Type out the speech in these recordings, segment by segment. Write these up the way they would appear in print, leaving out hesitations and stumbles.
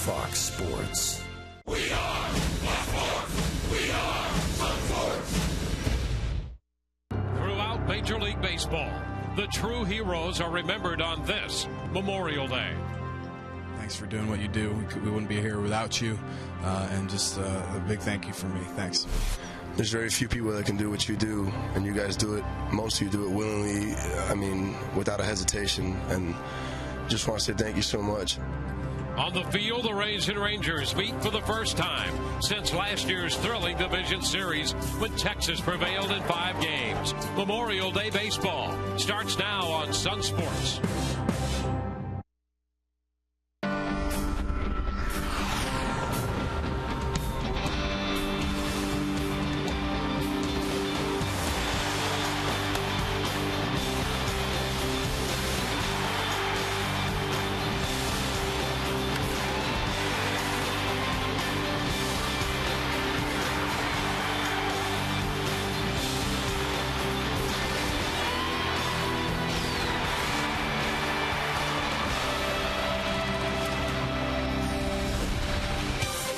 Fox Sports. We are Fox. We are Fox. Throughout Major League Baseball, the true heroes are remembered on this Memorial Day. Thanks for doing what you do. We wouldn't be here without you. And just a big thank you from me. Thanks. There's very few people that can do what you do, and you guys do it. Most of you do it willingly, without a hesitation. And just want to say thank you so much. On the field, the Rays and Rangers meet for the first time since last year's thrilling division series when Texas prevailed in 5 games. Memorial Day baseball starts now on Sun Sports.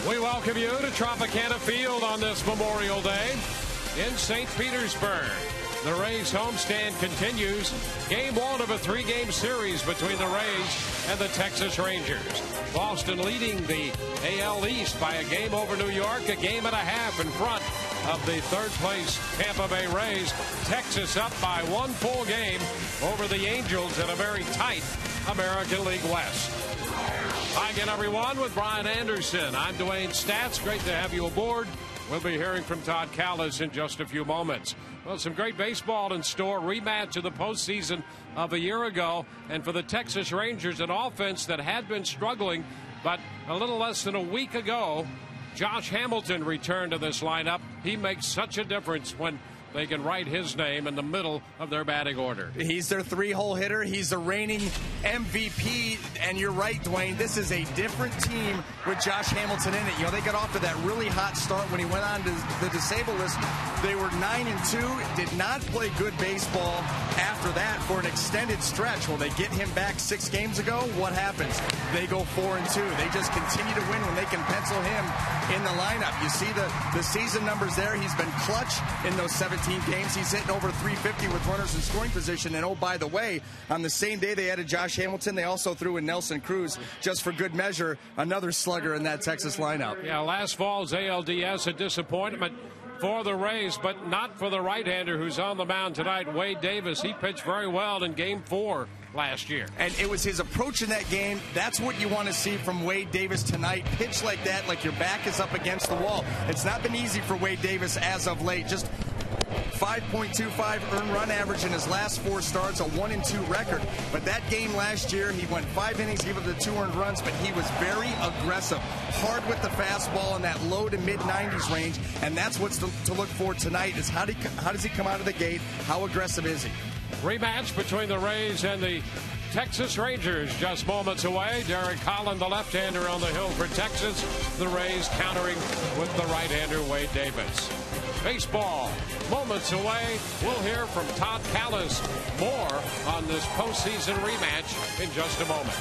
We welcome you to Tropicana Field on this Memorial Day in St. Petersburg. The Rays homestand continues. Game 1 of a 3-game series between the Rays and the Texas Rangers. Boston leading the AL East by a game over New York, a game and a half in front of the third-place Tampa Bay Rays. Texas up by 1 full game over the Angels in a very tight American League West. Hi again, everyone, with Brian Anderson. I'm Dwayne Stats. Great to have you aboard. We'll be hearing from Todd Callis in just a few moments. Well, some great baseball in store. Rematch of the postseason of a year ago. And for the Texas Rangers, an offense that had been struggling, but a little less than a week ago, Josh Hamilton returned to this lineup. He makes such a difference when they can write his name in the middle of their batting order. He's their 3-hole hitter. He's the reigning MVP. And you're right, Dwayne. This is a different team with Josh Hamilton in it. You know, they got off to that really hot start when he went on to the disabled list. They were 9-2, did not play good baseball after that for an extended stretch. Well, they get him back 6 games ago. What happens? They go 4-2. They just continue to win when they can pencil him in the lineup. You see the season numbers there. He's been clutch in those 17 games. He's hitting over 350 with runners in scoring position. And oh, by the way, on the same day they added Josh Hamilton, they also threw in Nelson Cruz, just for good measure, another slugger in that Texas lineup. Yeah, last fall's ALDS, a disappointment for the Rays, but not for the right-hander who's on the mound tonight, Wade Davis. He pitched very well in Game 4 last year. And it was his approach in that game. That's what you want to see from Wade Davis tonight. Pitch like that, like your back is up against the wall. It's not been easy for Wade Davis as of late. Just 5.25 earned run average in his last 4 starts, a 1-2 record. But that game last year, he went 5 innings, gave up the 2 earned runs, but he was very aggressive, hard with the fastball in that low to mid-90s range. And that's what's to look for tonight, is how does he come out of the gate? How aggressive is he? Rematch between the Rays and the Texas Rangers just moments away. Derek Holland, the left-hander, on the hill for Texas. The Rays countering with the right-hander, Wade Davis. Baseball moments away. We'll hear from Todd Callis more on this postseason rematch in just a moment.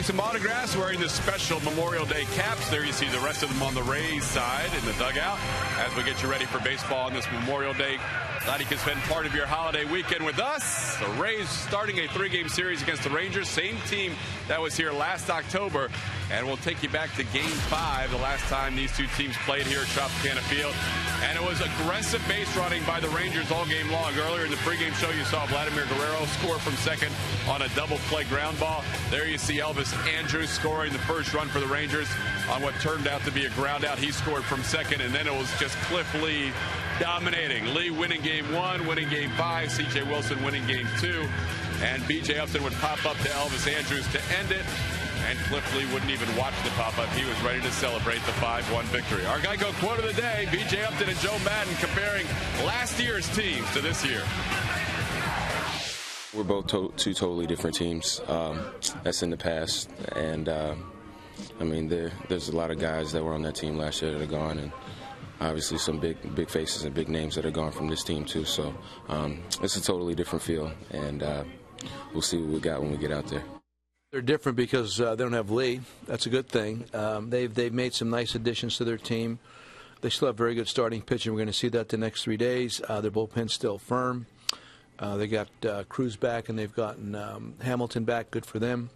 Some autographs wearing the special Memorial Day caps. There you see the rest of them on the Rays side in the dugout as we get you ready for baseball on this Memorial Day. Glad you can spend part of your holiday weekend with us. The Rays starting a 3-game series against the Rangers, same team that was here last October. And we'll take you back to Game 5, the last time these two teams played here at Tropicana Field. And it was aggressive base running by the Rangers all game long. Earlier in the pregame show, you saw Vladimir Guerrero score from second on a double play ground ball. There you see Elvis Andrus scoring the first run for the Rangers on what turned out to be a ground out. He scored from second, and then it was just Cliff Lee dominating. Lee winning Game 1, winning Game 5, C.J. Wilson winning Game 2, and B.J. Upton would pop up to Elvis Andrus to end it. And Cliff Lee wouldn't even watch the pop-up. He was ready to celebrate the 5-1 victory. Our Geico quote of the day, B.J. Upton and Joe Madden comparing last year's teams to this year. We're both two totally different teams. That's in the past. And, I mean, there's a lot of guys that were on that team last year that are gone. And obviously some big faces and big names that are gone from this team, too. So it's a totally different feel. And we'll see what we got when we get out there. They're different because they don't have Lee. That's a good thing. They've made some nice additions to their team. They still have very good starting pitching. We're going to see that the next 3 days. Their bullpen's still firm. They got Cruz back, and they've gotten Hamilton back. Good for them.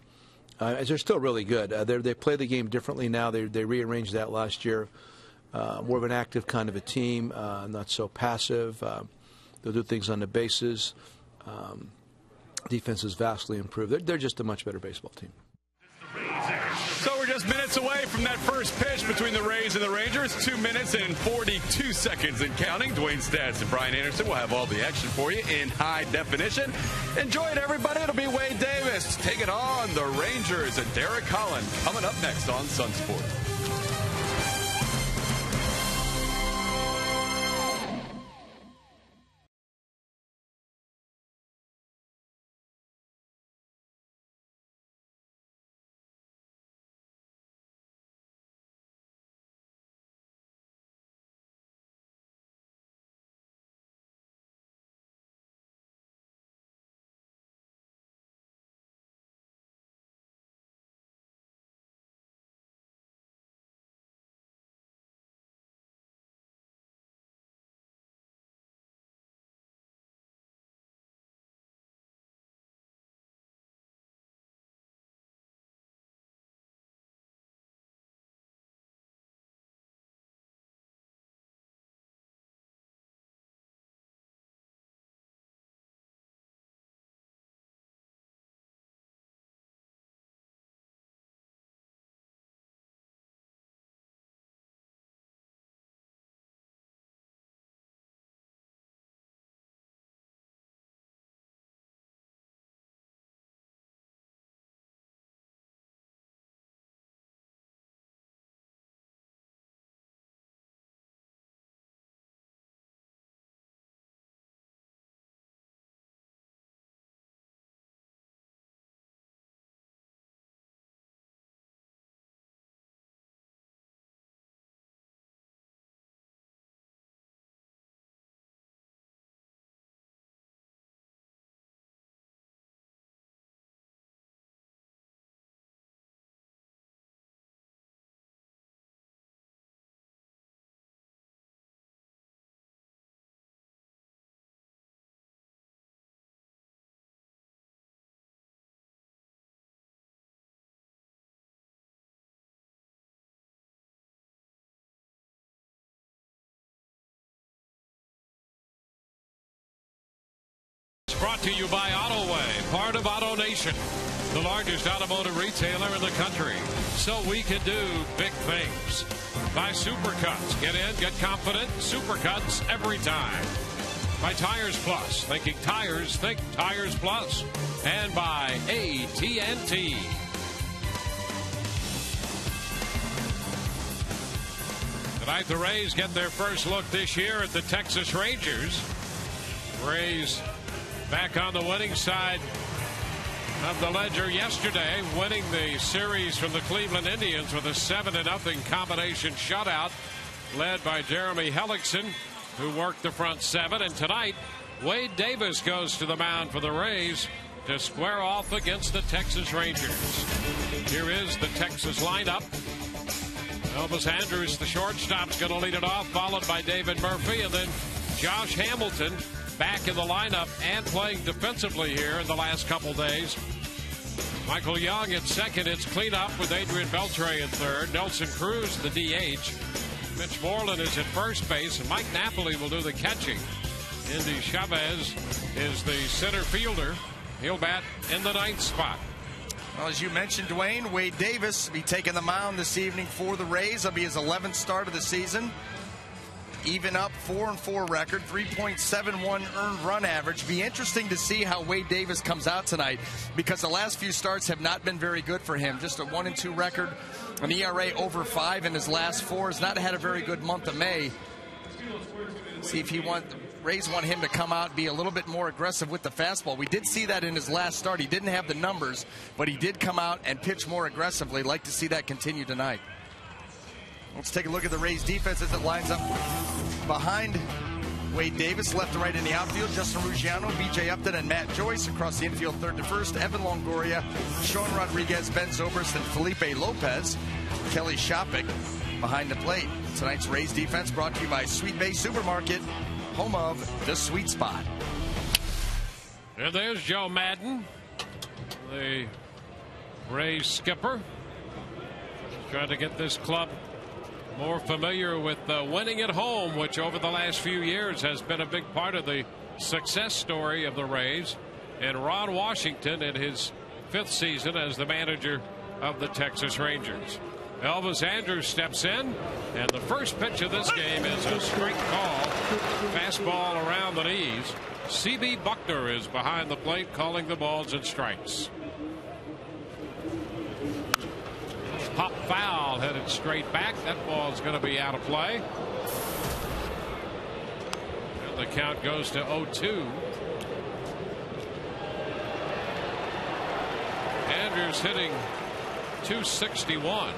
They're still really good. They play the game differently now. They rearranged that last year. More of an active kind of a team, not so passive. They'll do things on the bases. Defense is vastly improved. They're just a much better baseball team. So we're just minutes away from that first pitch between the Rays and the Rangers. 2 minutes and 42 seconds and counting. Dwayne Stats and Brian Anderson will have all the action for you in high definition. Enjoy it, everybody. It'll be Wade Davis taking on the Rangers and Derek Holland coming up next on Sunsport. Brought to you by AutoWay, part of Auto Nation, the largest automotive retailer in the country. So we can do big things. By Supercuts. Get in, get confident. Supercuts every time. By Tires Plus. Thinking tires, think Tires Plus. And by AT&T. Tonight the Rays get their first look this year at the Texas Rangers. Rays back on the winning side of the ledger yesterday, winning the series from the Cleveland Indians with a 7-0 combination shutout led by Jeremy Hellickson, who worked the front seven. And tonight, Wade Davis goes to the mound for the Rays to square off against the Texas Rangers. Here is the Texas lineup. Elvis Andrus, the shortstop, is going to lead it off, followed by David Murphy, and then Josh Hamilton back in the lineup and playing defensively here in the last couple days. Michael Young at second. It's cleanup with Adrian Beltre at third. Nelson Cruz, the DH. Mitch Moreland is at first base, and Mike Napoli will do the catching. Indy Chavez is the center fielder. He'll bat in the 9th spot. Well, as you mentioned, Dwayne, Wade Davis will be taking the mound this evening for the Rays. It'll be his 11th start of the season. Even up 4-4 record, 3.71 earned run average. Be interesting to see how Wade Davis comes out tonight, because the last few starts have not been very good for him. Just a 1-2 record, an ERA over 5 in his last 4. Has not had a very good month of May. See if Rays want him to come out and be a little bit more aggressive with the fastball. We did see that in his last start. He didn't have the numbers, but he did come out and pitch more aggressively. Like to see that continue tonight. Let's take a look at the Rays defense as it lines up behind Wade Davis, left to right in the outfield. Justin Ruggiano, BJ Upton, and Matt Joyce across the infield, third to first. Evan Longoria, Sean Rodriguez, Ben Zobrist, and Felipe Lopez. Kelly Shopik behind the plate. Tonight's Rays defense brought to you by Sweet Bay Supermarket, home of the Sweet Spot. And there's Joe Madden, the Rays skipper. Trying to get this club more familiar with winning at home, which over the last few years has been a big part of the success story of the Rays. And Ron Washington in his 5th season as the manager of the Texas Rangers. Elvis Andrus steps in, and the first pitch of this game is a strike call. Fastball around the knees. C.B. Buckner is behind the plate calling the balls and strikes. Pop foul headed straight back. That ball is going to be out of play. And the count goes to 0-2. Andrus hitting .261.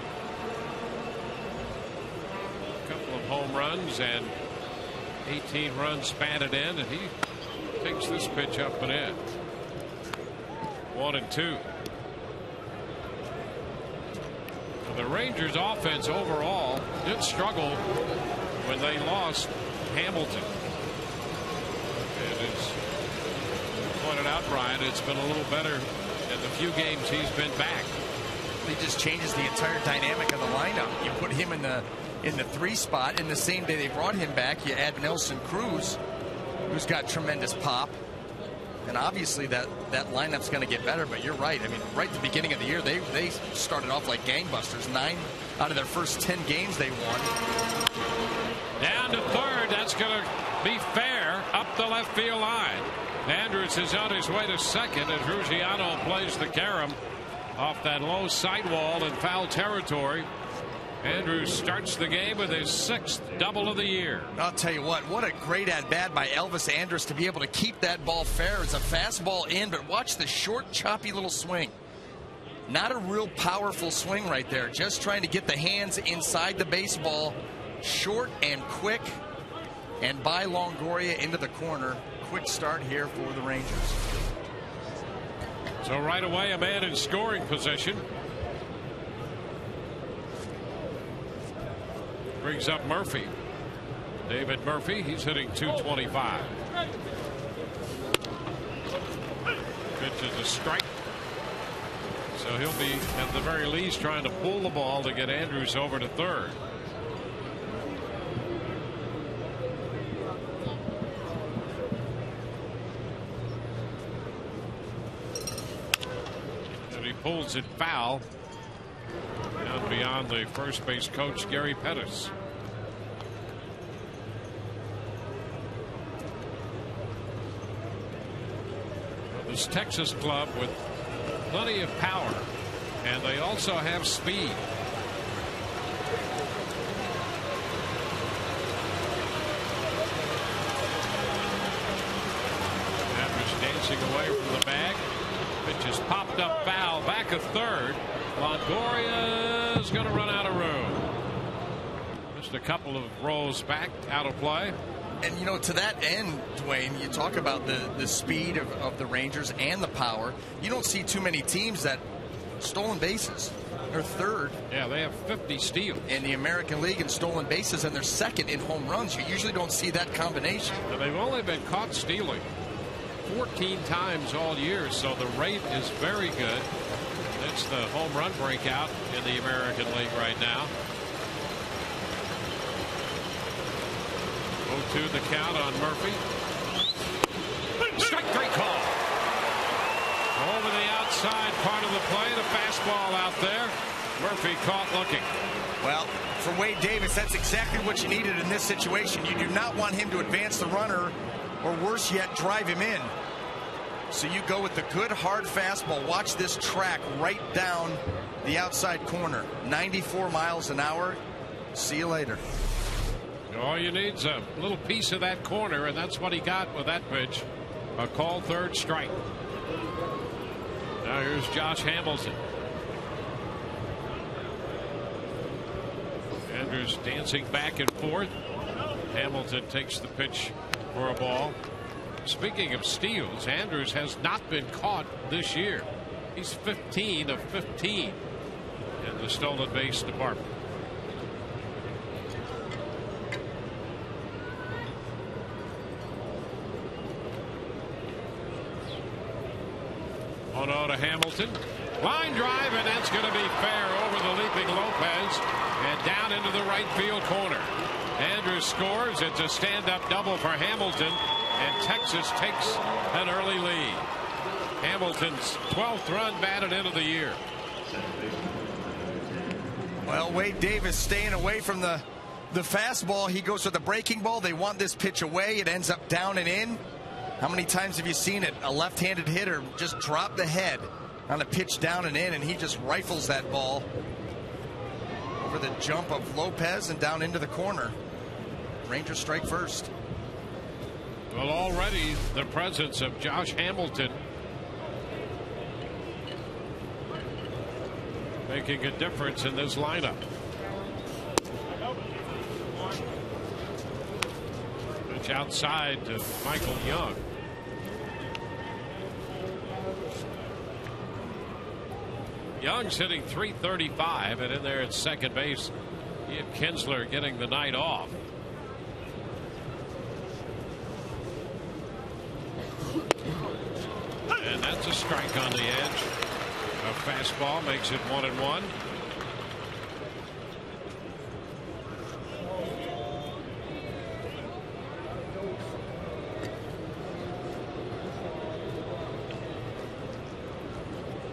A couple of home runs and 18 runs batted in, and he takes this pitch up and in. 1-2. The Rangers offense overall did struggle when they lost Hamilton. And as pointed out, Brian, it's been a little better in the few games he's been back. He just changes the entire dynamic of the lineup. You put him in the 3 spot, in the same day they brought him back, you add Nelson Cruz, who's got tremendous pop. And obviously that lineup's going to get better, but you're right. I mean, right at the beginning of the year, they started off like gangbusters. 9 out of their first 10 games they won. Down to third. That's going to be fair up the left field line. Andrus is on his way to second as Ruggiano plays the carom off that low sidewall in foul territory. Andrus starts the game with his 6th double of the year. I'll tell you what a great at-bat by Elvis Andrus to be able to keep that ball fair. It's a fastball in, but watch the short, choppy little swing. Not a real powerful swing right there. Just trying to get the hands inside the baseball. Short and quick. And by Longoria into the corner. Quick start here for the Rangers. So right away, a man in scoring position. Brings up Murphy. David Murphy, he's hitting .225. Pitch is a strike. So he'll be, at the very least, trying to pull the ball to get Andrus over to third. And he pulls it foul. Down beyond the first base coach, Gary Pettis. This Texas club with plenty of power, and they also have speed. Andrus dancing away from the bag. Pitch is popped up foul, back of third. Longoria is going to run out of room. Just a couple of rolls back, out of play. And, you know, to that end, Dwayne, you talk about the speed of the Rangers and the power. You don't see too many teams that stolen bases. They're third. Yeah, they have 50 steals in the American League in stolen bases, and they're second in home runs. You usually don't see that combination. And they've only been caught stealing 14 times all year, so the rate is very good. It's the home run breakout in the American League right now. 0-2 the count on Murphy. Strike, great call. Over the outside part of the play, the fastball out there. Murphy caught looking. Well, for Wade Davis, that's exactly what you needed in this situation. You do not want him to advance the runner, or worse yet, drive him in. So you go with the good hard fastball. Watch this track right down the outside corner. 94 miles an hour. See you later. All you need is a little piece of that corner, and that's what he got with that pitch. A called third strike. Now here's Josh Hamilton. Andrews dancing back and forth. Hamilton takes the pitch for a ball. Speaking of steals, Andrews has not been caught this year. He's 15 of 15 in the stolen base department. On to Hamilton. Line drive, and that's going to be fair over the leaping Lopez and down into the right field corner. Andrews scores. It's a stand-up double for Hamilton, and Texas takes an early lead. Hamilton's 12th run batted into the year. Well, Wade Davis staying away from the fastball. He goes for the breaking ball. They want this pitch away. It ends up down and in. How many times have you seen it? A left-handed hitter just drop the head on a pitch down and in, and he just rifles that ball over the jump of Lopez and down into the corner. Rangers strike first. Well, already the presence of Josh Hamilton making a difference in this lineup. Pitch outside to Michael Young. Young's hitting .335, and in there at second base, Ian Kinsler getting the night off. And that's a strike on the edge. A fastball makes it 1-1.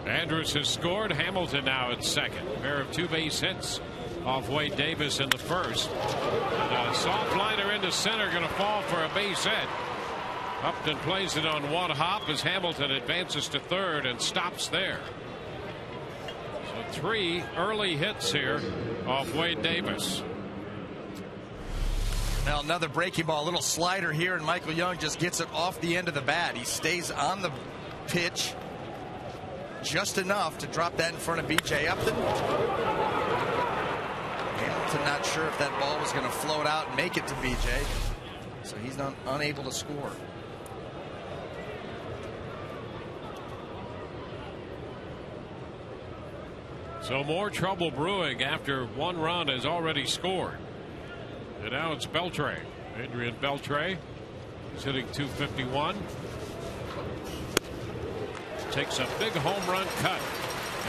Andrews has scored. Hamilton now at second. A pair of two base hits off Wade Davis in the first. And a soft liner into center, going to fall for a base hit. Upton plays it on one hop as Hamilton advances to third and stops there. So 3 early hits here off Wade Davis. Now another breaking ball, a little slider here, and Michael Young just gets it off the end of the bat. He stays on the pitch just enough to drop that in front of B.J. Upton. Hamilton not sure if that ball was going to float out and make it to B.J., so he's unable to score. So more trouble brewing after one run has already scored. And now it's Beltre. Adrian Beltre. He's hitting .251. Takes a big home run cut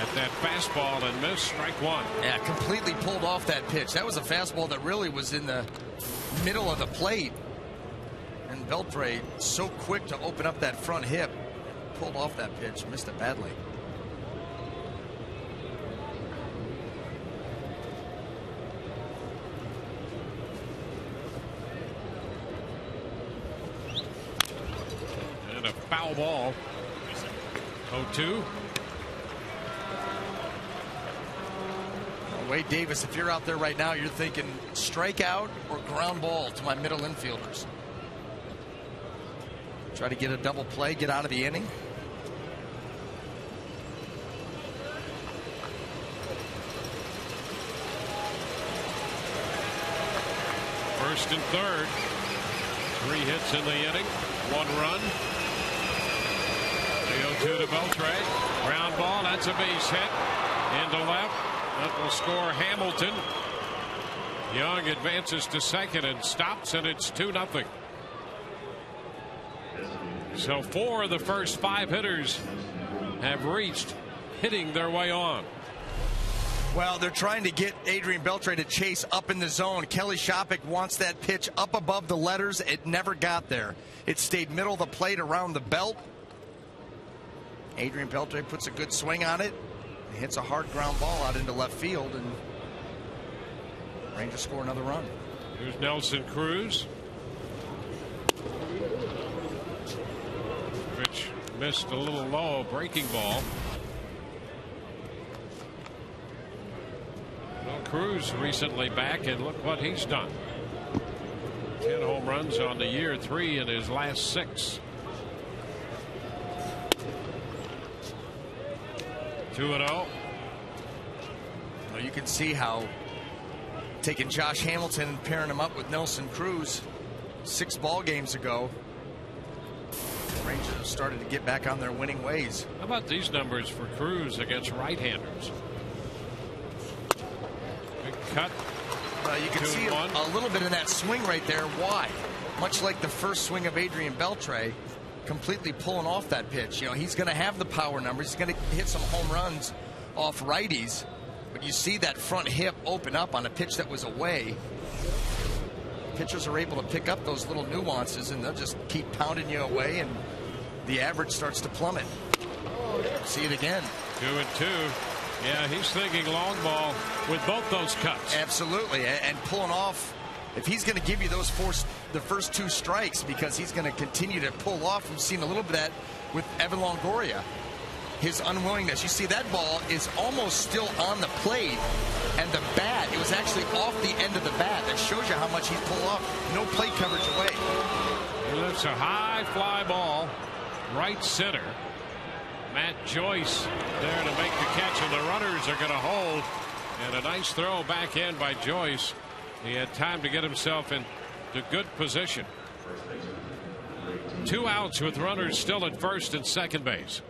at that fastball and missed. Strike one. Yeah, completely pulled off that pitch. That was a fastball that really was in the middle of the plate. And Beltre, so quick to open up that front hip, pulled off that pitch, missed it badly. And a foul ball. 0-2. Wade Davis, if you're out there right now, you're thinking strikeout or ground ball to my middle infielders. Try to get a double play, get out of the inning. First and third. 3 hits in the inning. 1 run. The 0-2 to Beltre. Ground ball. That's a base hit. Into left. That will score Hamilton. Young advances to second and stops, and it's 2-0. So 4 of the first 5 hitters have reached hitting their way on. Well, they're trying to get Adrian Beltre to chase up in the zone. Kelly Shopik wants that pitch up above the letters. It never got there. It stayed middle of the plate around the belt. Adrian Beltre puts a good swing on it. He hits a hard ground ball out into left field, and Rangers score another run. Here's Nelson Cruz. Which missed a little low breaking ball. Well, Cruz recently back, and look what he's done. 10 home runs on the year, 3 in his last 6. 2-0. Well, you can see how taking Josh Hamilton and pairing him up with Nelson Cruz 6 ball games ago, the Rangers have started to get back on their winning ways. How about these numbers for Cruz against right-handers? Big cut. You can see a little bit in that swing right there. Why? Much like the first swing of Adrian Beltre, completely pulling off that pitch. You know, he's going to have the power numbers. He's going to hit some home runs off righties. But you see that front hip open up on a pitch that was away. Pitchers are able to pick up those little nuances, and they'll just keep pounding you away, and the average starts to plummet. See it again. 2-2. Yeah, he's thinking long ball with both those cuts. Absolutely, and pulling off. If he's going to give you those the first 2 strikes, because he's going to continue to pull off. We've seen a little bit of that with Evan Longoria. His unwillingness. You see that ball is almost still on the plate, and the bat, it was actually off the end of the bat. That shows you how much he pulled off. No plate coverage away. He lifts a high fly ball, right center. Matt Joyce there to make the catch, and the runners are going to hold. And a nice throw back in by Joyce. He had time to get himself into good position. 2 outs with runners still at first and second base.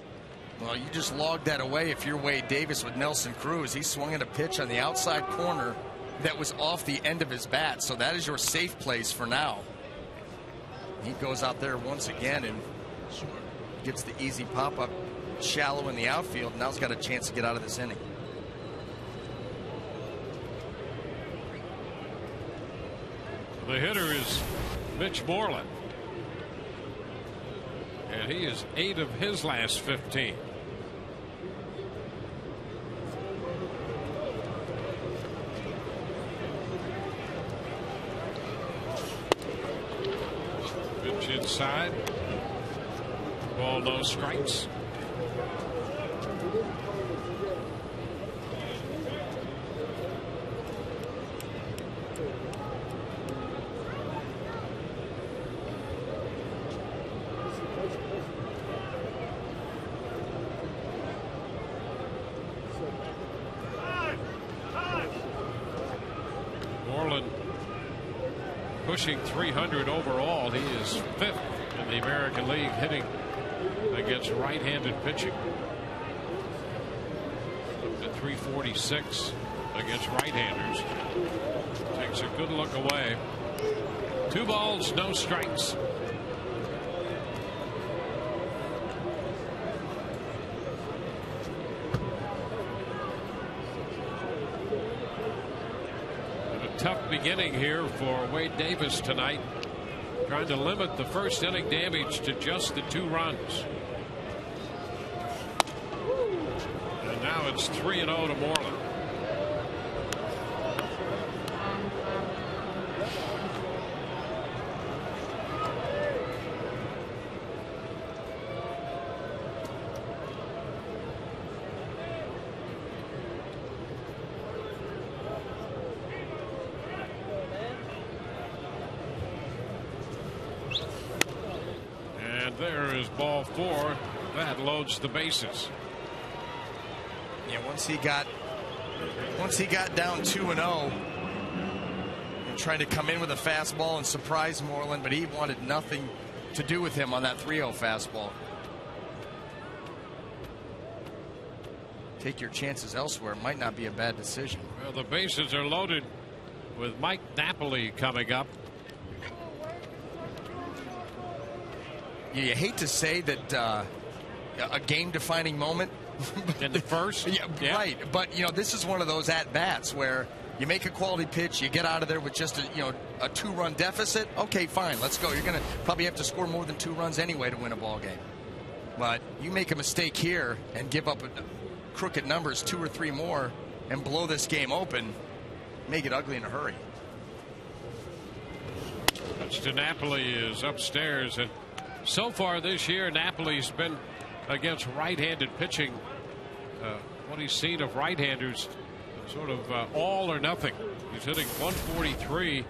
Well, you just logged that away if you're Wade Davis with Nelson Cruz. He swung at a pitch on the outside corner that was off the end of his bat. So that is your safe place for now. He goes out there once again and gets the easy pop-up shallow in the outfield. Now he's got a chance to get out of this inning. The hitter is Mitch Moreland. And he is 8 of his last 15. Pitch inside. Ball, no strikes. Pushing 300 overall. He is 5th in the American League hitting against right-handed pitching. Up to 346 against right-handers. Takes a good look away. 2 balls, no strikes. Tough beginning here for Wade Davis tonight, trying to limit the first inning damage to just the 2 runs. And now it's 3-0 to Moreland. There is ball 4. That loads the bases. Yeah, once he got down 2-0 and tried to come in with a fastball and surprise Moreland, but he wanted nothing to do with him on that 3-0 fastball. take your chances elsewhere. It might not be a bad decision. Well, the bases are loaded with Mike Napoli coming up. You hate to say that a game-defining moment in the first. Yeah, right. But this is one of those at-bats where you make a quality pitch, you get out of there with just a 2-run deficit. Okay, fine, let's go. You're going to probably have to score more than 2 runs anyway to win a ball game. But you make a mistake here and give up crooked numbers, 2 or 3 more, and blow this game open, make it ugly in a hurry. Mr. Napoli is upstairs, and so far this year, Napoli's been against right-handed pitching. What he's seen of right-handers, sort of all or nothing. He's hitting 143,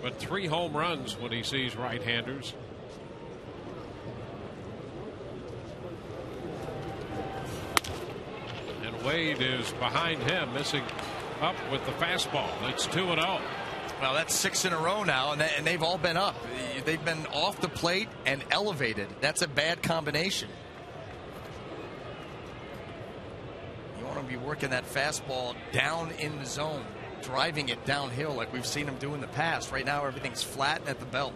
but 3 home runs when he sees right-handers. And Wade is behind him, missing up with the fastball. It's 2-0. Well, that's 6 in a row now, and they've all been up. They've been off the plate and elevated. That's a bad combination. You want to be working that fastball down in the zone, driving it downhill like we've seen him do in the past. Right now, everything's flat at the belt.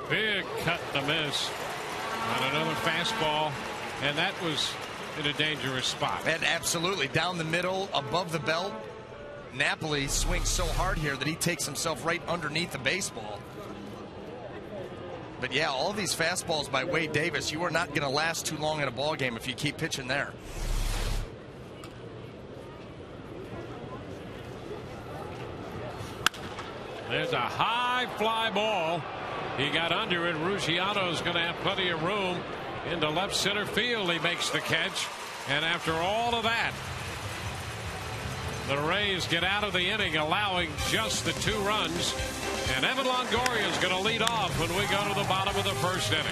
Big cut to miss on another fastball, and that was in a dangerous spot. And absolutely, down the middle, above the belt. Napoli swings so hard here that he takes himself right underneath the baseball. But yeah, all these fastballs by Wade Davis, you are not going to last too long in a ball game if you keep pitching there. There's a high fly ball. He got under it. Ruggiano's going to have plenty of room into left center field. He makes the catch, and after all of that, the Rays get out of the inning, allowing just the 2 runs. And Evan Longoria is going to lead off when we go to the bottom of the first inning.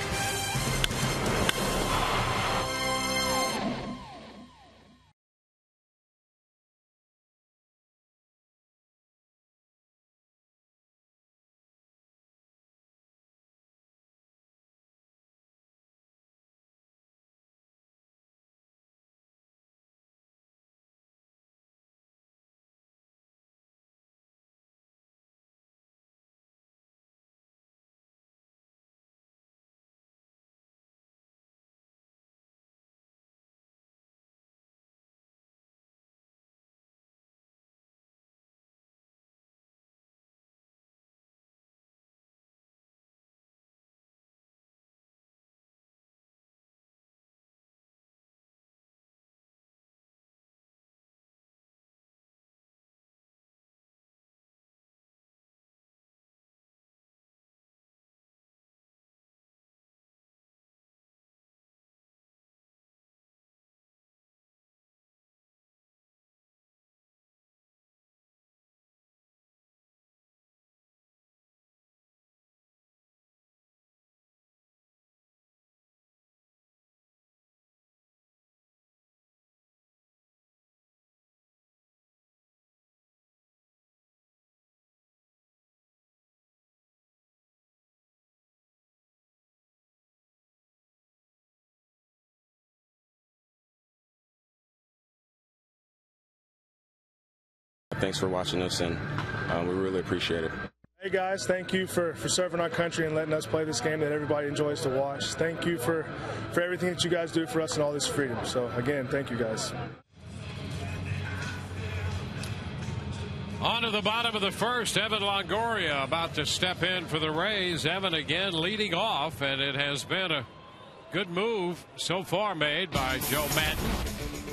Thanks for watching us, and we really appreciate it. Hey guys, thank you for serving our country and letting us play this game that everybody enjoys to watch. Thank you for everything that you guys do for us and all this freedom. So again, thank you guys. On to the bottom of the first, Evan Longoria about to step in for the Rays. Evan again leading off, and it has been a good move so far made by Joe Madden.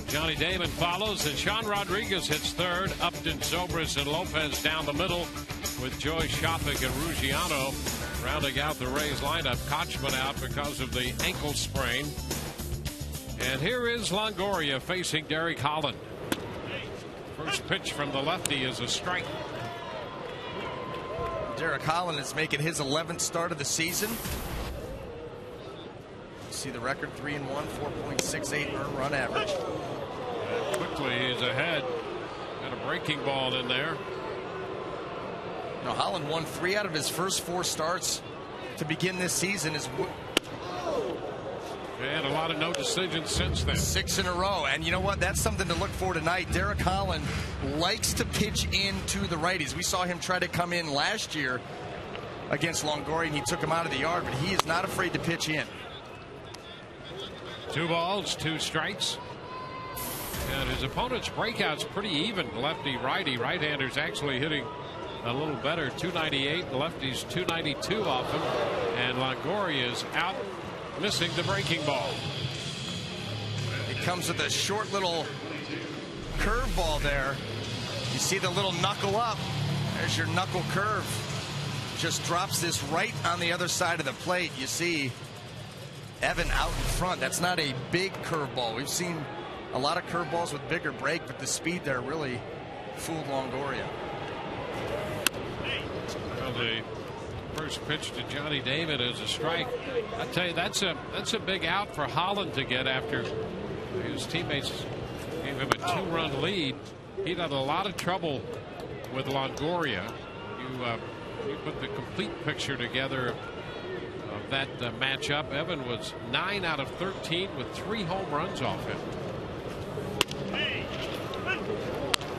Johnny Damon follows, and Sean Rodriguez hits third. Upton, Zobrist, and Lopez down the middle with Joy Shopik and Ruggiano rounding out the Rays lineup. Kochman out because of the ankle sprain. And here is Longoria facing Derek Holland. First pitch from the lefty is a strike. Derek Holland is making his 11th start of the season. See the record, 3-1, 4.68 earned run average. Quickly he's ahead. Got a breaking ball in there. Now Holland won 3 out of his first 4 starts to begin this season. And a lot of no decisions since then. 6 in a row. And you know what? That's something to look for tonight. Derek Holland likes to pitch into the righties. We saw him try to come in last year against Longoria, and he took him out of the yard, but he is not afraid to pitch in. 2 balls, 2 strikes. And his opponent's breakout's pretty even, lefty-righty. Right-hander's actually hitting a little better, 298. Lefty's 292 off him. And Longoria is out, missing the breaking ball. It comes with a short little curveball there. You see the little knuckle up. There's your knuckle curve. Just drops this right on the other side of the plate. You see Evan out in front. That's not a big curveball. We've seen a lot of curveballs with bigger break, but the speed there really fooled Longoria. Well, the first pitch to Johnny Damon is a strike. I tell you, that's a big out for Holland to get after his teammates gave him a 2-run lead. He'd had a lot of trouble with Longoria. You put the complete picture together of that matchup. Evan was 9 out of 13 with 3 home runs off him.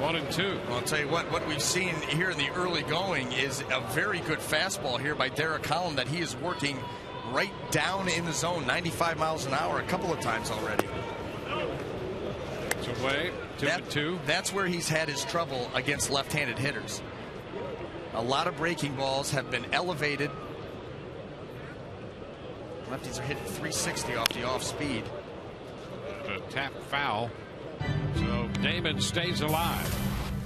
1 and 2. Well, I'll tell you what we've seen here in the early going is a very good fastball here by Derek Holland that he is working right down in the zone, 95 miles an hour a couple of times already. It's away, 2 and 2. That's where he's had his trouble against left-handed hitters. A lot of breaking balls have been elevated. Lefties are hitting 360 off the off speed. A tap foul. So Damon stays alive.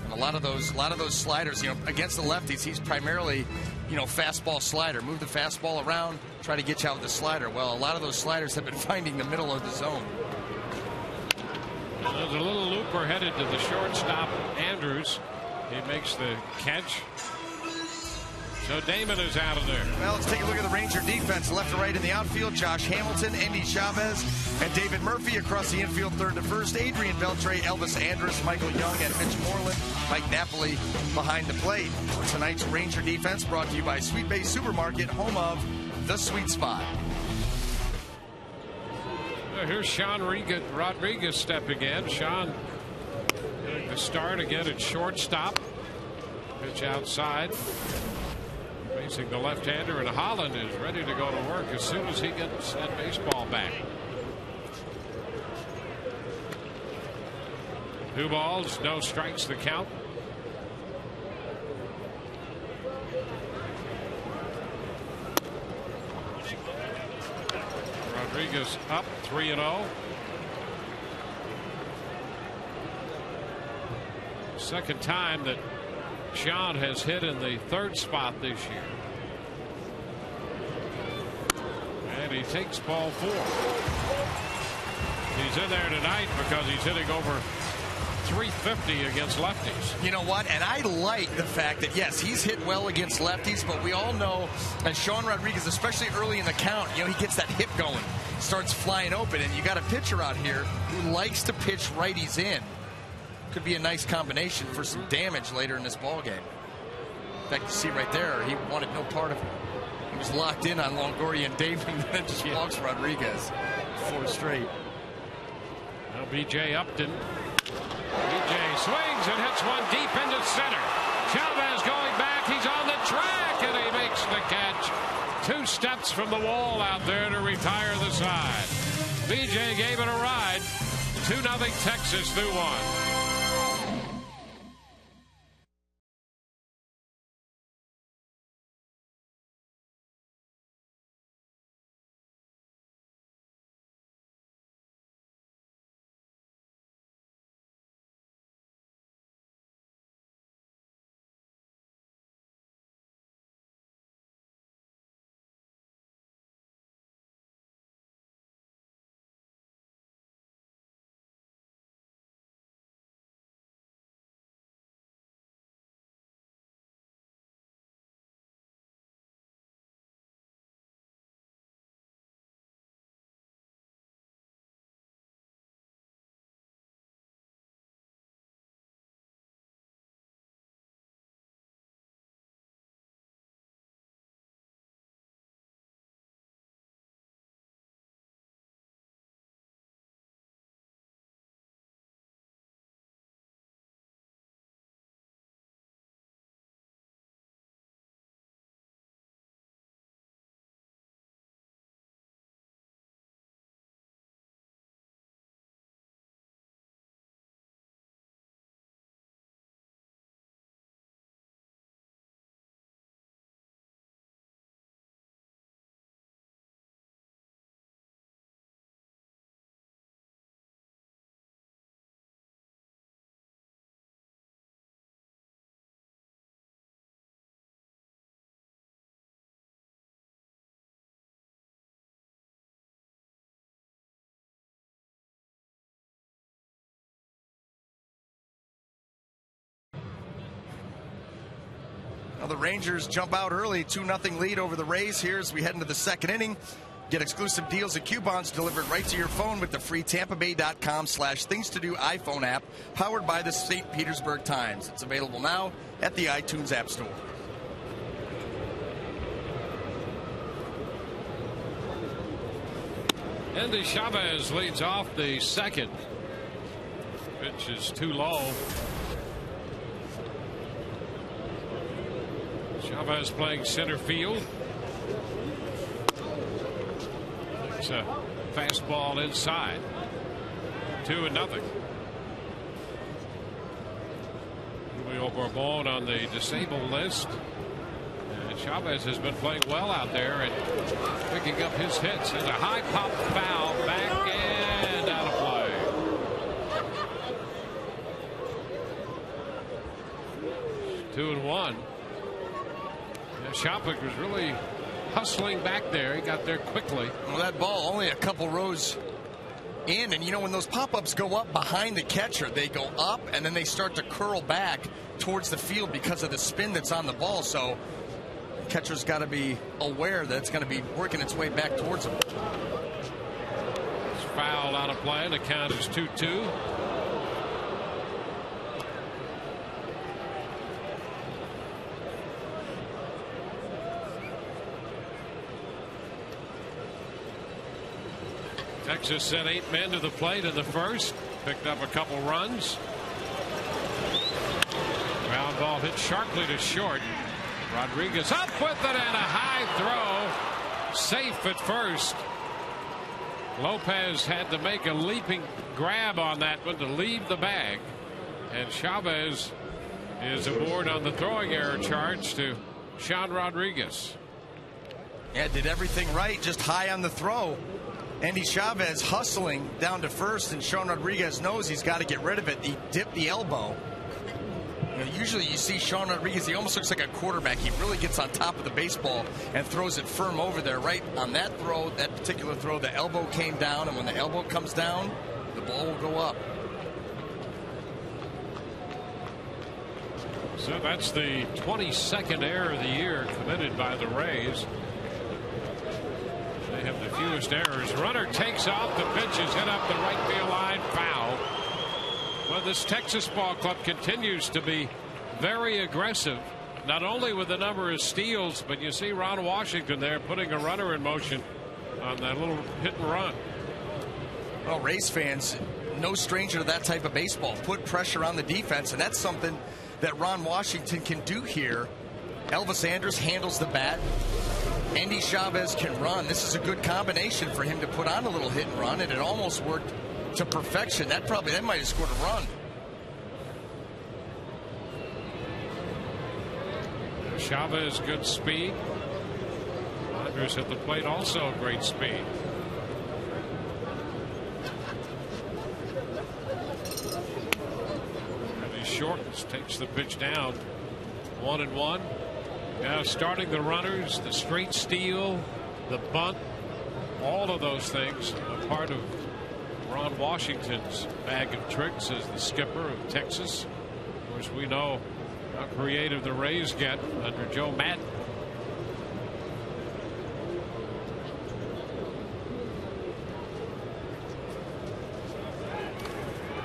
And a lot of those sliders, against the lefties, he's primarily, fastball slider. Move the fastball around, try to get you out with the slider. Well, a lot of those sliders have been finding the middle of the zone. And there's a little looper headed to the shortstop, Andrews. He makes the catch. So Damon is out of there. Well, let's take a look at the Ranger defense. Left to right in the outfield, Josh Hamilton, Endy Chavez, and David Murphy. Across the infield, third to first, Adrian Beltre, Elvis Andrus, Michael Young, and Mitch Moreland. Mike Napoli behind the plate. Tonight's Ranger defense brought to you by Sweet Bay Supermarket, home of The Sweet Spot. Here's Sean Rodriguez stepping in. Sean getting the start again at shortstop. Pitch outside. Facing the left-hander, and Holland is ready to go to work as soon as he gets that baseball back. 2 balls, no strikes, the count. Rodriguez up 3-0. Second time that Sean has hit in the 3rd spot this year. And he takes ball 4. He's in there tonight because he's hitting over 350 against lefties. You know what? And I like the fact that, yes, he's hit well against lefties, but we all know that Sean Rodriguez, especially early in the count, he gets that hip going, starts flying open, and you got a pitcher out here who likes to pitch righties in. Could be a nice combination for some damage later in this ball game. In fact, you see right there, he wanted no part of it. He was locked in on Longoria and Damon, and then just walks Rodriguez 4 straight. Now B.J. Upton. B.J. swings and hits one deep into center. Chavez going back. He's on the track, and he makes the catch. 2 steps from the wall out there to retire the side. B.J. gave it a ride. 2-0 Texas through 1. Well, the Rangers jump out early, 2-0 lead over the Rays here as we head into the second inning. Get exclusive deals and coupons delivered right to your phone with the free TampaBay.com/things-to-do iPhone app powered by the St. Petersburg Times. It's available now at the iTunes App Store. Andy Chavez leads off the second. Pitch is too low. Chavez playing center field. It's a fastball inside. 2-0. Julio Bourbon on the disabled list. And Chavez has been playing well out there and picking up his hits. There's a high pop foul back and out of play. Two and one. Yeah, Shopwick was really hustling back there. He got there quickly. Well, that ball only a couple rows in, and you know when those pop-ups go up behind the catcher, they go up and then they start to curl back towards the field because of the spin that's on the ball. So the catcher's got to be aware that it's going to be working its way back towards him. It's fouled out of play. The count is 2-2. Texas sent 8 men to the plate in the first. Picked up a couple runs. Ground ball hit sharply to short. Rodriguez up with it and a high throw. Safe at first. Lopez had to make a leaping grab on that one to leave the bag. And Chavez is aboard on the throwing error charge to Sean Rodriguez. Yeah, did everything right, just high on the throw. Andy Chavez hustling down to first, and Sean Rodriguez knows he's got to get rid of it. He dipped the elbow. You know, usually you see Sean Rodriguez, he almost looks like a quarterback. He really gets on top of the baseball and throws it firm over there. Right on that throw, that particular throw, the elbow came down, and when the elbow comes down, the ball will go up. So that's the 22nd error of the year committed by the Rays. They have the fewest errors. Runner takes off. The pitch is hit up the right field line. Foul. Well, this Texas ball club continues to be very aggressive, not only with the number of steals, but you see Ron Washington there putting a runner in motion on that little hit and run. Well, Rays fans, no stranger to that type of baseball. Put pressure on the defense, and that's something that Ron Washington can do here. Elvis Andrus handles the bat. Andy Chavez can run. This is a good combination for him to put on a little hit and run, and it almost worked to perfection. That might have scored a run. Chavez, good speed. Andrus at the plate, also great speed. And he shortens, takes the pitch down. 1-1. Now starting the runners, the straight steal, the bunt, all of those things a part of Ron Washington's bag of tricks as the skipper of Texas. Of course, we know how creative the Rays get under Joe Madden.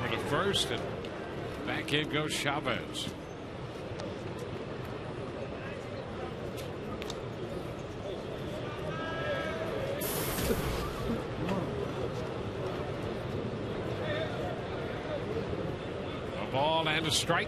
For the first, and back in goes Chavez. Ball and a strike.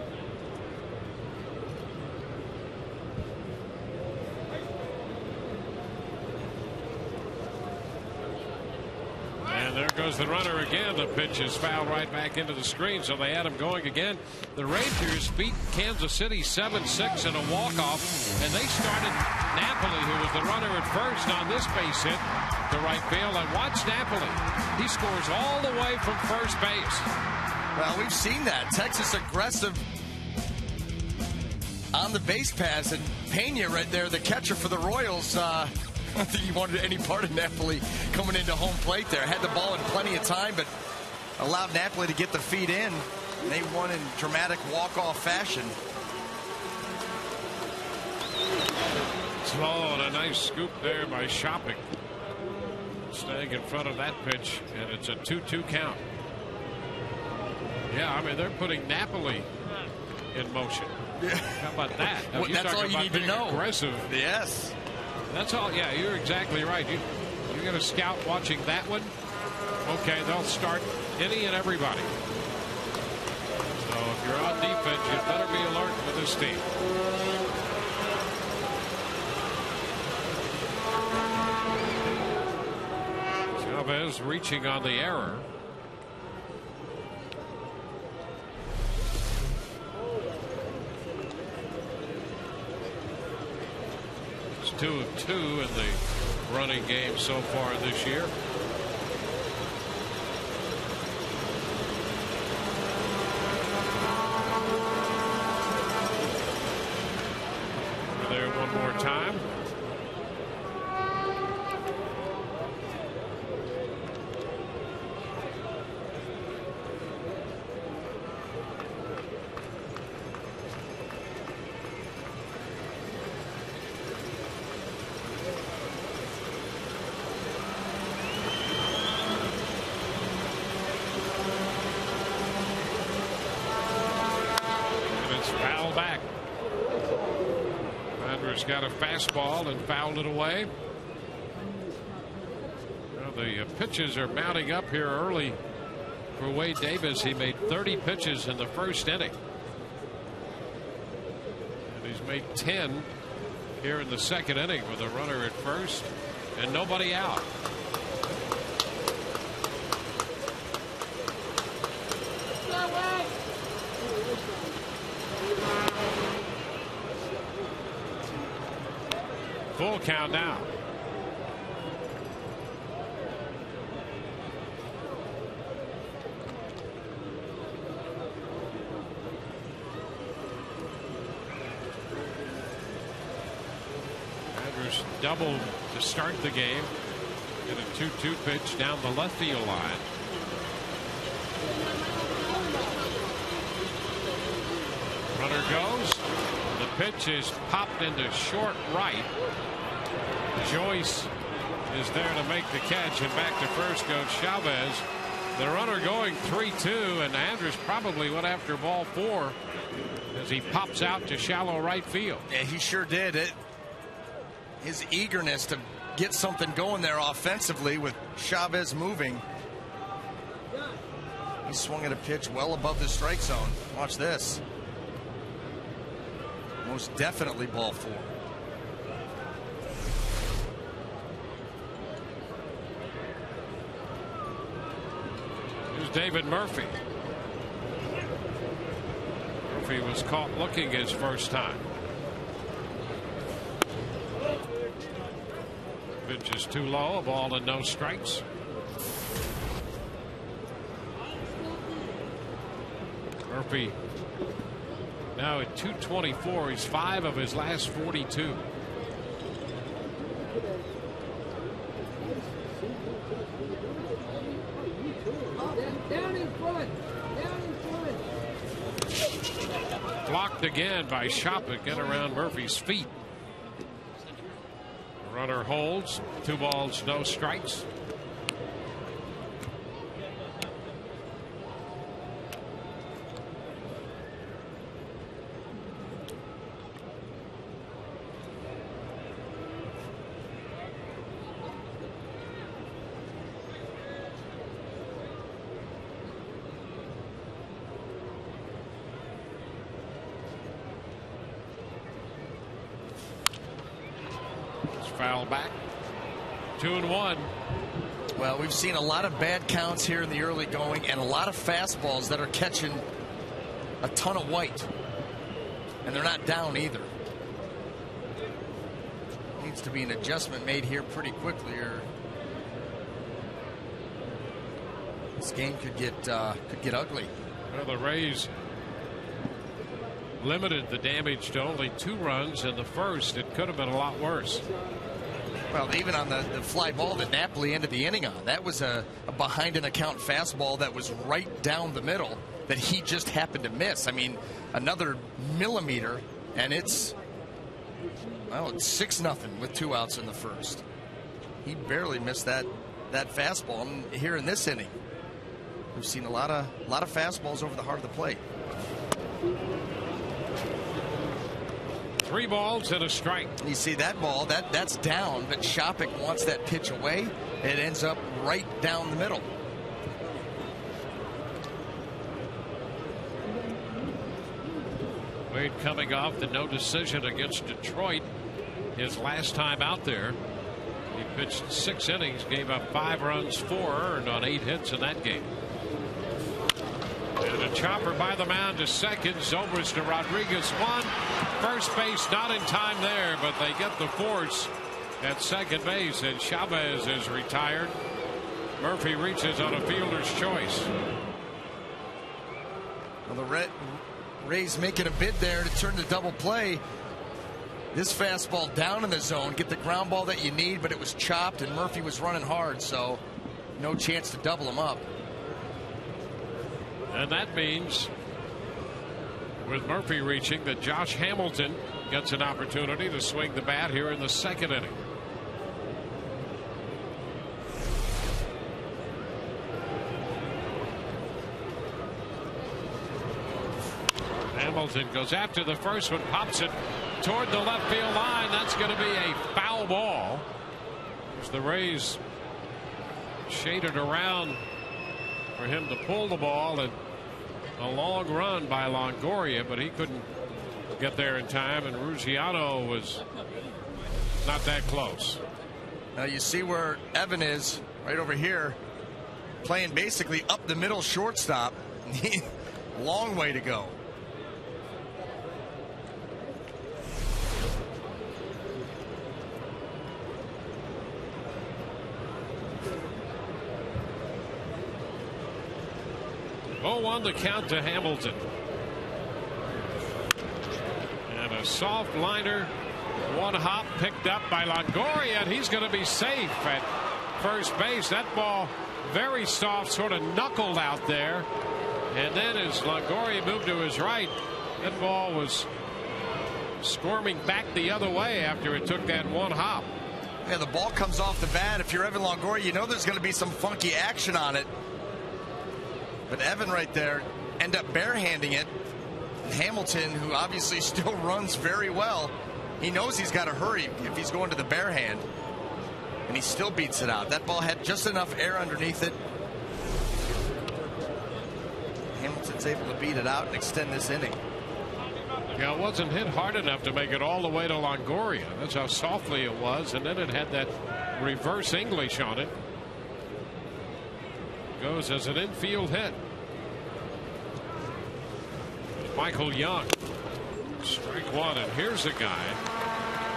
And there goes the runner again. The pitch is fouled right back into the screen, so they had him going again. The Rangers beat Kansas City 7-6 in a walk-off, and they started Napoli, who was the runner at first, on this base hit to right field. And watch Napoli. He scores all the way from first base. Well, we've seen that. Texas aggressive on the base pass, and Pena right there, the catcher for the Royals. I don't think he wanted any part of Napoli coming into home plate there. Had the ball in plenty of time, but allowed Napoli to get the feet in. They won in dramatic walk-off fashion. Oh, and a nice scoop there by Shopping. Staying in front of that pitch, and it's a 2-2 count. Yeah, I mean, they're putting Napoli in motion. Yeah. How about that? Well, that's all you need to know. Aggressive. Yes. That's all. Yeah, you're exactly right. You're going to scout watching that one. Okay, they'll start any and everybody. So if you're on defense, you better be alert with this team. Chavez reaching on the error. It's 2 of 2 in the running game so far this year. Over there one more time. Got a fastball and fouled it away. Well, the pitches are mounting up here early for Wade Davis. He made 30 pitches in the first inning. And he's made 10 here in the second inning with a runner at first and nobody out. Full count now. Andrews doubled to start the game in a 2-2 pitch down the left field line. Runner goes. The pitch is popped into short right. Joyce is there to make the catch, and back to first goes Chavez. The runner going 3-2, and Andrus probably went after ball 4 as he pops out to shallow right field. Yeah, he sure did. His eagerness to get something going there offensively with Chavez moving. He swung at a pitch well above the strike zone. Watch this. Most definitely ball 4. Here's David Murphy. Murphy was caught looking his first time. Pitch is too low, a ball and no strikes. Murphy now at 224. He's 5 of his last 42. Down in front. Blocked again by Shopping. Get around Murphy's feet. The runner holds. 2 balls, no strikes. Foul back. 2-1. Well, we've seen a lot of bad counts here in the early going and a lot of fastballs that are catching a ton of white. And they're not down either. Needs to be an adjustment made here pretty quickly, or this game could get ugly. Well, the Rays limited the damage to only 2 runs in the first. It could have been a lot worse. Well, even on the fly ball that Napoli ended the inning on, that was a behind an account fastball that was right down the middle that he just happened to miss. I mean, another millimeter, and it's Well, it's 6-0 with 2 outs in the first. He barely missed that fastball. And here in this inning, we've seen a lot of fastballs over the heart of the plate. 3 balls and a strike. You see that ball, that's down, but Shopik wants that pitch away. It ends up right down the middle. Wade coming off the no decision against Detroit his last time out there. He pitched 6 innings, gave up 5 runs, 4 earned on 8 hits in that game. And a chopper by the mound to second. Zobrist to Rodriguez. 1. First base not in time there, but they get the force at second base, and Chavez is retired. Murphy reaches on a fielder's choice. Well, the Rays making a bid there to turn the double play. This fastball down in the zone, get the ground ball that you need, but it was chopped and Murphy was running hard, so no chance to double him up. And that means, with Murphy reaching, that Josh Hamilton gets an opportunity to swing the bat here in the second inning. Hamilton goes after the first one, pops it toward the left field line. That's going to be a foul ball. As the Rays shaded around for him to pull the ball, and a long run by Longoria, but he couldn't get there in time, and Ruggiano was not that close. Now you see where Evan is, right over here, playing basically up the middle shortstop. Long way to go. On the count to Hamilton. And a soft liner, 1 hop picked up by Longoria, and he's going to be safe at first base. That ball very soft, sort of knuckled out there. And then as Longoria moved to his right, that ball was squirming back the other way after it took that 1 hop. Yeah, the ball comes off the bat. If you're Evan Longoria, you know there's going to be some funky action on it. But Evan right there end up barehanding it. Hamilton, who obviously still runs very well, he knows he's got to hurry if he's going to the barehand, and he still beats it out. That ball had just enough air underneath it. Hamilton's able to beat it out and extend this inning. Yeah, it wasn't hit hard enough to make it all the way to Longoria. That's how softly it was, and then it had that reverse English on it. Goes as an infield hit. Michael Young, strike 1, and here's a guy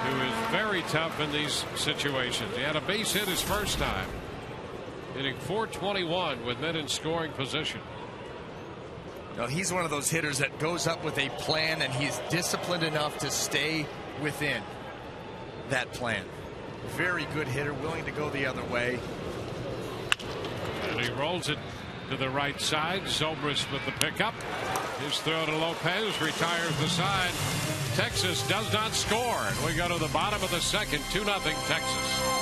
who is very tough in these situations. He had a base hit his first time, hitting .421 with men in scoring position. Now, he's one of those hitters that goes up with a plan, and he's disciplined enough to stay within that plan. Very good hitter, willing to go the other way. And he rolls it to the right side. Zobrist with the pickup. His throw to Lopez retires the side. Texas does not score. And we go to the bottom of the second. 2-0 Texas.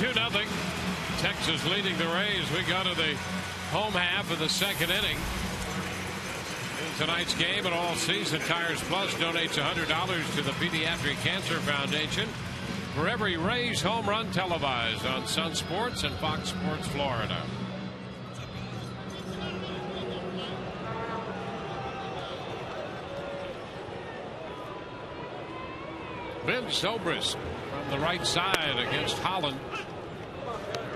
2-0. Texas leading the Rays. We go to the home half of the second inning. In tonight's game and all season, Tires Plus donates $100 to the Pediatric Cancer Foundation for every Rays home run televised on Sun Sports and Fox Sports Florida. Ben Zobrist from the right side against Holland.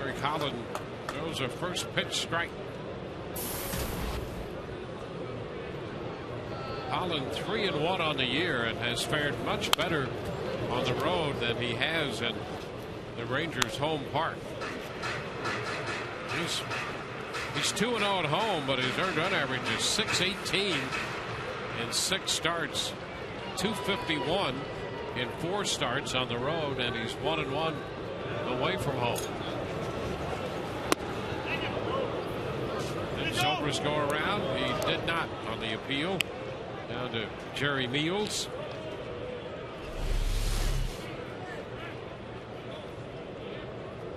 Eric Holland throws a first pitch strike. Holland 3-1 on the year and has fared much better on the road than he has in the Rangers' home park. He's 2-0 at home, but his earned run average is .618 in 6 starts, .251 in 4 starts on the road, and he's 1-1 away from home. Did Zobrist go around? He did not on the appeal. Down to Jerry Meals.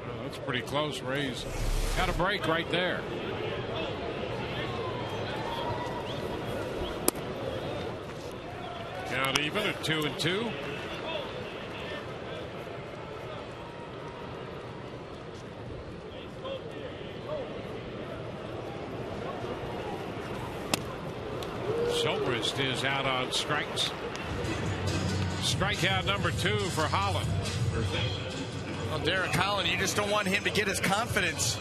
Oh, that's pretty close. Rays got a break right there. Count even at 2-2. Zobrist is out on strikes. Strikeout number 2 for Holland. Well, Derek Holland, you just don't want him to get his confidence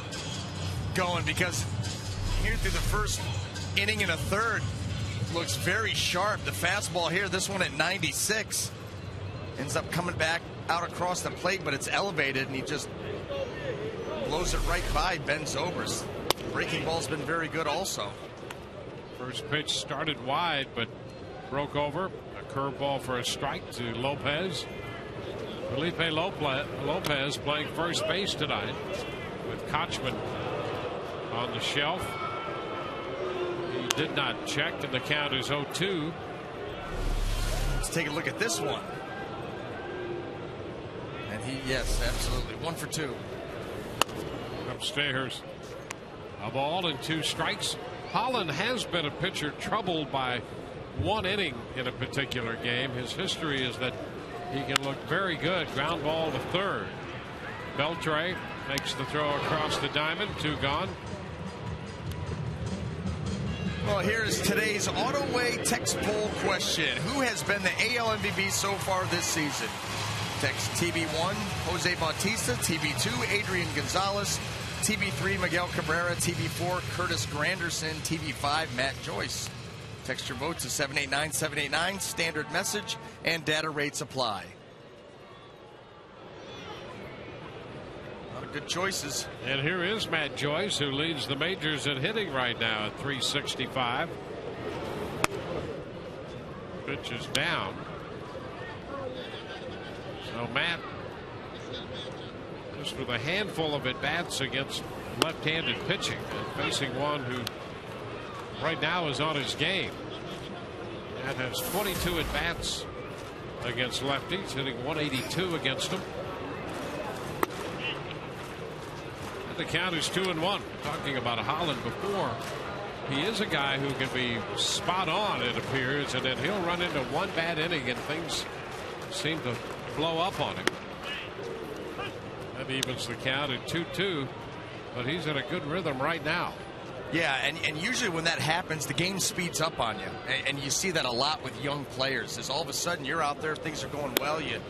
going, because here through the first inning and a third looks very sharp. The fastball here, this one at 96, ends up coming back out across the plate, but it's elevated, and he just blows it right by Ben Zobrist. Breaking ball's been very good also. First pitch started wide, but broke over. A curveball for a strike to Lopez. Felipe Lopez playing first base tonight with Kochman on the shelf. He did not check, and the count is 0-2. Let's take a look at this one. And yes, absolutely. 1 for 2. Upstairs. A ball and 2 strikes. Holland has been a pitcher troubled by 1 inning in a particular game. His history is that he can look very good. Ground ball to third. Beltre makes the throw across the diamond. 2 gone. Well, here's today's AutoWay text poll question. Who has been the AL MVP so far this season? Text TB1, Jose Bautista. TB2, Adrian Gonzalez. TB3, Miguel Cabrera. TB4, Curtis Granderson. TB5, Matt Joyce. Text your votes to 789-789. Standard message and data rates apply. A lot of good choices. And here is Matt Joyce, who leads the majors in hitting right now at 365. Pitch is down. So Matt, just with a handful of at-bats against left-handed pitching, and facing one who right now is on his game. Matt has 22 at-bats against lefties, hitting 182 against them. And the count is 2-1. Talking about Holland before, he is a guy who can be spot on, it appears, and then he'll run into one bad inning and things seem to blow up on him. That evens the count at 2-2, but he's in a good rhythm right now. Yeah, and usually when that happens, the game speeds up on you, and you see that a lot with young players. As all of a sudden you're out there, things are going well, you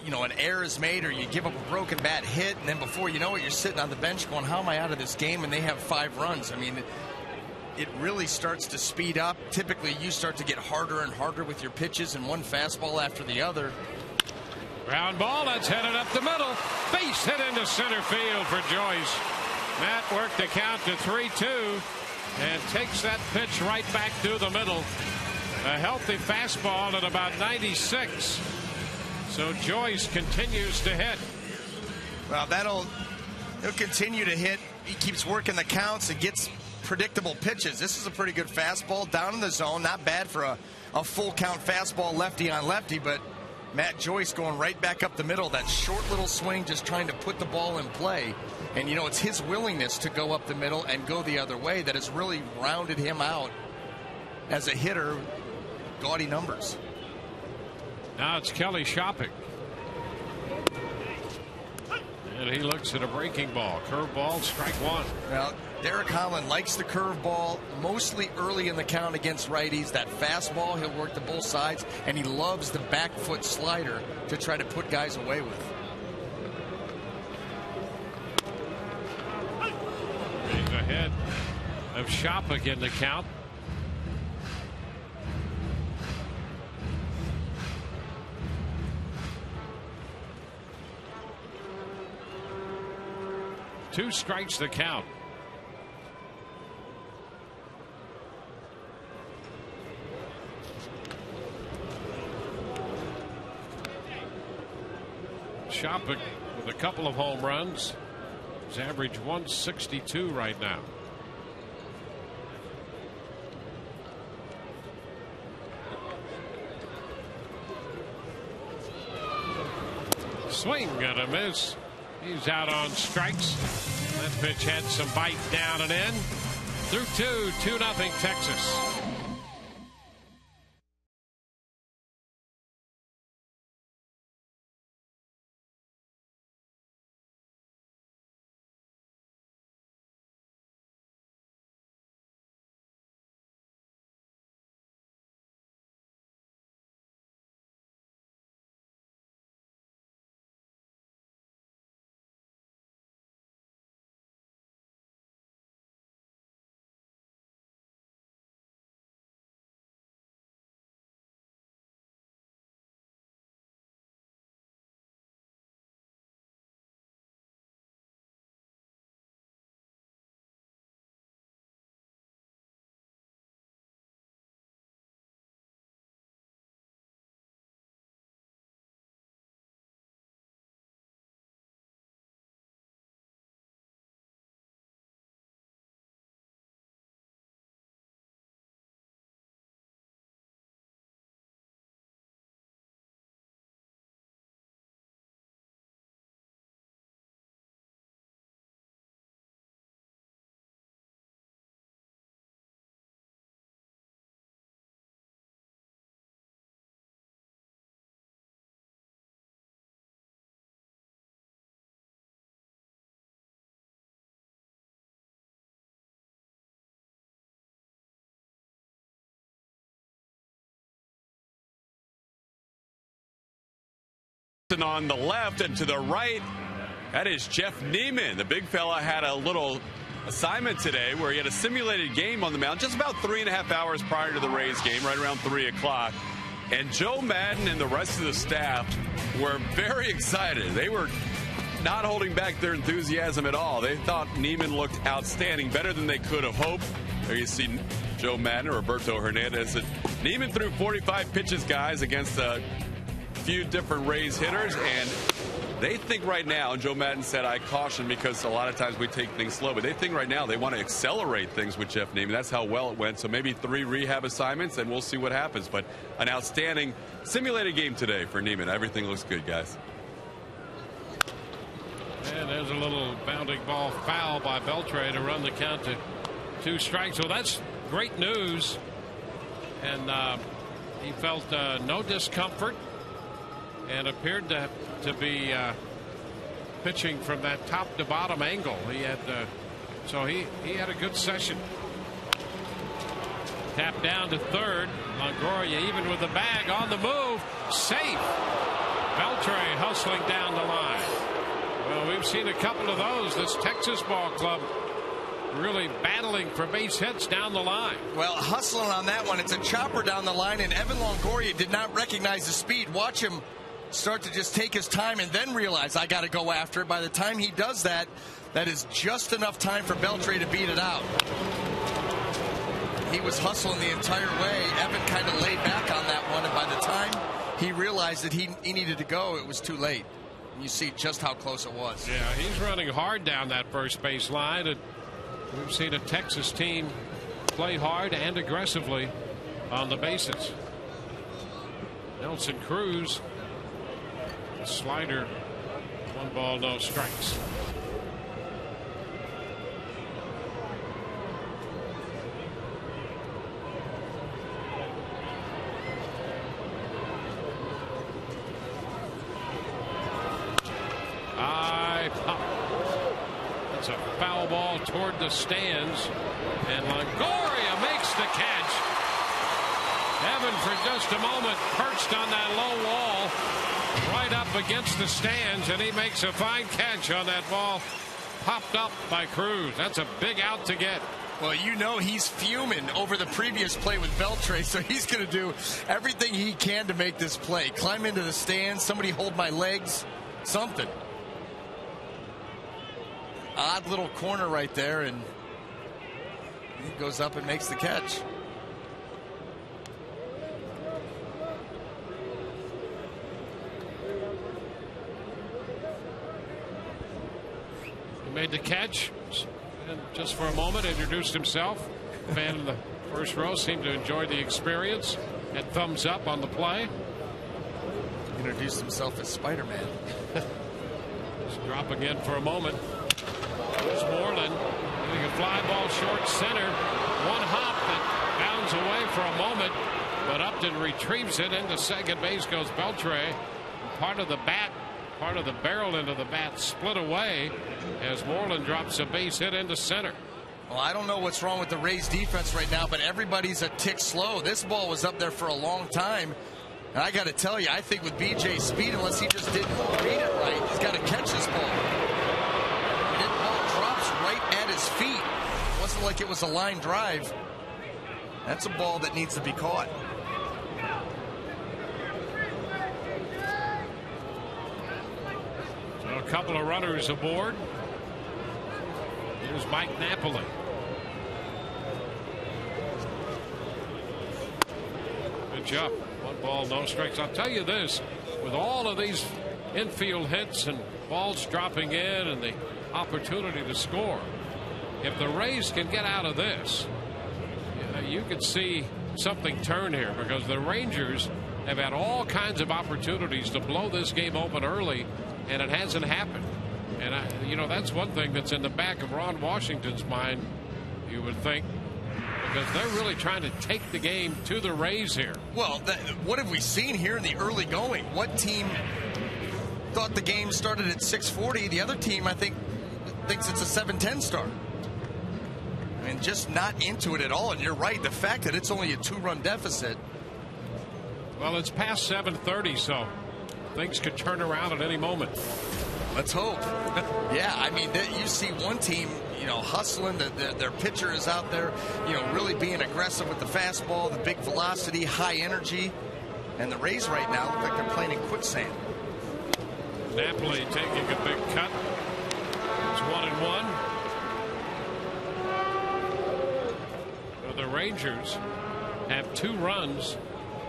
know, an error is made, or you give up a broken bat hit, and then before you know it, you're sitting on the bench going, how am I out of this game? And they have 5 runs. I mean, it really starts to speed up. Typically you start to get harder and harder with your pitches, and one fastball after the other. Ground ball, that's headed up the middle. Base hit into center field for Joyce. Matt worked the count to 3-2 and takes that pitch right back through the middle. A healthy fastball at about 96. So Joyce continues to hit. Well, he'll continue to hit. He keeps working the counts and gets predictable pitches. This is a pretty good fastball down in the zone. Not bad for a full count fastball lefty on lefty, but Matt Joyce going right back up the middle. That short little swing, just trying to put the ball in play. And, you know, it's his willingness to go up the middle and go the other way that has really rounded him out as a hitter. Gaudy numbers. Now it's Kelly Shopping. And he looks at a breaking ball. Curveball, strike one. Well, Derek Holland likes the curveball, mostly early in the count against righties. That fastball, he'll work to both sides, and he loves the back foot slider to try to put guys away with. He's ahead of Shopping in the count. Two strikes the count. Shopping with a couple of home runs. His average 162 right now. Swing and a miss. He's out on strikes. That pitch had some bite down and in. Through 2-0 Texas. On the left and to the right, that is Jeff Neiman. The big fella had a little assignment today where he had a simulated game on the mound just about 3.5 hours prior to the Rays game, right around 3 o'clock. And Joe Madden and the rest of the staff were very excited. They were not holding back their enthusiasm at all. They thought Neiman looked outstanding, better than they could have hoped. There you see Joe Madden, Roberto Hernandez. And Neiman threw 45 pitches, guys, against a few different Rays hitters, and they think right now, and Joe Madden said, I caution because a lot of times we take things slow, but they think right now they want to accelerate things with Jeff Neiman. That's how well it went. So maybe 3 rehab assignments, and we'll see what happens. But an outstanding simulated game today for Neiman. Everything looks good, guys. And there's a little bounding ball foul by Beltre to run the count to 2 strikes. So that's great news. And he felt no discomfort and appeared to be pitching from that top to bottom angle. He had so he had a good session. Tap down to third. Longoria even with the bag on the move. Safe. Beltre hustling down the line. Well, we've seen a couple of those. This Texas ball club really battling for base hits down the line. Well, hustling on that one. It's a chopper down the line, and Evan Longoria did not recognize the speed. Watch him start to just take his time and then realize I got to go after it. By the time he does that, that is just enough time for Beltre to beat it out. He was hustling the entire way. Evan kind of laid back on that one, and by the time he realized that he needed to go, it was too late. And you see just how close it was. Yeah, he's running hard down that first base line, and we've seen a Texas team play hard and aggressively on the bases. Nelson Cruz slider. 1 ball, no strikes. It's a foul ball toward the stands, and Longoria makes the catch. Evan, for just a moment, perched on that low wall right up against the stands, and he makes a fine catch on that ball popped up by Cruz. That's a big out to get. Well, you know he's fuming over the previous play with Beltre, so he's going to do everything he can to make this play. Climb into the stands, somebody hold my legs, something. Odd little corner right there, and he goes up and makes the catch. He made the catch, and just for a moment introduced himself. Fan in the first row seemed to enjoy the experience. Had thumbs up on the play. Introduced himself as Spider-Man. Just dropping in for a moment. There's Moreland hitting a fly ball short center. One hop that bounds away for a moment, but Upton retrieves it into second base. Goes Beltre. Part of the bat, part of the barrel into the bat split away as Moreland drops a base hit into center. Well, I don't know what's wrong with the Rays defense right now, but everybody's a tick slow. This ball was up there for a long time. And I got to tell you, I think with BJ's speed, unless he just didn't read it right, he's got to catch this ball. And that ball drops right at his feet. It wasn't like it was a line drive. That's a ball that needs to be caught. So a couple of runners aboard. Here's Mike Napoli. Good job. 1 ball, no strikes. I'll tell you this, with all of these infield hits and balls dropping in and the opportunity to score, if the Rays can get out of this, you could see something turn here, because the Rangers have had all kinds of opportunities to blow this game open early, and it hasn't happened. And that's one thing that's in the back of Ron Washington's mind, you would think, because they're really trying to take the game to the Rays here. Well, what have we seen here in the early going? What team thought the game started at 6:40? The other team, I think, thinks it's a 7:10 start. I mean, just not into it at all. And you're right, the fact that it's only a 2-run deficit. Well, it's past 7:30, so things could turn around at any moment. Let's hope. Yeah, I mean, you see one team, hustling. Their pitcher is out there, really being aggressive with the fastball, the big velocity, high energy. And the Rays right now look like they're playing in quicksand. Napoli taking a big cut. It's 1-1. So the Rangers have 2 runs.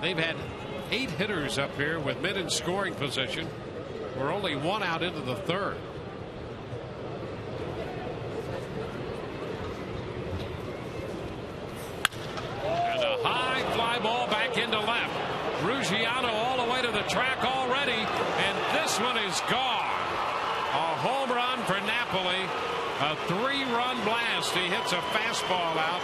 They've had 8 hitters up here with men in scoring position. We're only 1 out into the 3rd. And a high fly ball back into left. Ruggiano all the way to the track already, and this one is gone. A home run for Napoli. A 3-run blast. He hits a fastball out.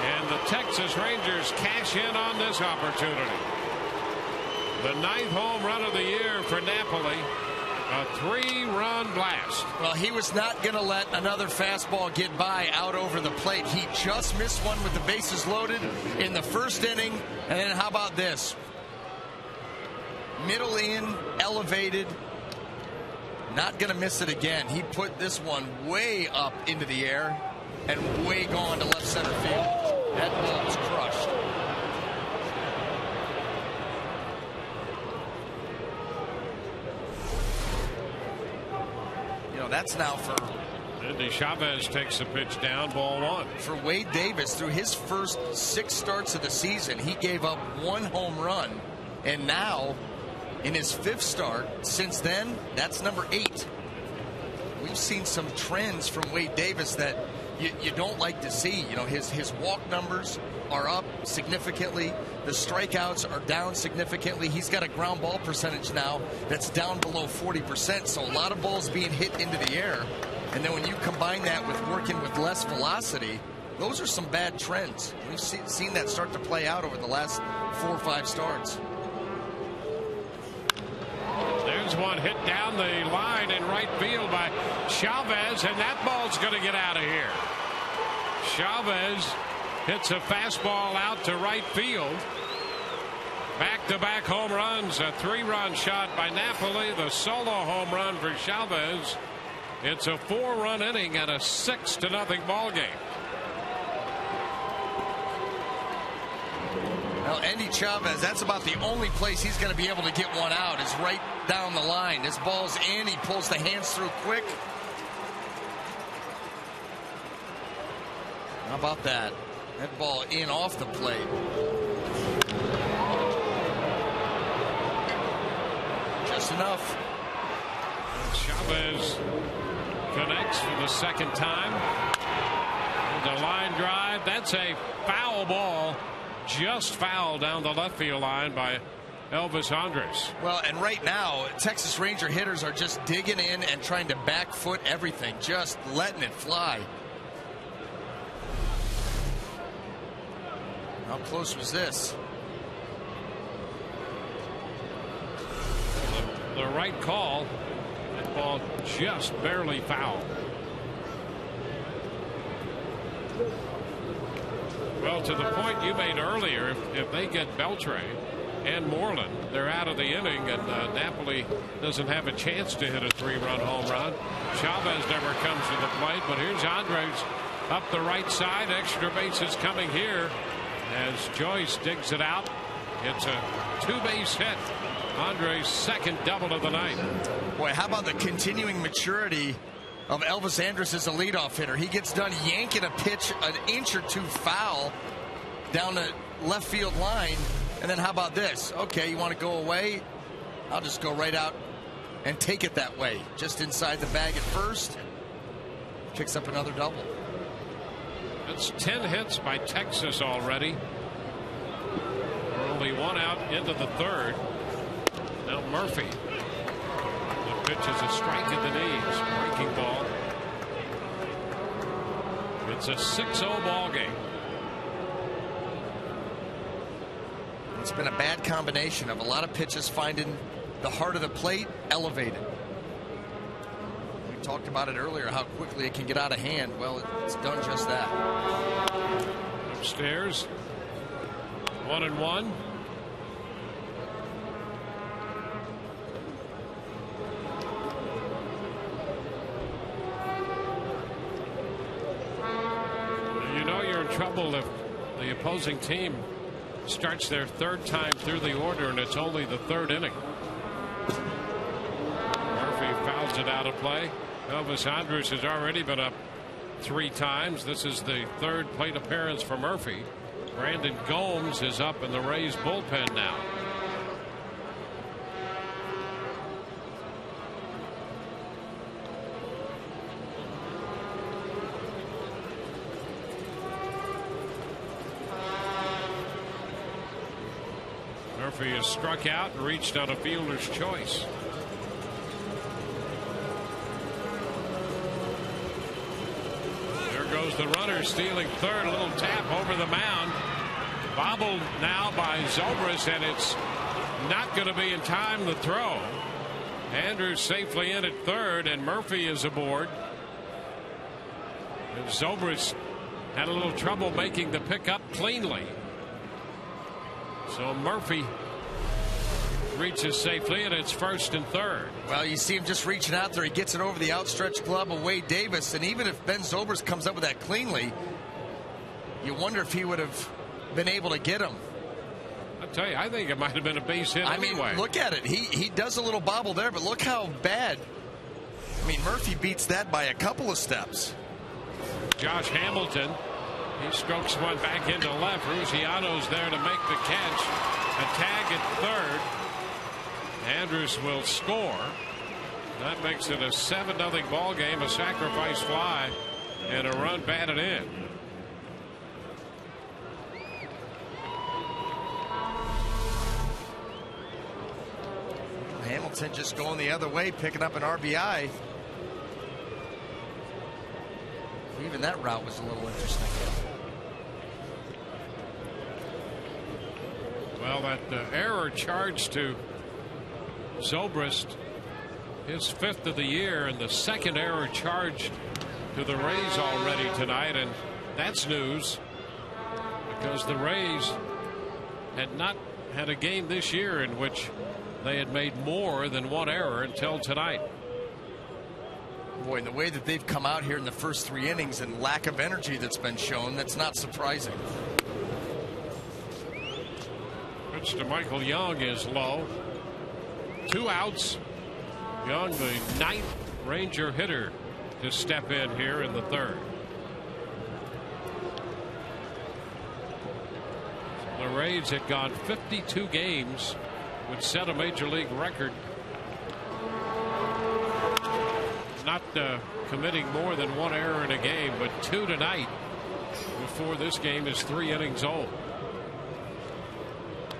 And the Texas Rangers cash in on this opportunity. The 9th home run of the year for Napoli. A 3-run blast. Well, he was not going to let another fastball get by out over the plate. He just missed one with the bases loaded in the first inning. And then how about this? Middle in, elevated. Not going to miss it again. He put this one way up into the air and way gone to left center field. That ball was crushed. That's now for Andy Chavez takes the pitch down, ball 1. For Wade Davis, through his first 6 starts of the season, he gave up 1 home run. And now, in his 5th start, since then, that's number 8. We've seen some trends from Wade Davis that you don't like to see. His walk numbers, are up significantly. The strikeouts are down significantly. He's got a ground ball percentage now that's down below 40%. So a lot of balls being hit into the air. And then when you combine that with working with less velocity, those are some bad trends. We've seen that start to play out over the last 4 or 5 starts. There's one hit down the line in right field by Chavez, and that ball's going to get out of here. Chavez hits a fastball out to right field. Back-to-back home runs, a 3-run shot by Napoli, the solo home run for Chavez. It's a 4-run inning and a 6-0 ball game. Well, Andy Chavez, that's about the only place he's going to be able to get one out is right down the line. This ball's in. He pulls the hands through quick. How about that? That ball in off the plate. Just enough. Chavez connects for the second time. The line drive. That's a foul ball. Just foul down the left field line by Elvis Andres. Well, and right now, Texas Ranger hitters are just digging in and trying to back foot everything, just letting it fly. How close was this? The right call. That ball just barely foul. Well, to the point you made earlier, if they get Beltre and Moreland, they're out of the inning, and Napoli doesn't have a chance to hit a 3-run home run. Chavez never comes to the plate, but here's Andres up the right side. Extra bases coming here as Joyce digs it out. It's a 2-base hit. Andres' second double of the night. Boy, how about the continuing maturity of Elvis Andrus as a leadoff hitter? He gets done yanking a pitch an inch or two foul down the left field line, and then how about this? Okay, you want to go away? I'll just go right out and take it that way. Just inside the bag at first. Picks up another double. That's 10 hits by Texas already. We're only 1 out into the 3rd. Now Murphy. The pitch is a strike in the knees. Breaking ball. It's a 6-0 ball game. It's been a bad combination of a lot of pitches finding the heart of the plate elevated. We talked about it earlier, how quickly it can get out of hand. Well, it's done just that. Upstairs. 1-1. You know you're in trouble if the opposing team starts their 3rd time through the order and it's only the 3rd inning. Murphy fouls it out of play. Elvis Andrus has already been up 3 times. This is the 3rd plate appearance for Murphy. Brandon Gomes is up in the Rays bullpen now. Murphy has struck out and reached on a fielder's choice. There goes the runner, stealing 3rd. A little tap over the mound. Bobbled now by Zobrist, and it's not going to be in time to throw. Andrews safely in at 3rd, and Murphy is aboard. And Zobrist had a little trouble making the pickup cleanly. So Murphy reaches safely, and it's 1st and 3rd. Well, you see him just reaching out there. He gets it over the outstretched glove of Wade Davis, and even if Ben Zobrist comes up with that cleanly, you wonder if he would have been able to get him. I'll tell you, I think it might have been a base hit anyway. I mean, look at it. He does a little bobble there, but look how bad. I mean, Murphy beats that by a couple of steps. Josh Hamilton. He strokes one back into left. Ruziano's there to make the catch. A tag at 3rd. Andrus will score. That makes it a 7-0 ball game. A sacrifice fly and a run batted in. Hamilton just going the other way, picking up an RBI. Even that route was a little interesting. Well, that error charged to Zobrist, his 5th of the year, and the second error charged to the Rays already tonight, and that's news because the Rays had not had a game this year in which they had made more than one error until tonight. Boy, and the way that they've come out here in the first 3 innings and lack of energy that's been shown, that's not surprising. Pitch to Michael Young is low. 2 outs. Young, the 9th Ranger hitter to step in here in the 3rd. The Rays had gone 52 games, would set a major league record. Not committing more than 1 error in a game, but 2 tonight before this game is 3 innings old.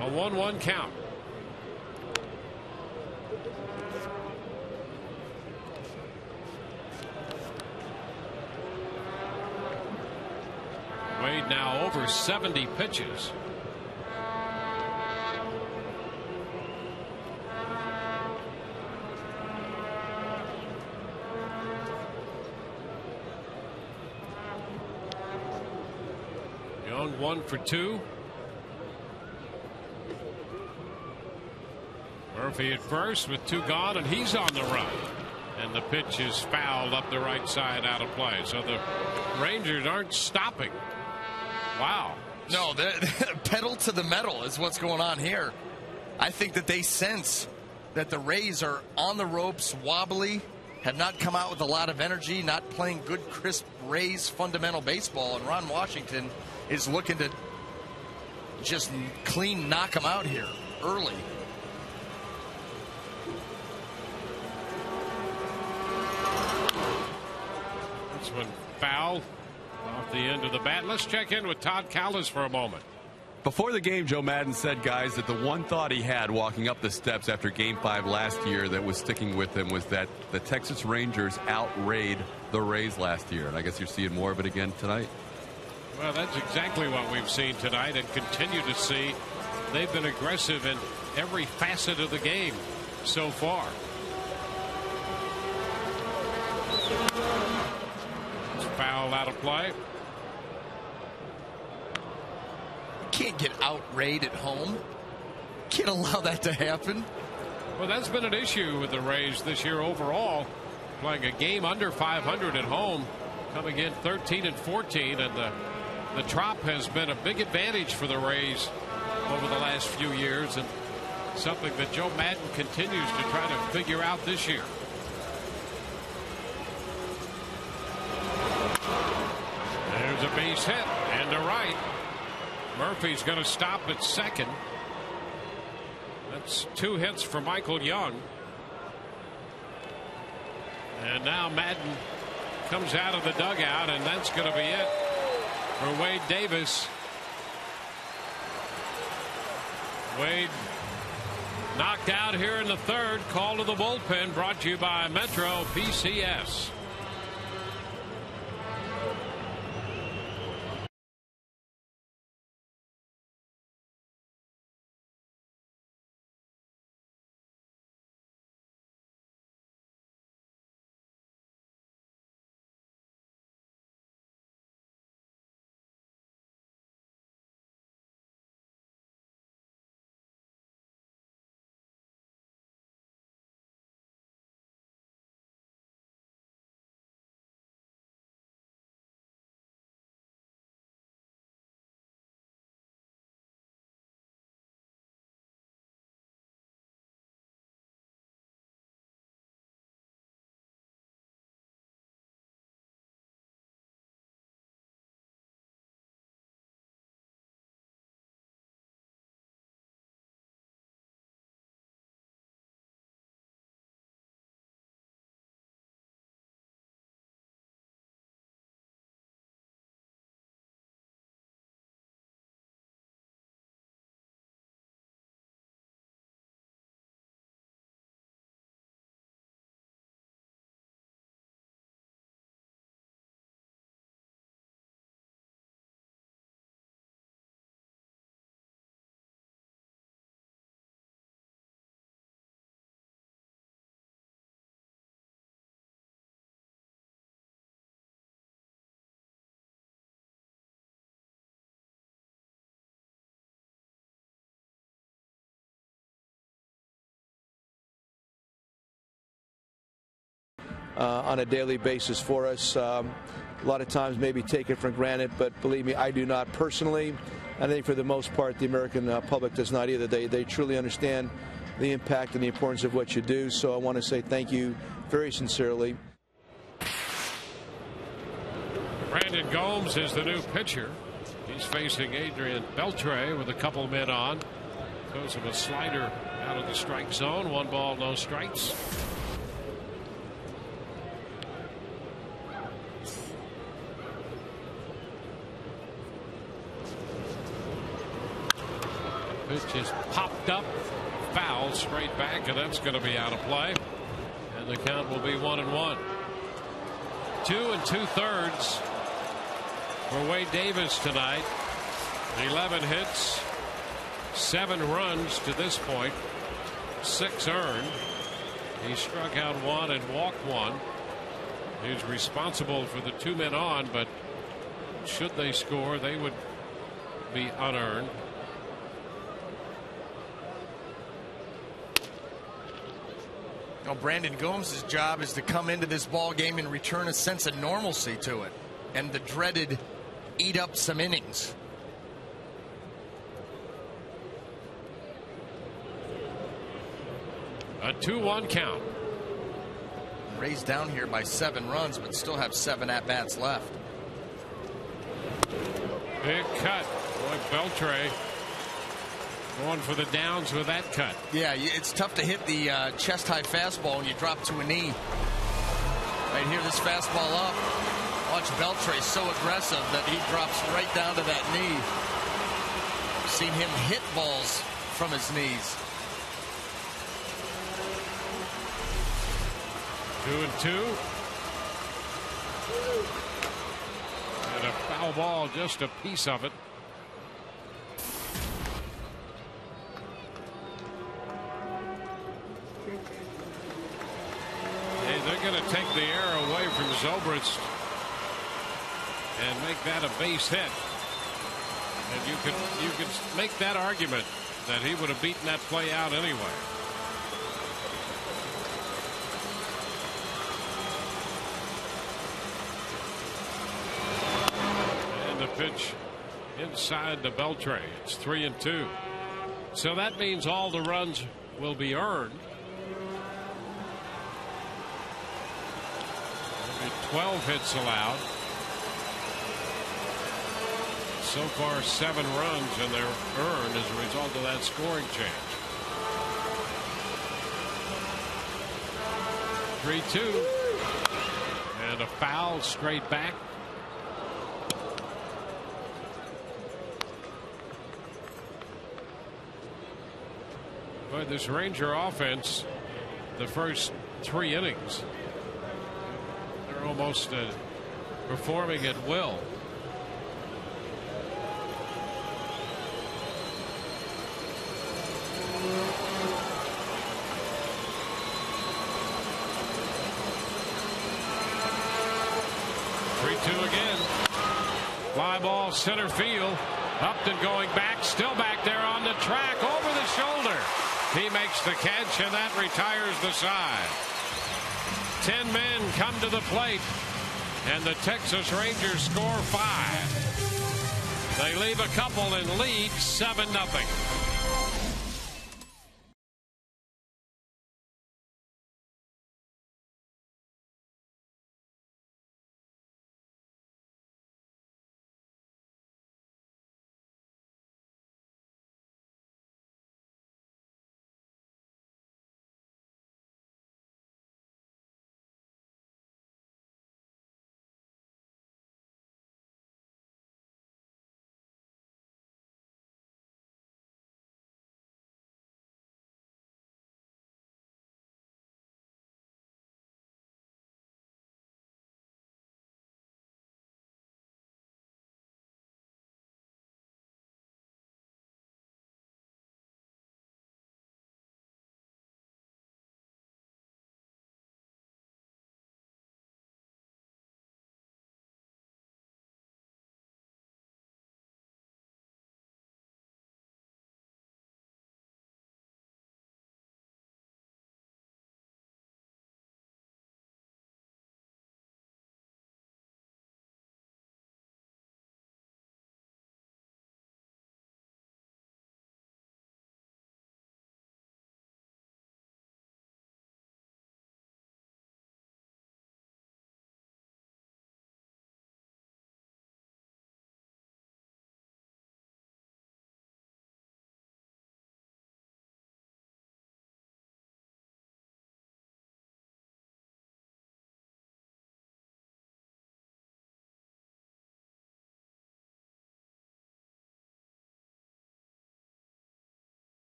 A 1-1 count. Wade now over 70 pitches. Young 1 for 2. Murphy at first with 2 gone, and he's on the run. And the pitch is fouled up the right side, out of play. So the Rangers aren't stopping. Wow. No, pedal to the metal is what's going on here. I think that they sense that the Rays are on the ropes, wobbly, have not come out with a lot of energy, not playing good, crisp Rays fundamental baseball. And Ron Washington is looking to just clean knock them out here early. This one fouled off the end of the bat. Let's check in with Todd Callis for a moment. Before the game, Joe Maddon said, guys, that the one thought he had walking up the steps after Game 5 last year that was sticking with him was that the Texas Rangers outrayed the Rays last year. And I guess you're seeing more of it again tonight. Well, that's exactly what we've seen tonight and continue to see. They've been aggressive in every facet of the game so far. It's foul out of play. Can't get outrayed at home. Can't allow that to happen. Well, that's been an issue with the Rays this year overall. Playing a game under 500 at home, coming in 13-14, and the Trop has been a big advantage for the Rays over the last few years, and something that Joe Maddon continues to try to figure out this year. There's a base hit and to right. Murphy's going to stop at second. That's 2 hits for Michael Young. And now Maddon comes out of the dugout, and that's going to be it for Wade Davis. Wade knocked out here in the 3rd. Call to the bullpen brought to you by Metro PCS. on a daily basis for us. A lot of times maybe take it for granted, but believe me, I do not personally. I think for the most part, the American public does not either. They truly understand the impact and the importance of what you do. So I want to say thank you very sincerely. Brandon Gomes is the new pitcher. He's facing Adrian Beltre with a couple men on. Throws him a slider out of the strike zone. 1 ball, no strikes. Pitch is popped up, foul straight back, and that's going to be out of play. And the count will be 1-1. 2 2/3 for Wade Davis tonight. 11 hits, 7 runs to this point, 6 earned. He struck out 1 and walked 1. He's responsible for the 2 men on, but should they score, they would be unearned. Well, Brandon Gomes' job is to come into this ball game and return a sense of normalcy to it, and the dreaded eat up some innings. A 2-1 count. Raised down here by 7 runs, but still have 7 at-bats left. Big cut. Boy, Beltre going for the downs with that cut. Yeah, it's tough to hit the chest-high fastball when you drop to a knee. Right here, this fastball up. Watch Beltre so aggressive that he drops right down to that knee. Seen him hit balls from his knees. 2-2. And a foul ball, just a piece of it. They're going to take the air away from Zobrist and make that a base hit. And you could make that argument that he would have beaten that play out anyway. And the pitch inside to Beltre. It's 3-2. So that means all the runs will be earned. 12 hits allowed. So far 7 runs, and they're earned as a result of that scoring change. 3-2. And a foul straight back. But this Ranger offense, the first 3 innings, they're almost performing at will. Again. Fly ball center field. Upton going back, still back there on the track, over the shoulder. He makes the catch, and that retires the side. 10 men come to the plate, and the Texas Rangers score 5. They leave a couple and lead 7-0.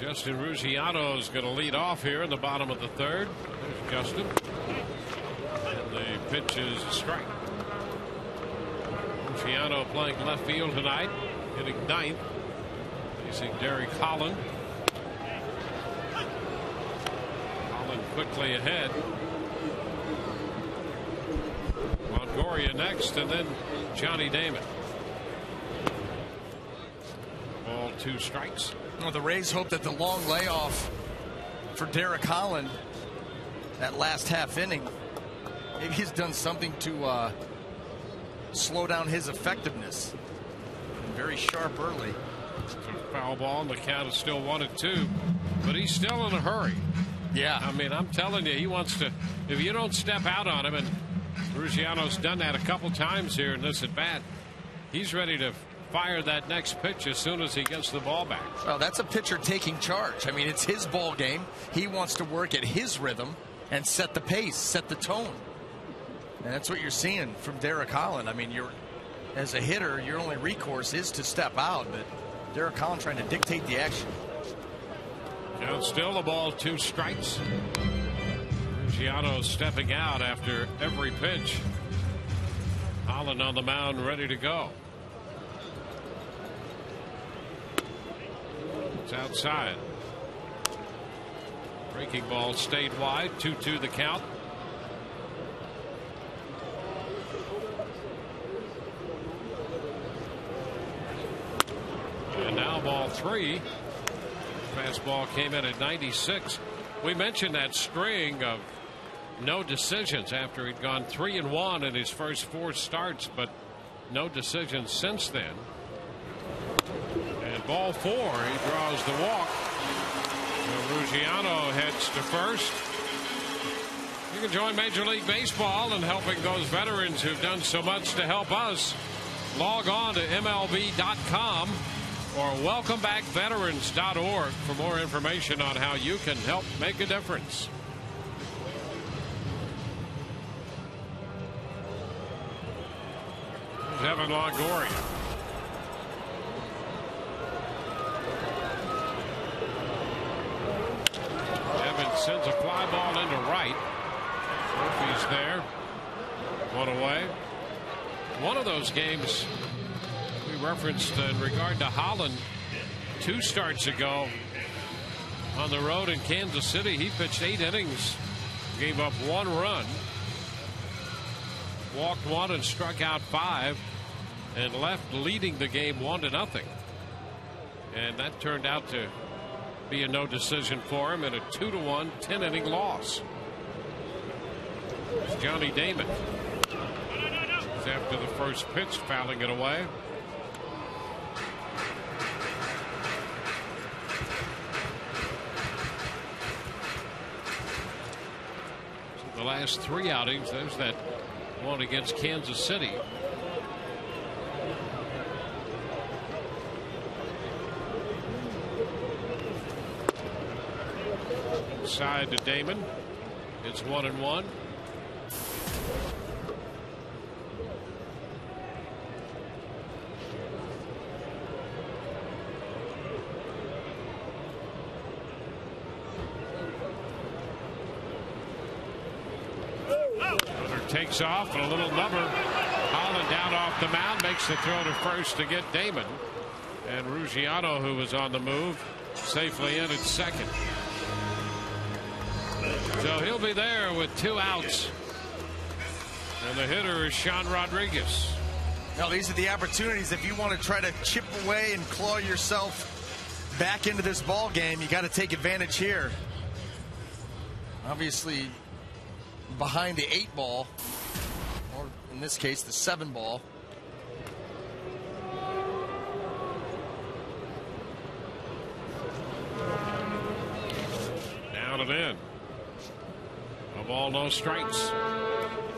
Justin Ruggiano is going to lead off here in the bottom of the third. There's Justin. And the pitch is a strike. Ruggiano playing left field tonight, hitting ninth. Facing Derek Holland. Holland quickly ahead. Longoria next, and then Johnny Damon. Ball, 2 strikes. Well, the Rays hope that the long layoff for Derek Holland, that last half inning, maybe he's done something to slow down his effectiveness. Very sharp early. Foul ball, and the count is still 1-2, but he's still in a hurry. Yeah. I mean, I'm telling you, he wants to, if you don't step out on him, and Ruggiano's done that a couple times here in this at bat, he's ready to fire that next pitch as soon as he gets the ball back. Well, that's a pitcher taking charge. I mean, it's his ball game. He wants to work at his rhythm and set the pace, set the tone. And that's what you're seeing from Derek Holland. I mean, as a hitter, your only recourse is to step out, but Derek Holland trying to dictate the action. Now still the ball, 2 strikes. Ruggiano stepping out after every pitch. Holland on the mound ready to go. It's outside. Breaking ball stayed wide. 2-2 the count. And now ball 3. Fastball came in at 96. We mentioned that string of no decisions after he'd gone 3-1 in his first 4 starts, but no decisions since then. And ball 4, he draws the walk. So Ruggiano heads to first. You can join Major League Baseball in helping those veterans who've done so much to help us. Log on to MLB.com or welcomebackveterans.org for more information on how you can help make a difference. There's Evan Longoria. Evans sends a fly ball into right. Murphy's there. 1 away. One of those games we referenced in regard to Holland 2 starts ago on the road in Kansas City. He pitched 8 innings, gave up 1 run, walked 1 and struck out 5, and left leading the game 1-0. And that turned out to be a no decision for him in a 2-1 10-inning loss. It's Johnny Damon. After the first pitch, fouling it away. So the last 3 outings, there's that one against Kansas City. Side to Damon. It's 1-1. Takes off and a little number. Holland down off the mound, makes the throw to first to get Damon. And Ruggiano, who was on the move, safely in at second. So he'll be there with 2 outs. And the hitter is Sean Rodriguez. Now these are the opportunities if you want to try to chip away and claw yourself back into this ball game. You got to take advantage here. Obviously behind the 8 ball, or in this case the 7 ball. Down and in. A ball, no strikes.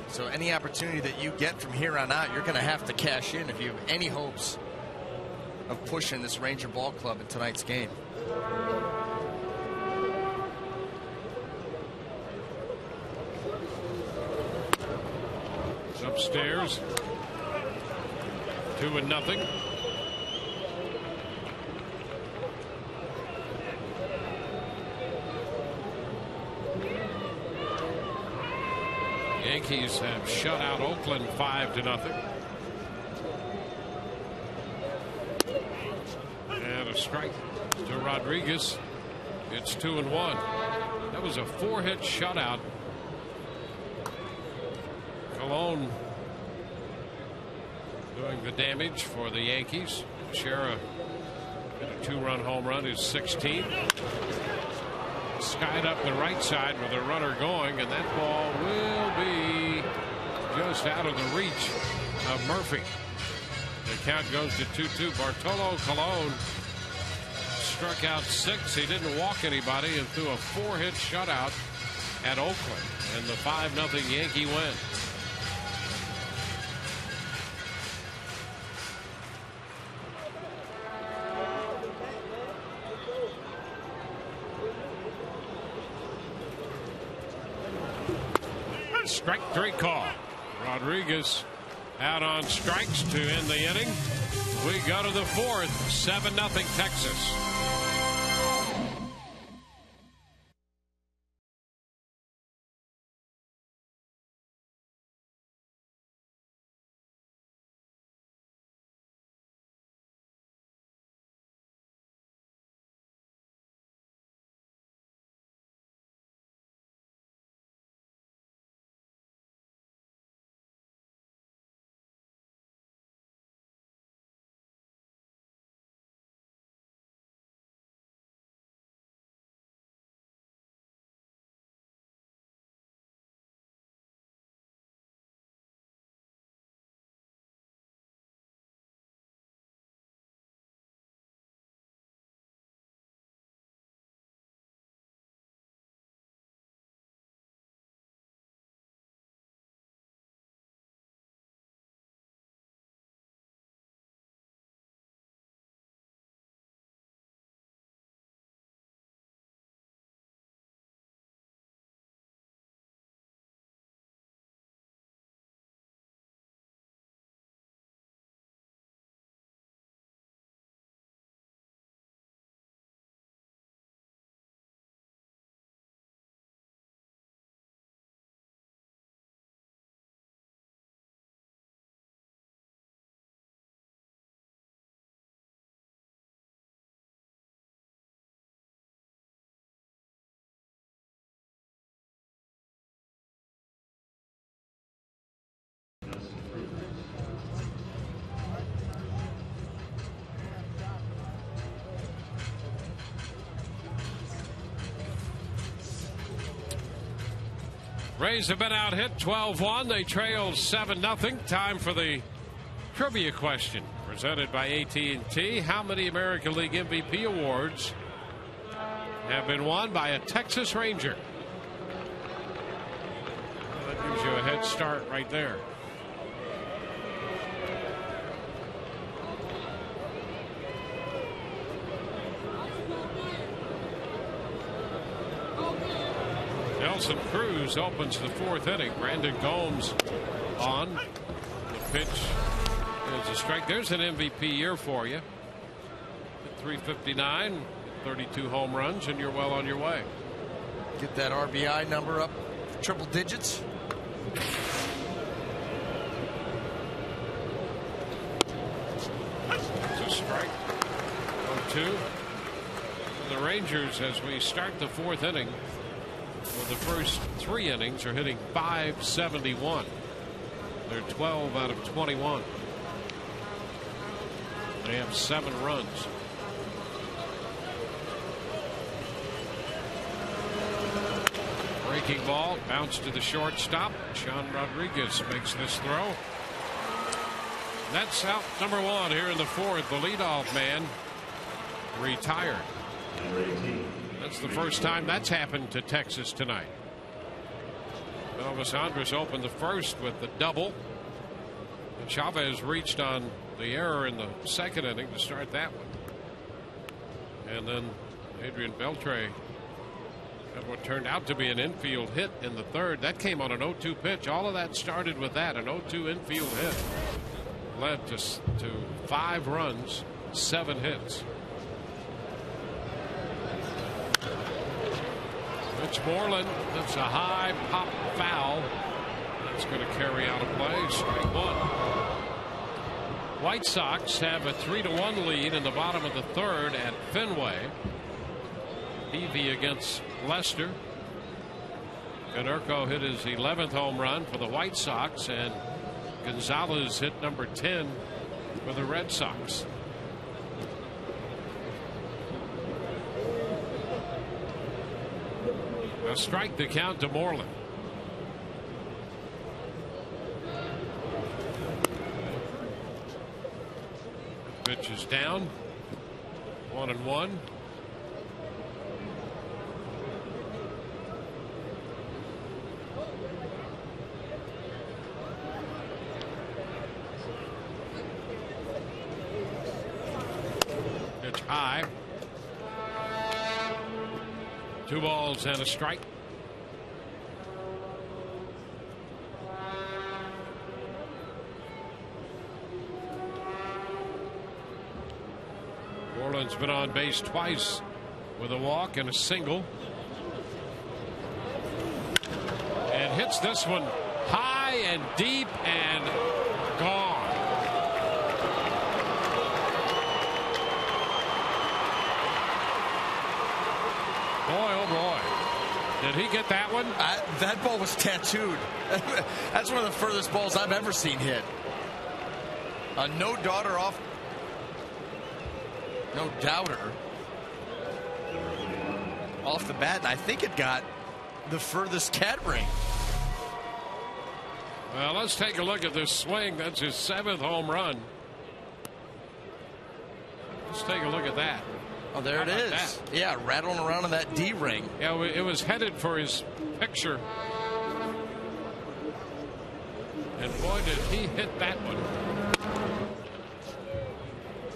So any opportunity that you get from here on out, you're going to have to cash in if you have any hopes of pushing this Ranger ball club in tonight's game. Upstairs, 2-0. Yankees have shut out Oakland 5-0. And a strike to Rodriguez. It's 2-1. That was a 4-hit shutout. Colon doing the damage for the Yankees. Shera hit a 2-run home run, his 16th. Skied up the right side with a runner going, and that ball will be just out of the reach of Murphy. The count goes to 2-2. Bartolo Colon struck out 6. He didn't walk anybody and threw a 4-hit shutout at Oakland, and the 5-0 Yankee win. Strike 3 call. Rodriguez out on strikes to end the inning. We go to the 4th. 7-0 Texas. Rays have been out hit 12-1. They trailed 7-0. Time for the trivia question presented by AT&T. How many American League MVP awards have been won by a Texas Ranger? Well, that gives you a head start right there. Nelson Cruz opens the 4th inning. Brandon Gomes on. The pitch is a strike. There's an MVP year for you. At 359, 32 home runs, and you're well on your way. Get that RBI number up, triple digits. It's a strike. 0-2. The Rangers, as we start the 4th inning, well, the first 3 innings are hitting .571. They're 12 out of 21. They have 7 runs. Breaking ball, bounce to the shortstop. Sean Rodriguez makes this throw. That's out number 1 here in the 4th. The leadoff man retired. That's the first time that's happened to Texas tonight. Elvis Andrus opened the first with the double. And Chavez reached on the error in the 2nd inning to start that one. And then Adrian Beltre had what turned out to be an infield hit in the 3rd. That came on an 0-2 pitch. All of that started with that, an 0-2 infield hit. Led to 5 runs, 7 hits. Mitch Moreland, that's a high pop foul. That's going to carry out a play. Strike one. White Sox have a 3-1 lead in the bottom of the third at Fenway. Peavy against Lester. Canerco hit his 11th home run for the White Sox, and Gonzalez hit number 10 for the Red Sox. A strike to count to Moreland. Pitch is down. 1-1. Pitch high. 2 balls and a strike. Moreland's been on base twice with a walk and a single. And hits this one high and deep and gone. Boy, oh boy. Did he get that one? That ball was tattooed. That's one of the furthest balls I've ever seen hit. A no doubter off. No doubter. Off the bat, and I think it got the furthest cat ring. Well, let's take a look at this swing. That's his 7th home run. Let's take a look at that. Oh, there it is. That? Yeah, rattling around in that D ring. Yeah, it was headed for his picture. And boy, did he hit that one.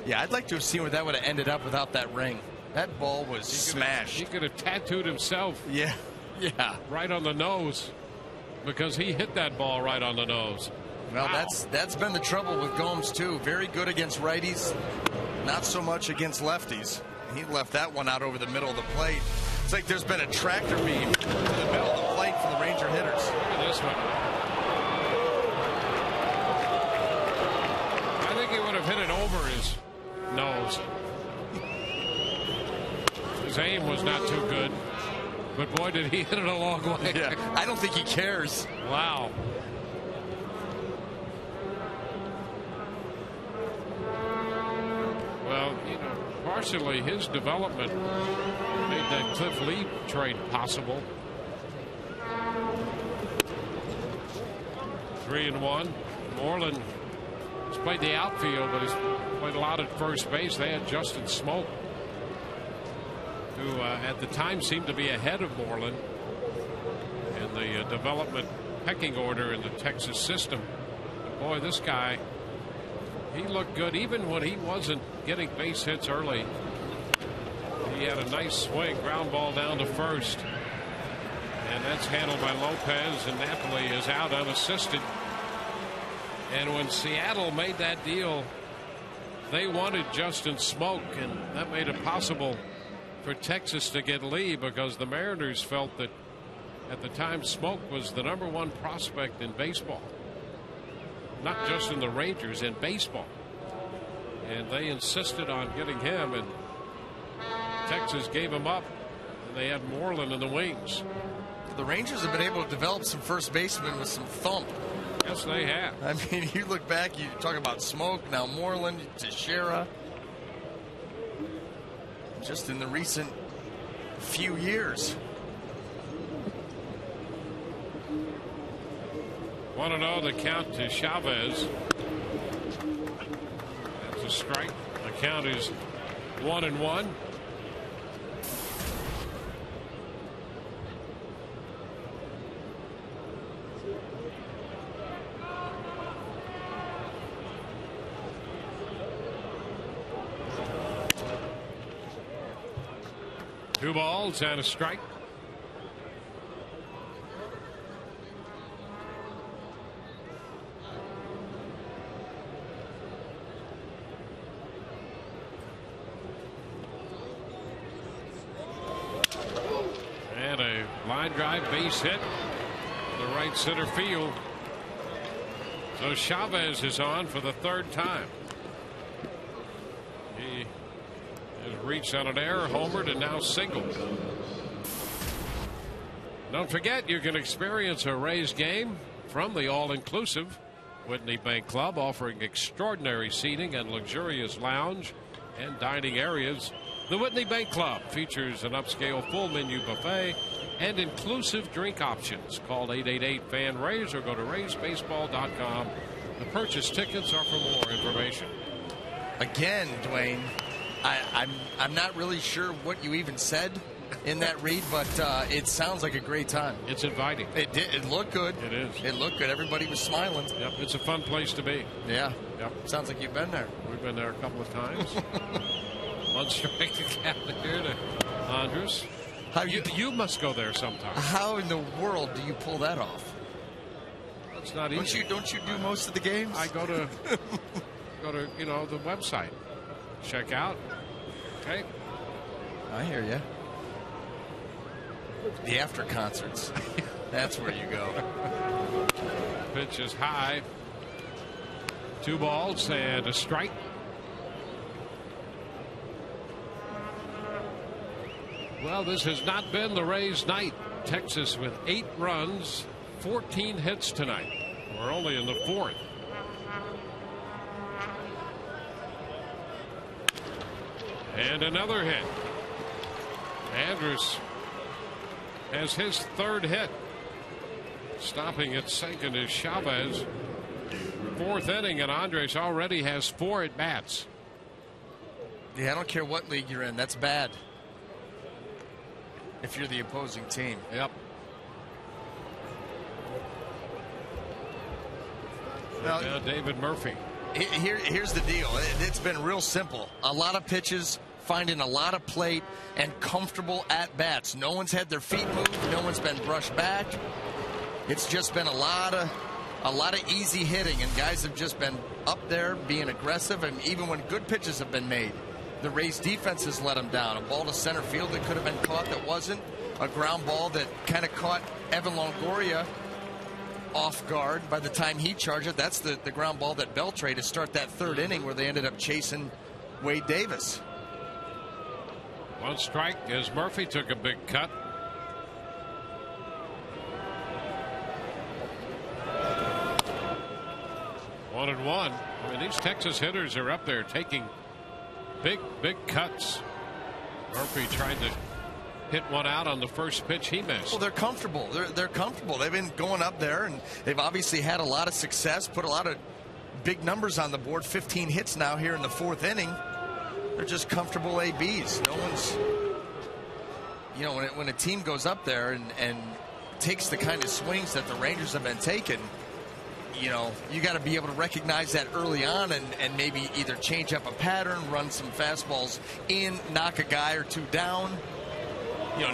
Yeah, I'd like to have seen where that would have ended up without that ring. That ball was smashed. He could have tattooed himself. Yeah. Right on the nose, because he hit that ball right on the nose. Well, wow. That's been the trouble with Gomes too. Very good against righties, not so much against lefties. He left that one out over the middle of the plate. It's like there's been a tractor beam to the middle of the plate for the Ranger hitters. Look at this one. I think he would have hit it over his nose. His aim was not too good, but boy, did he hit it a long way. Yeah, I don't think he cares. Wow. Well, you know, partially his development made that Cliff Lee trade possible. 3-1. Moreland has played the outfield, but he's played a lot at first base. They had Justin Smoke, who at the time seemed to be ahead of Moreland in the development pecking order in the Texas system. But boy, this guy, he looked good even when he wasn't getting base hits early. He had a nice swing, ground ball down to first. And that's handled by Lopez, and Napoli is out unassisted. And when Seattle made that deal, they wanted Justin Smoke, and that made it possible for Texas to get Lee, because the Mariners felt that at the time Smoke was the #1 prospect in baseball, not just in the Rangers, in baseball. And they insisted on getting him, and Texas gave him up, and they had Moreland in the wings. The Rangers have been able to develop some first basemen with some thump. Yes, they have. I mean, you look back, you talk about Smoke, now Moreland, Teixeira. Just in the recent few years. 1-0 the count to Chavez. That's a strike. The count is 1-1. Two balls and a strike. And a line drive base hit to the right center field. So Chavez is on for the third time. He has reached on an error, homered, and now singled. Don't forget, you can experience a Rays game from the all-inclusive Whitney Bank Club, offering extraordinary seating and luxurious lounge and dining areas. The Whitney Bank Club features an upscale full-menu buffet and inclusive drink options. Call 888-FAN-RAYS or go to RaysBaseball.com. The purchase tickets are for more information. Again, Dwayne, I'm not really sure what you even said in that read, but it sounds like a great time. It's inviting. It looked good. It is. It looked good. Everybody was smiling. Yep, it's a fun place to be. Yeah. Yep. Sounds like you've been there. We've been there a couple of times. One strike to Kapler here to Andrus. You must go there sometime. How in the world do you pull that off? It's not easy. Don't you do most of the games? I go to the website. Check out. Okay. I hear you. The after concerts. That's where you go. Pitch is high. 2 balls and a strike. Well, this has not been the Rays' night. Texas with 8 runs, 14 hits tonight. We're only in the 4th. And another hit. Andrus has his 3rd hit. Stopping at second is Chavez. 4th inning, and Andres already has 4 at bats. Yeah, I don't care what league you're in. That's bad. If you're the opposing team. Yep. Now David Murphy. Here's the deal. It's been real simple. A lot of pitches, finding a lot of plate, and comfortable at bats. No one's had their feet moved. No one's been brushed back. It's just been a lot of easy hitting, and guys have just been up there being aggressive. And even when good pitches have been made, the Rays defense has let them down. A ball to center field that could have been caught that wasn't. A ground ball that kind of caught Evan Longoria off guard by the time he charged it. That's the ground ball that Beltre to start that 3rd inning where they ended up chasing Wade Davis. 1 strike as Murphy took a big cut. One and one. I mean, these Texas hitters are up there taking big cuts. Murphy tried to hit one out on the first pitch he missed. Well, they're comfortable. They're comfortable. They've been going up there, and they've obviously had a lot of success, put a lot of big numbers on the board. 15 hits now here in the 4th inning. They're just comfortable ABs. No one's, when a team goes up there and takes the kind of swings that the Rangers have been taking, you got to be able to recognize that early on and maybe either change up a pattern, run some fastballs in, knock a guy or 2 down.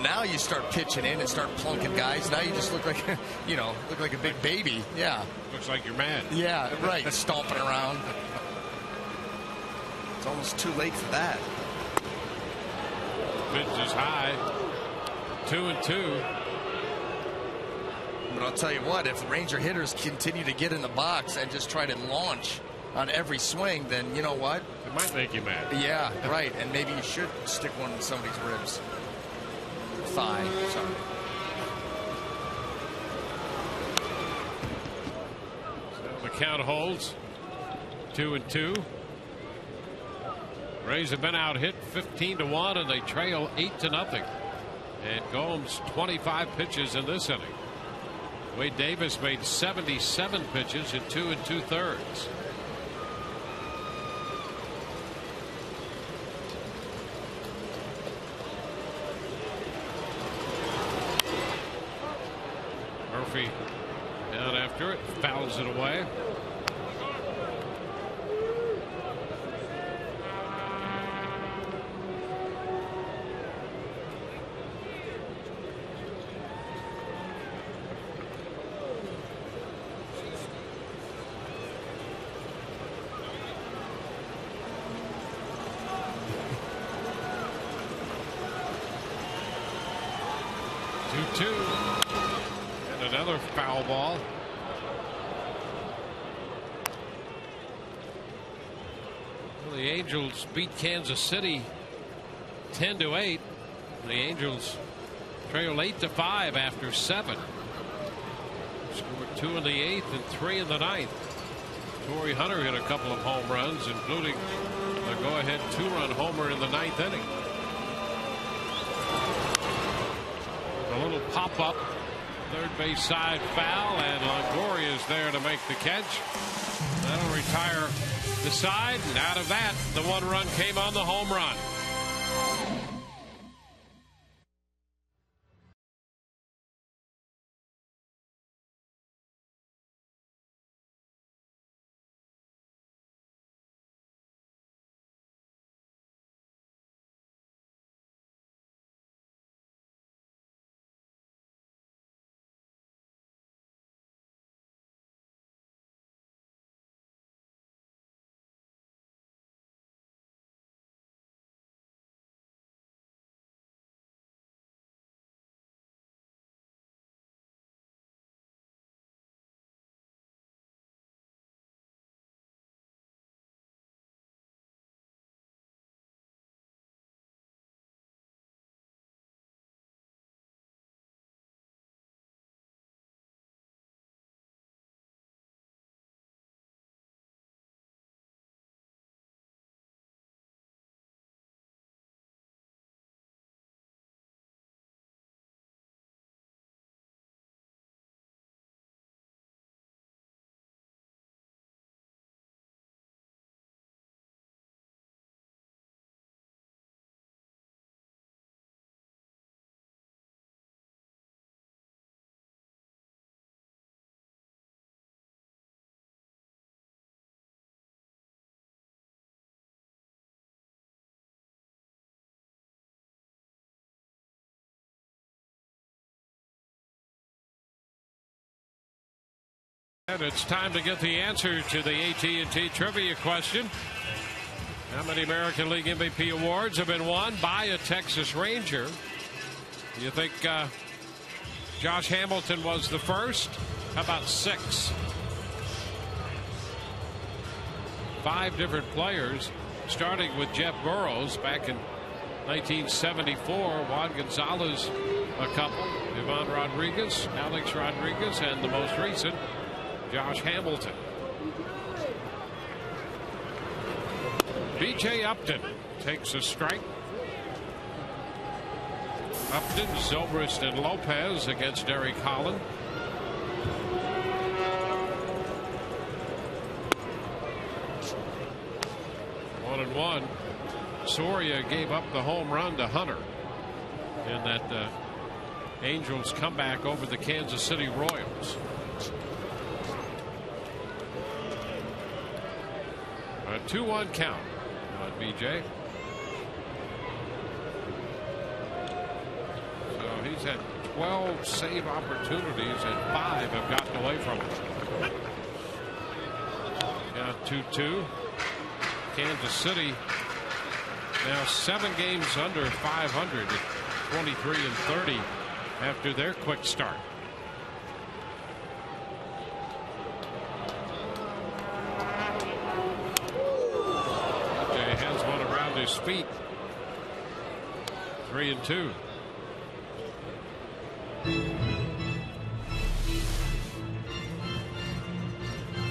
Now you start pitching in and start plunking guys. Now you just look like, look like a big baby. Yeah. Looks like you're mad. Yeah, right. Stomping around. It's almost too late for that. Pitch is high. 2-2. But I'll tell you what, if the Ranger hitters continue to get in the box and just try to launch on every swing, then you know what? It might make you mad. Yeah, right. And maybe you should stick one in somebody's ribs. Thigh, sorry. So the count holds. 2-2. Rays have been out hit 15-1, and they trail 8-0. And Gomes 25 pitches in this inning. Wade Davis made 77 pitches in 2 2/3. Murphy down after it, fouls it away. And another foul ball. Well, the Angels beat Kansas City 10-8. The Angels trail 8-5 after 7. Scored 2 in the 8th and 3 in the 9th. Torrey Hunter hit a couple of home runs, including a go-ahead 2-run homer in the 9th inning. A little pop-up, third base side foul, and Longoria is there to make the catch. That'll retire the side, and out of that, the 1 run came on the home run. And it's time to get the answer to the AT&T trivia question. How many American League MVP awards have been won by a Texas Ranger? You think Josh Hamilton was the first? How about 6? 5 different players, starting with Jeff Burroughs back in 1974. Juan Gonzalez, a couple. Ivan Rodriguez, Alex Rodriguez, and the most recent, Josh Hamilton. B.J. Upton takes a strike. Upton, Zobrist, and Lopez against Derek Holland. One and one. Soria gave up the home run to Hunter in that Angels comeback over the Kansas City Royals. A 2-1 count on BJ. So he's had 12 save opportunities and 5 have gotten away from him. Now 2-2. Kansas City now 7 games under 500 at 23 and 30 after their quick start. His feet. 3 and 2.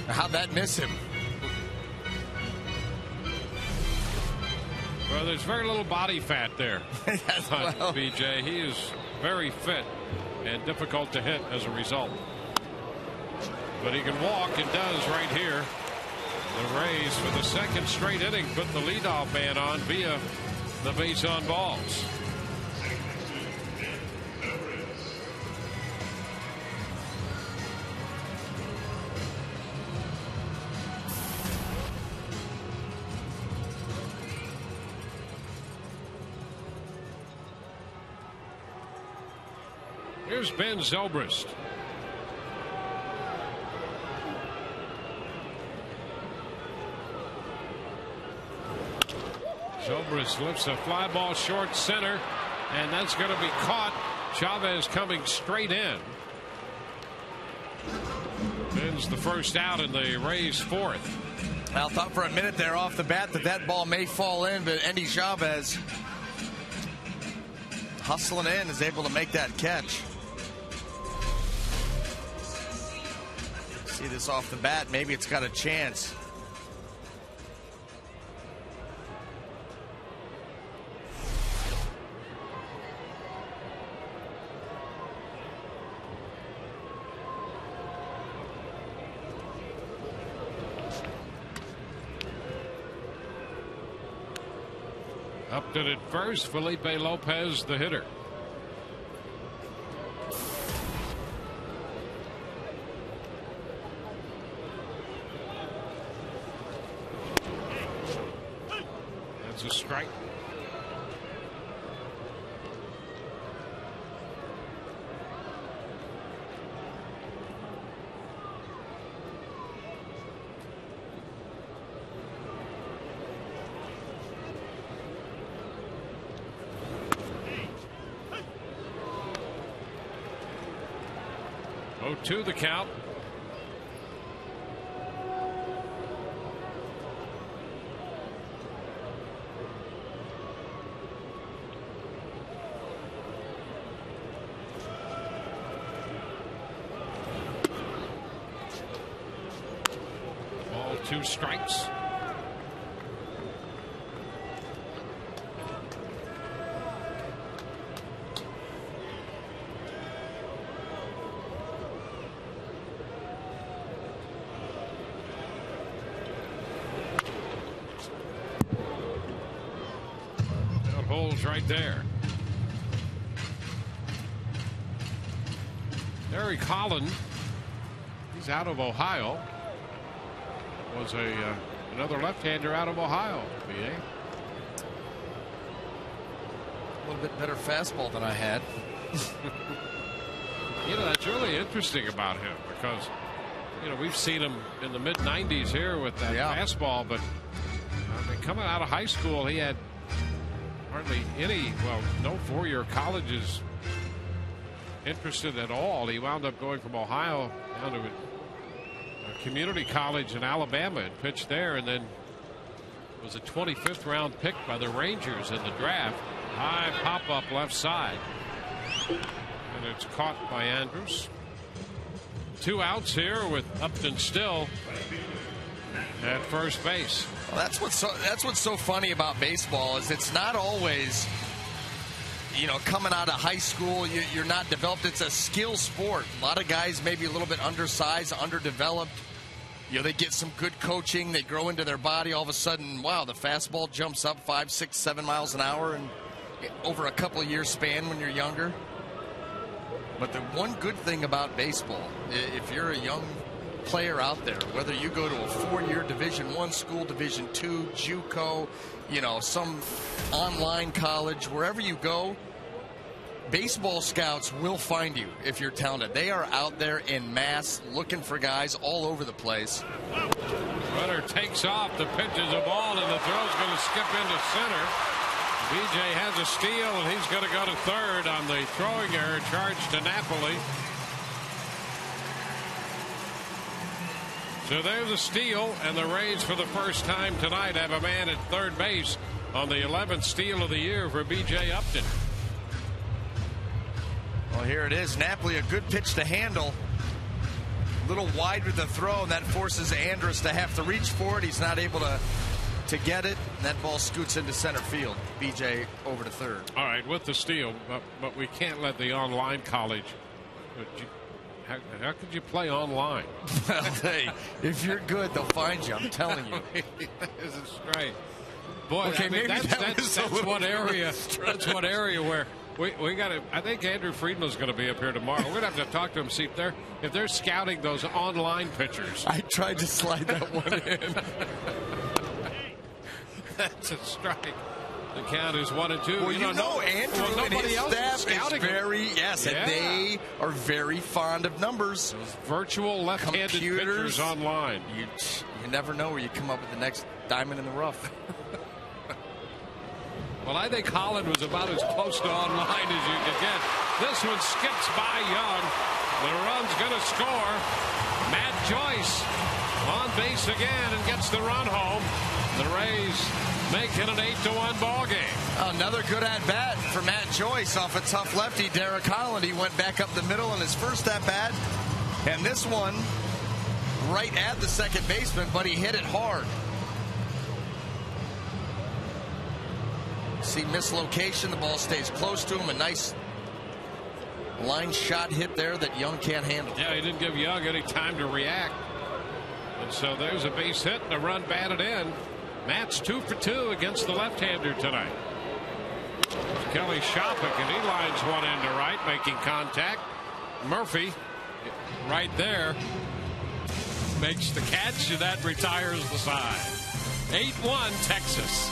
How'd that miss him? Well, there's very little body fat there on BJ. He is very fit and difficult to hit as a result. But he can walk and does right here. The Rays, for the second straight inning, put the leadoff man on via the base on balls. Here's Ben Zobrist. Zobrist lifts a fly ball short center, and that's going to be caught. Chavez coming straight in. Ben's the first out in the Rays' 4th. I thought for a minute there off the bat that ball may fall in, but Andy Chavez hustling in is able to make that catch. See this off the bat, maybe it's got a chance. Upton at first, Felipe Lopez the hitter. That's a strike. To the count. Ball, 2 strikes. Right there. Eric Holland, he's out of Ohio. Was another left-hander out of Ohio. BA. A little bit better fastball than I had. You know, that's really interesting about him because, you know, we've seen him in the mid-90s here with that fastball, but I mean, coming out of high school, he had hardly any, well, no 4-year colleges interested at all. He wound up going from Ohio down to a community college in Alabama and pitched there, and then was a 25th round pick by the Rangers in the draft. High pop up left side, and it's caught by Andrus. 2 outs here with Upton still at first base. Well, that's what's so funny about baseball is it's not always, you know, coming out of high school you're not developed. It's a skill sport. A lot of guys maybe a little bit undersized, underdeveloped. You know, they get some good coaching, they grow into their body. All of a sudden, wow, the fastball jumps up 5, 6, 7 miles an hour, and over a couple of years span when you're younger. But the one good thing about baseball, if you're a young player out there, whether you go to a 4-year Division I school, Division II, JUCO, you know, some online college, wherever you go, baseball scouts will find you if you're talented. They are out there in mass looking for guys all over the place. Runner takes off, the pitch is a ball, and the throw's going to skip into center. BJ has a steal, and he's going to go to third on the throwing error charged to Napoli. So there's a steal, and the Rays for the first time tonight have a man at third base on the 11th steal of the year for B.J. Upton. Well, here it is. Napoli, a good pitch to handle. A little wide with the throw, and that forces Andrus to have to reach for it. He's not able to get it, and that ball scoots into center field. B.J. over to third. All right, with the steal, but we can't let the online college. How could you play online? Well, hey, if you're good, they'll find you. I'm telling you. That isn't straight. Boy, okay, I mean, maybe that's one area. That's one area where we got to. I think Andrew Friedman's going to be up here tomorrow. We're going to have to talk to him, see if they're scouting those online pitchers. I tried to slide that one in. That's a strike. The count is 1-2. Well, you know Andrew and his staff is very, and they are very fond of numbers. Those virtual left-handed pitchers online. You never know where you come up with the next diamond in the rough. Well, I think Holland was about as close to online as you could get. This one skips by Young. The run's going to score. Matt Joyce on base again and gets the run home. The Rays make it an 8-1 ball game. Another good at bat for Matt Joyce off a tough lefty, Derek Holland. He went back up the middle in his first at bat, and this one right at the second baseman, but he hit it hard. See mislocation, the ball stays close to him. A nice line shot hit there that Young can't handle. Yeah, he didn't give Young any time to react. And so there's a base hit and a run batted in. Matt's 2 for 2 against the left-hander tonight. Kelly Shopik, and he lines one into right, making contact. Murphy right there makes the catch, and that retires the side. 8-1 Texas.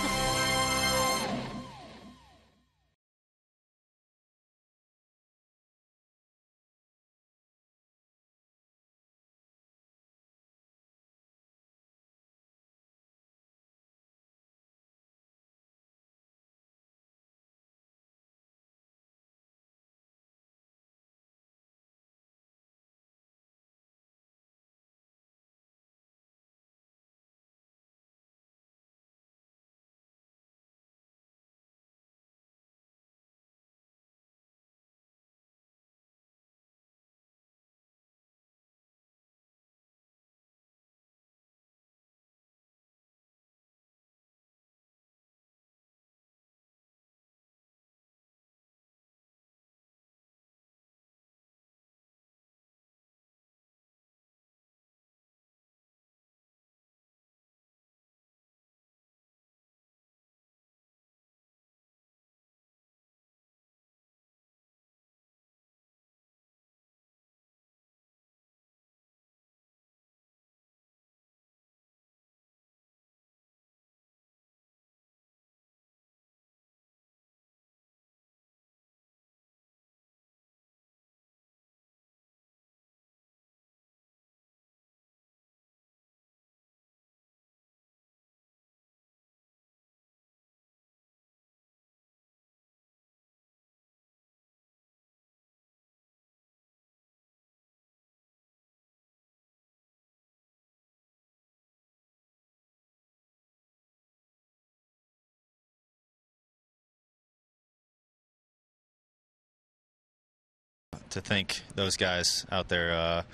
To thank those guys out there,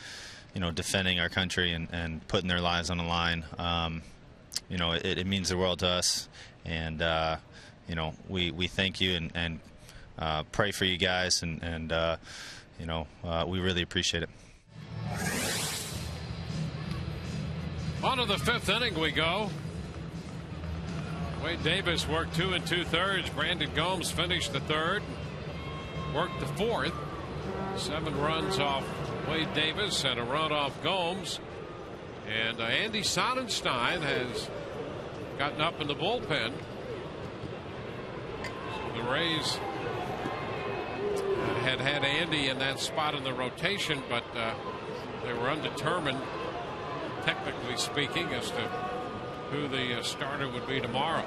you know, defending our country and putting their lives on the line. You know, it means the world to us, and you know, we thank you and pray for you guys, and you know, we really appreciate it. On to the 5th inning we go. Wade Davis worked 2 2/3. Brandon Gomes finished the 3rd. Worked the 4th. 7 runs off Wade Davis and a run off Gomes. And Andy Sonnenstein has gotten up in the bullpen. So the Rays had Andy in that spot in the rotation, but they were undetermined, technically speaking, as to who the starter would be tomorrow.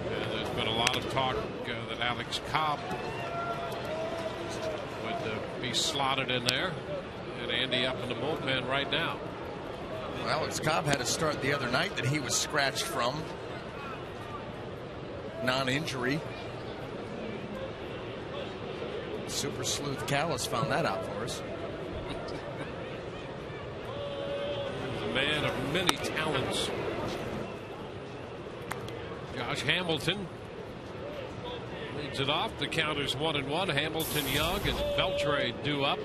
And there's been a lot of talk that Alex Cobb would be slotted in there, and Andy up in the bullpen right now. Well, Alex Cobb had a start the other night that he was scratched from. Non-injury. Super Sleuth Callis found that out for us. He's a man of many talents. Josh Hamilton leads it off. The count is 1-1. Hamilton, Young, and Beltre due up.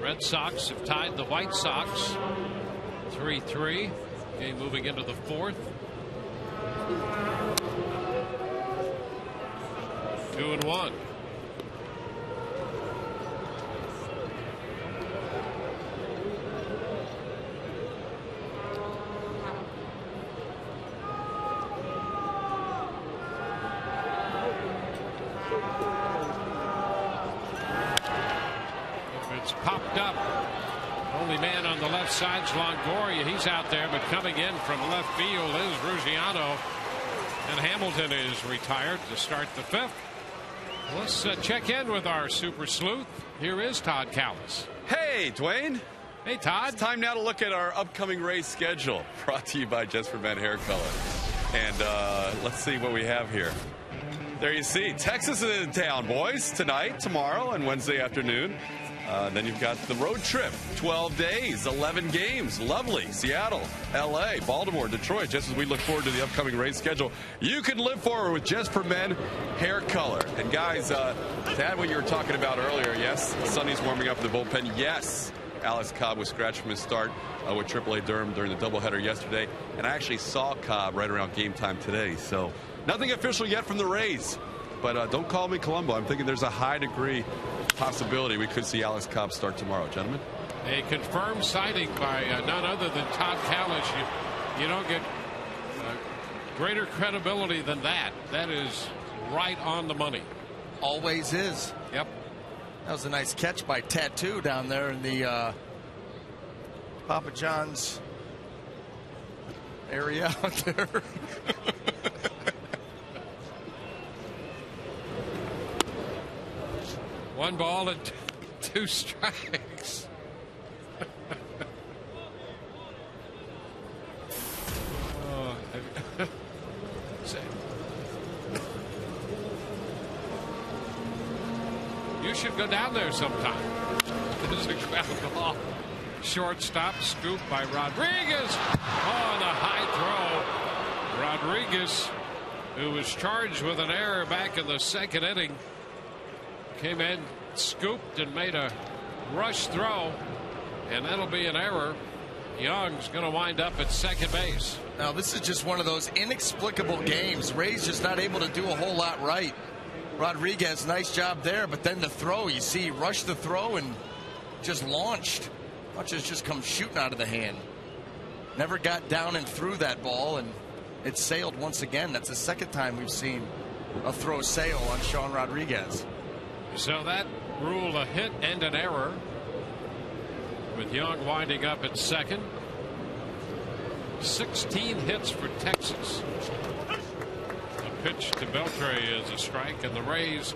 Red Sox have tied the White Sox 3-3. Game moving into the 4th. 2-1. It's popped up. Only man on the left side's Longoria. He's out there, but coming in from left field is Ruggiano. And Hamilton is retired to start the 5th. Let's check in with our Super Sleuth. Here is Todd Callis. Hey, Dwayne. Hey, Todd. It's time now to look at our upcoming race schedule, brought to you by Just for Men Hair Color. And let's see what we have here. There you see, Texas is in town, boys, tonight, tomorrow, and Wednesday afternoon. Then you've got the road trip, 12 days, 11 games, lovely. Seattle, L.A., Baltimore, Detroit, just as we look forward to the upcoming race schedule. You can live forward with Just for Men Hair Color. And guys, to add what you were talking about earlier, yes, Sonny's warming up the bullpen, yes. Alex Cobb was scratched from his start with AAA Durham during the doubleheader yesterday. And I actually saw Cobb right around game time today. So nothing official yet from the Rays. But don't call me Columbo. I'm thinking there's a high degree possibility we could see Alex Cobb start tomorrow, gentlemen. A confirmed sighting by none other than Todd Kalish. You don't get greater credibility than that. That is right on the money. Always is. Yep. That was a nice catch by Tattoo down there in the Papa John's area out there. One ball and 2 strikes. You should go down there sometime. This is a ground ball. Shortstop scoop by Rodriguez. Oh, and a high throw. Rodriguez, who was charged with an error back in the 2nd inning, came in, scooped, and made a rush throw, and that'll be an error. Young's going to wind up at second base. Now, this is just one of those inexplicable games. Ray's just not able to do a whole lot right. Rodriguez, nice job there, but then the throw, you see, he rushed the throw and just launched. Punches just come shooting out of the hand. Never got down and threw that ball, and it sailed once again. That's the 2nd time we've seen a throw sail on Sean Rodriguez. So that ruled a hit and an error, with Young winding up at second. 16 hits for Texas. A pitch to Beltre is a strike, and the Rays,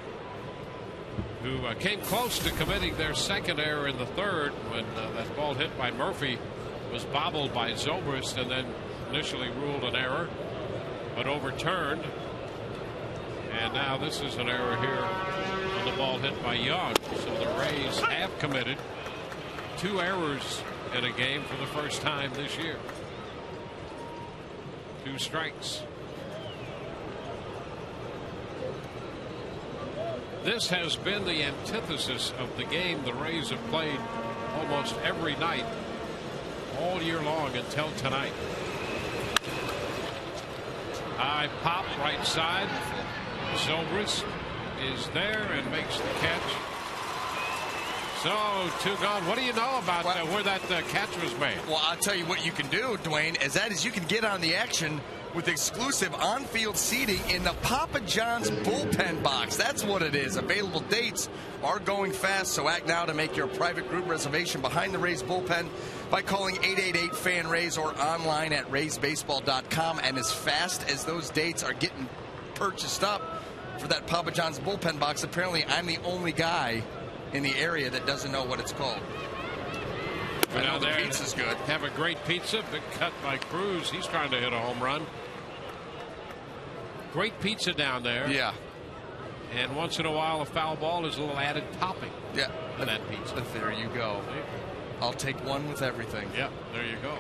who came close to committing their 2nd error in the 3rd when that ball hit by Murphy was bobbled by Zobrist and then initially ruled an error, but overturned. And now this is an error here on the ball hit by Young. So the Rays have committed 2 errors in a game for the first time this year. 2 strikes. This has been the antithesis of the game the Rays have played almost every night all year long until tonight. High pop right side. Zobrist is there and makes the catch. So 2 gone. What do you know about where that catch was made? Well, I'll tell you what you can do, Dwayne, is you can get on the action with exclusive on-field seating in the Papa John's bullpen box. That's what it is. Available dates are going fast, so act now to make your private group reservation behind the Rays bullpen by calling 888-FAN-RAYS or online at raysbaseball.com. And as fast as those dates are getting purchased up for that Papa John's bullpen box, apparently I'm the only guy in the area that doesn't know what it's called. I know the pizza's good. Have a great pizza. Big cut by Cruz. He's trying to hit a home run. Great pizza down there. Yeah. And once in a while, a foul ball is a little added topping. Yeah. To that pizza. There you go. I'll take one with everything. Yeah, there you go.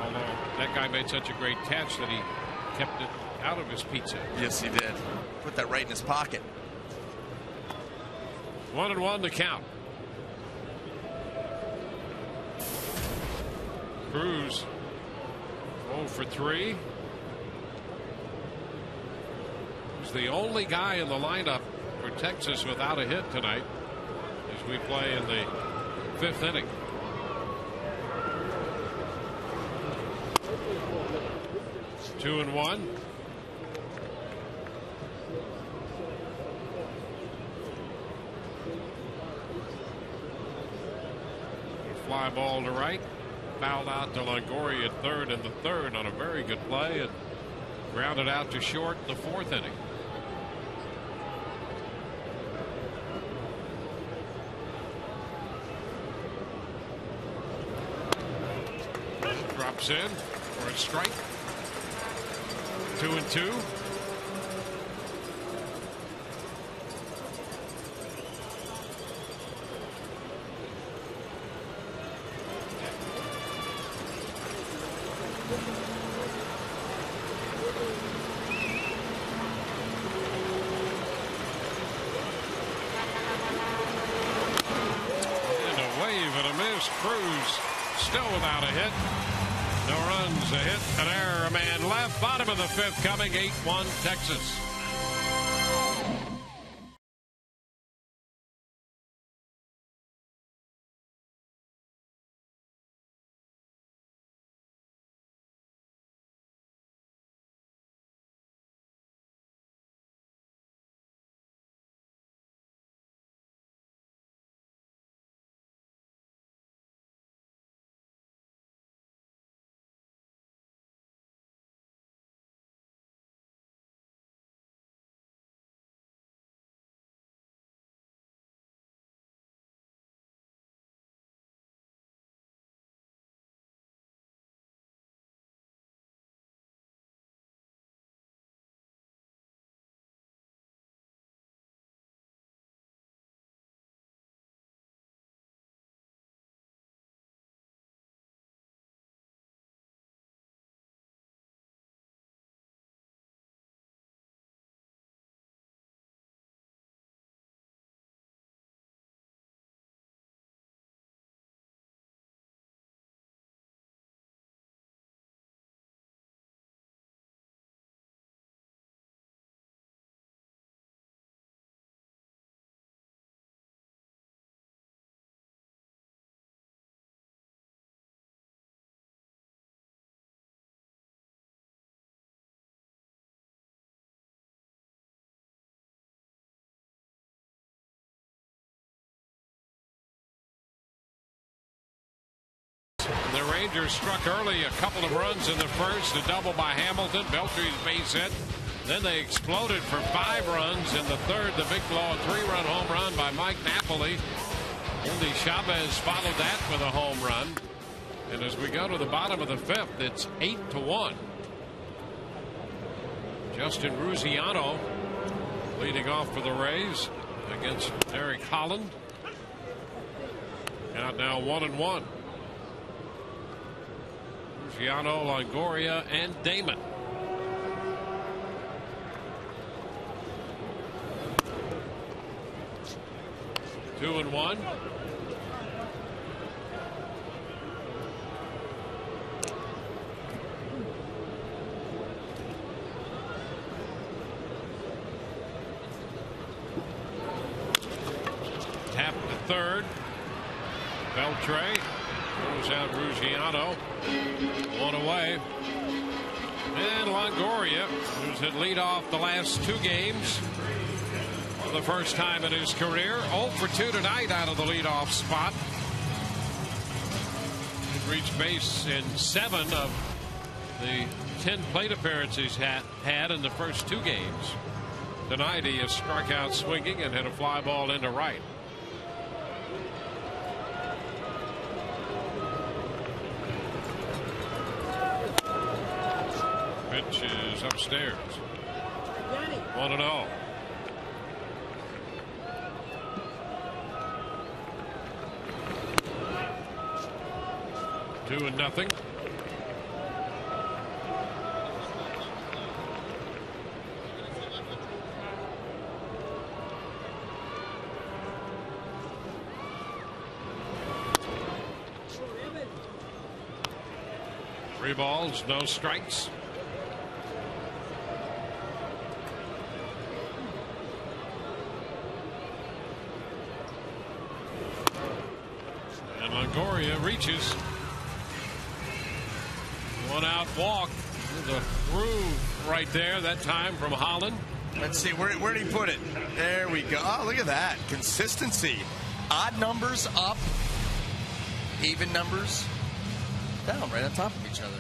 Although that guy made such a great catch that he kept it out of his pizza. Yes, he did. Put that right in his pocket. 1-1 to count. Cruz 0 for 3. He's the only guy in the lineup for Texas without a hit tonight as we play in the 5th inning. It's 2-1. Fly ball to right. Fouled out to Longoria at third in the 3rd on a very good play, and grounded out to short in the 4th inning. Drops in for a strike. 2-2. Cruz still without a hit. No runs, a hit, an error, a man left. Bottom of the fifth coming, 8-1 Texas. The Rangers struck early, a couple of runs in the first, a double by Hamilton, Beltre's base hit. Then they exploded for 5 runs in the third. The big blow, a 3-run home run by Mike Napoli. Andy Chavez followed that with a home run. And as we go to the bottom of the fifth, it's 8-1. Justin Ruziano leading off for the Rays against Eric Holland. Out now 1-1. Ruziano, Longoria, and Damon. Two and one. Tap the third. Beltre throws out Ruziano. One away. And Longoria, who's hit leadoff the last 2 games for the first time in his career. 0 for 2 tonight out of the leadoff spot. He reached base in 7 of the 10 plate appearances had in the first 2 games. Tonight he has struck out swinging and hit a fly ball into right. Pitch is upstairs. 1-0. Two and nothing. Three balls, no strikes. And Longoria reaches. One out walk. There's a groove right there that time from Holland. Let's see, where did he put it? There we go. Oh, look at that. Consistency. Odd numbers up. Even numbers down, right on top of each other.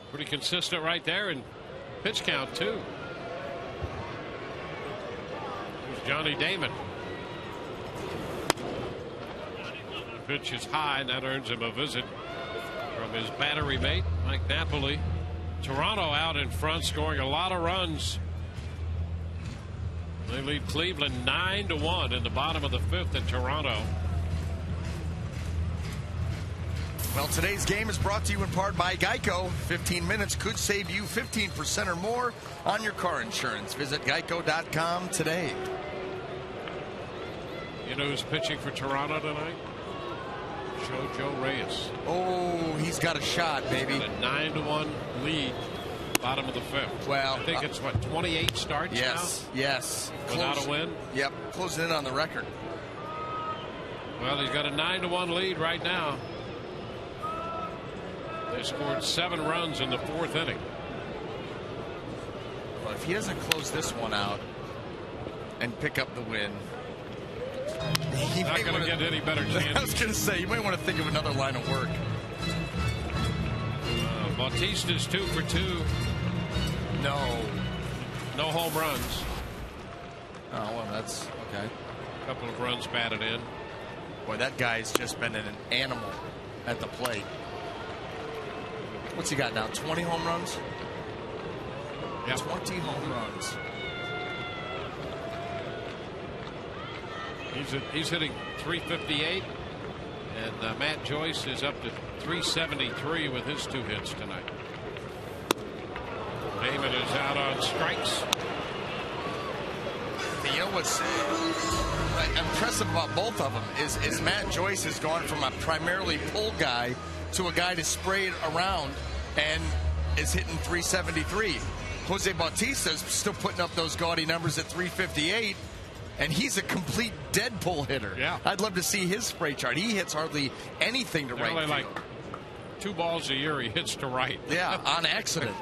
Pretty consistent right there in pitch count, too. There's Johnny Damon. pitch is high, and that earns him a visit from his battery mate, Mike Napoli. Toronto out in front, scoring a lot of runs. They lead Cleveland 9-1 in the bottom of the 5th in Toronto. Well, today's game is brought to you in part by Geico. 15 minutes could save you 15% or more on your car insurance. Visit geico.com today. You know who's pitching for Toronto tonight? Joe Reyes. Oh, he's got a shot, baby. He's got a 9-1 lead, bottom of the 5th. Well, I think it's what, 28 starts now? Yes. Without a win? Yep, closing in on the record. Well, he's got a 9-1 lead right now. They scored 7 runs in the 4th inning. Well, if he doesn't close this one out and pick up the win, he's not going to get any better chances. I was going to say, you might want to think of another line of work. Bautista's 2 for 2. No home runs. Oh, well, that's okay. A couple of runs batted in. Boy, that guy's just been an animal at the plate. What's he got now? 20 home runs? Yep. 20 home runs. He's hitting 358, and Matt Joyce is up to 373 with his 2 hits tonight. Damon is out on strikes. You know what's impressive about both of them is Matt Joyce has gone from a primarily pull guy to a guy to spray it around and is hitting 373. Jose Bautista's still putting up those gaudy numbers at 358, and he's a complete dead pull hitter. Yeah. I'd love to see his spray chart. He hits hardly anything to right field. Like 2 balls a year he hits to right. Yeah, on accident.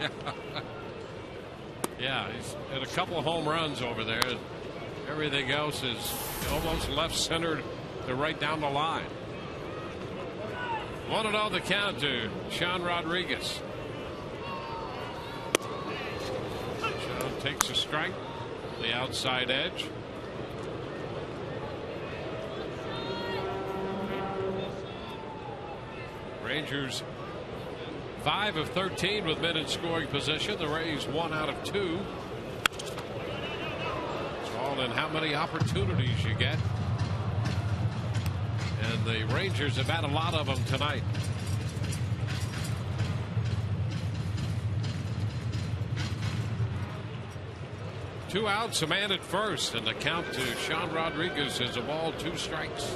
Yeah, he's had a couple of home runs over there. Everything else is almost left-centered to right down the line. 1-0 the count to Sean Rodriguez. Sean takes a strike, the outside edge. Rangers 5 of 13 with men in scoring position. The Rays 1 out of 2. It's all in how many opportunities you get. And the Rangers have had a lot of them tonight. Two outs, a man at first, and the count to Sean Rodriguez is a ball, 2 strikes.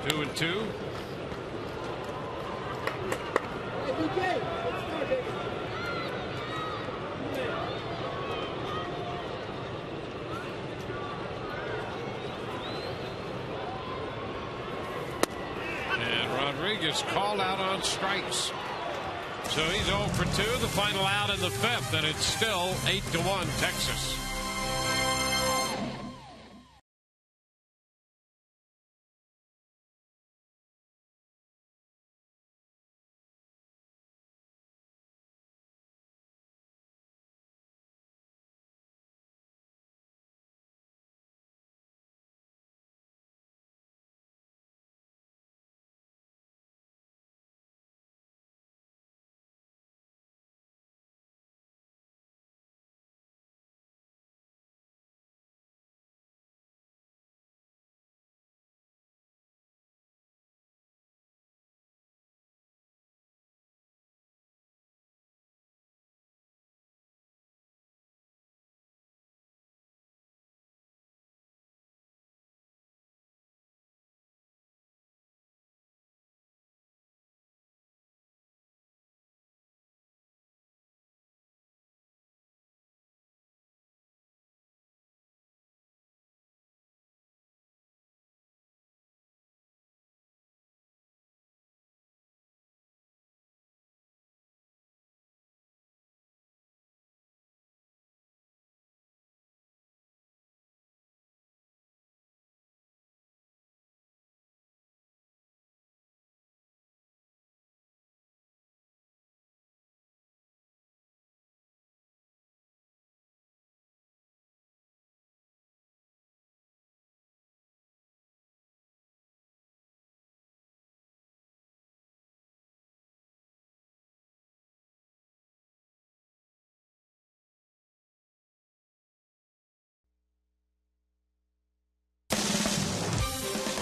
Two and 2. And Rodriguez called out on strikes. So he's 0 for 2. The final out in the 5th, and it's still 8-1 Texas.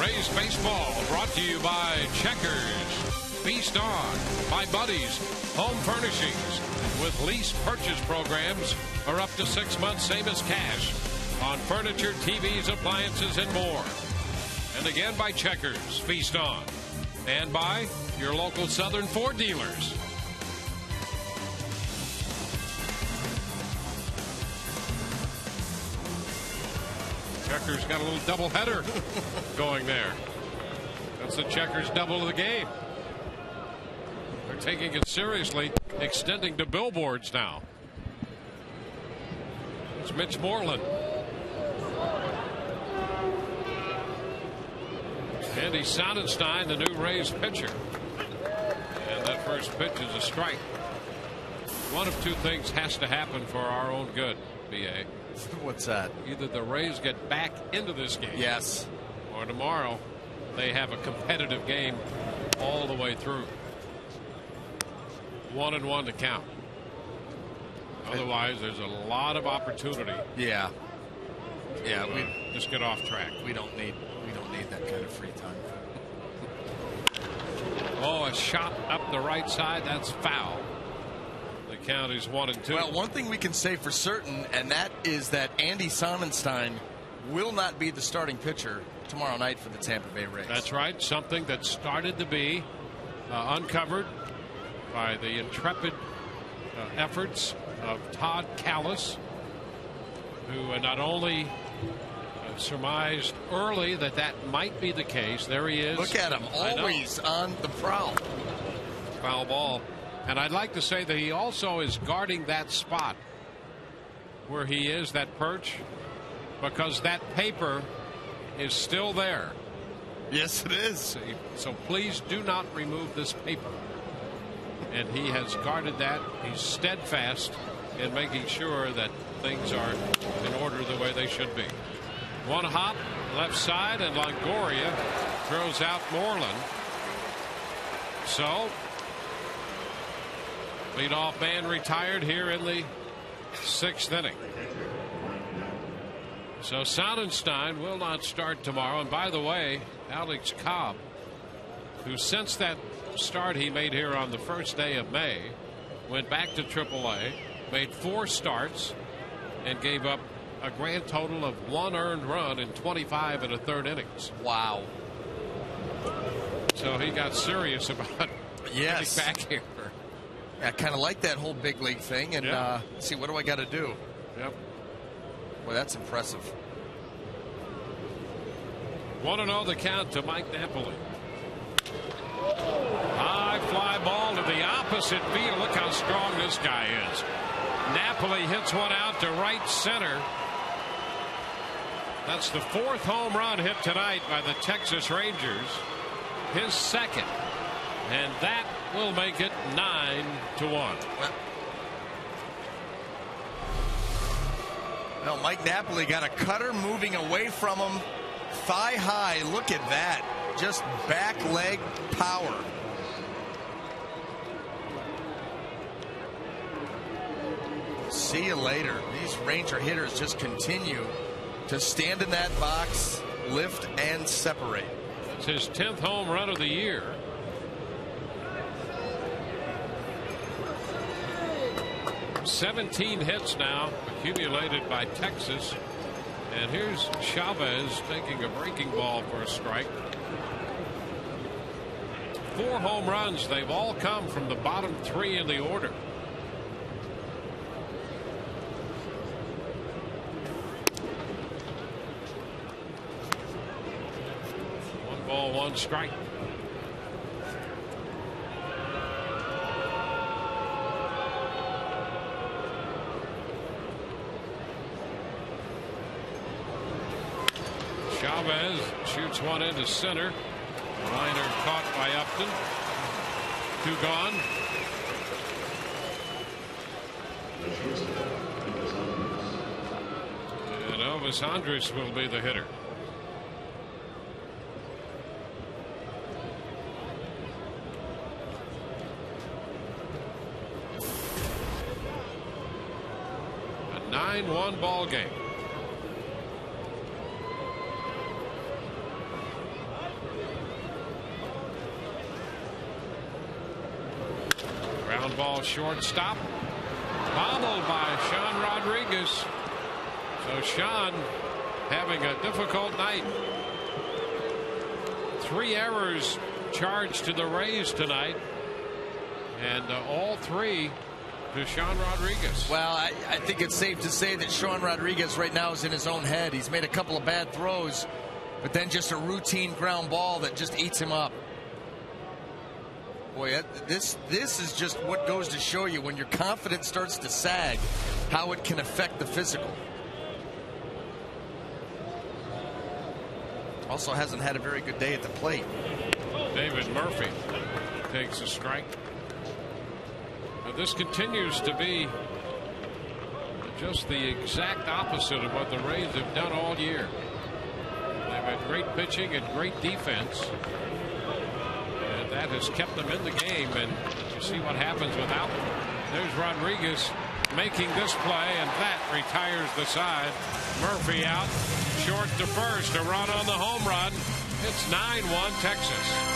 Rays baseball brought to you by Checkers. Feast on. By Buddies. Home Furnishings. With lease purchase programs are up to 6 months, same as cash. On furniture, TVs, appliances, and more. And again by Checkers. Feast on. And by your local Southern Ford dealers. Checkers got a little doubleheader going there. That's the Checkers double of the game. They're taking it seriously, extending to billboards now. It's Mitch Moreland. Andy Sonnenstein, the new Rays pitcher. And that first pitch is a strike. One of two things has to happen for our own good, B.A. What's that? Either the Rays get back into this game. Yes. Or tomorrow they have a competitive game all the way through. 1-1 to count. Otherwise, there's a lot of opportunity. Yeah. Yeah, we just get off track. We don't need that kind of free time. Oh, a shot up the right side. That's foul. The count is 1-2. Well, one thing we can say for certain, and that is that Andy Sonnenstein will not be the starting pitcher tomorrow night for the Tampa Bay Rays. That's right. Something that started to be uncovered by the intrepid efforts of Todd Callis, who not only surmised early that might be the case. There he is. Look at him, always on the prowl. Foul ball. And I'd like to say that he also is guarding that spot where he is, that perch, because that paper is still there. Yes, it is. So please do not remove this paper. And he has guarded that. He's steadfast in making sure that things are in order the way they should be. One hop left side, and Longoria throws out Moreland. So leadoff man retired here in the 6th inning. So Sonnenstein will not start tomorrow. And by the way, Alex Cobb, who since that start he made here on the first day of May, went back to AAA, made 4 starts, and gave up a grand total of 1 earned run in 25 1/3 innings. Wow. So he got serious about getting back here. I kind of like that whole big league thing, and see, what do I got to do? Yep. Well, that's impressive. 1-0 the count to Mike Napoli. High fly ball to the opposite field. Look how strong this guy is. Napoli hits one out to right center. That's the 4th home run hit tonight by the Texas Rangers. His 2nd. And that will make it 9-1. Well, Mike Napoli got a cutter moving away from him. Thigh high. Look at that. Just back leg power. See you later. These Ranger hitters just continue to stand in that box, lift, and separate. It's his 10th home run of the year. $17 hits now accumulated by Texas. And here's Chavez taking a breaking ball for a strike. 4 home runs. They've all come from the bottom 3 in the order. Ball 1 strike. Chavez shoots one into center. Liner caught by Upton. 2 gone. And Elvis Andrus will be the hitter. A 9-1 ball game. ball shortstop. Bobbled by Sean Rodriguez. So Sean having a difficult night. 3 errors charged to the Rays tonight, and all 3 to Sean Rodriguez. Well, I think it's safe to say that Sean Rodriguez right now is in his own head. He's made a couple of bad throws, but then just a routine ground ball that just eats him up. Boy, this is just what goes to show you when your confidence starts to sag, how it can affect the physical. Also hasn't had a very good day at the plate. David Murphy takes a strike. Now this continues to be just the exact opposite of what the Rays have done all year. They've had great pitching and great defense, and that has kept them in the game. And you see what happens without them. There's Rodriguez making this play, and that retires the side. Murphy out, short to first, a run on the home run. It's 9-1 Texas.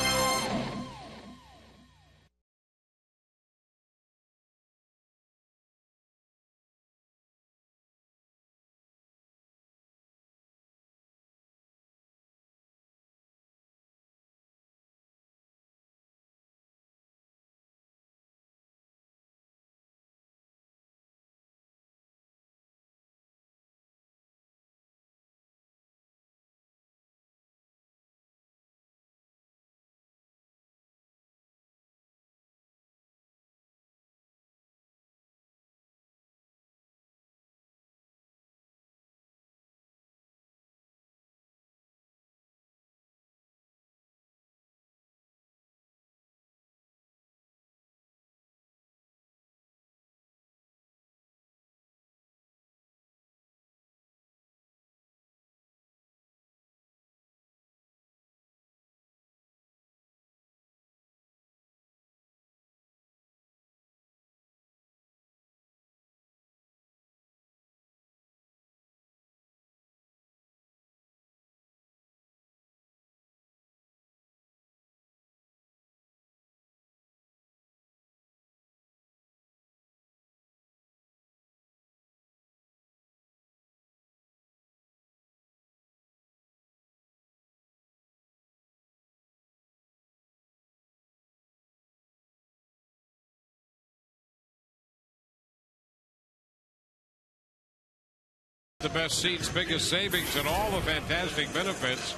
The best seats, biggest savings, and all the fantastic benefits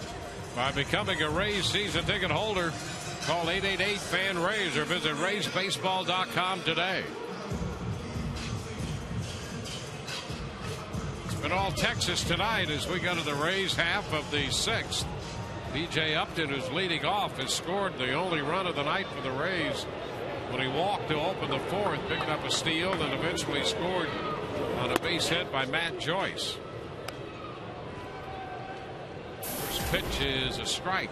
by becoming a Rays season ticket holder. Call 888-FAN-RAYS or visit RaysBaseball.com today. It's been all Texas tonight as we go to the Rays half of the 6th. B.J. Upton, who's leading off, has scored the only run of the night for the Rays when he walked to open the 4th, picking up a steal, and eventually scored on a base hit by Matt Joyce. First pitch is a strike.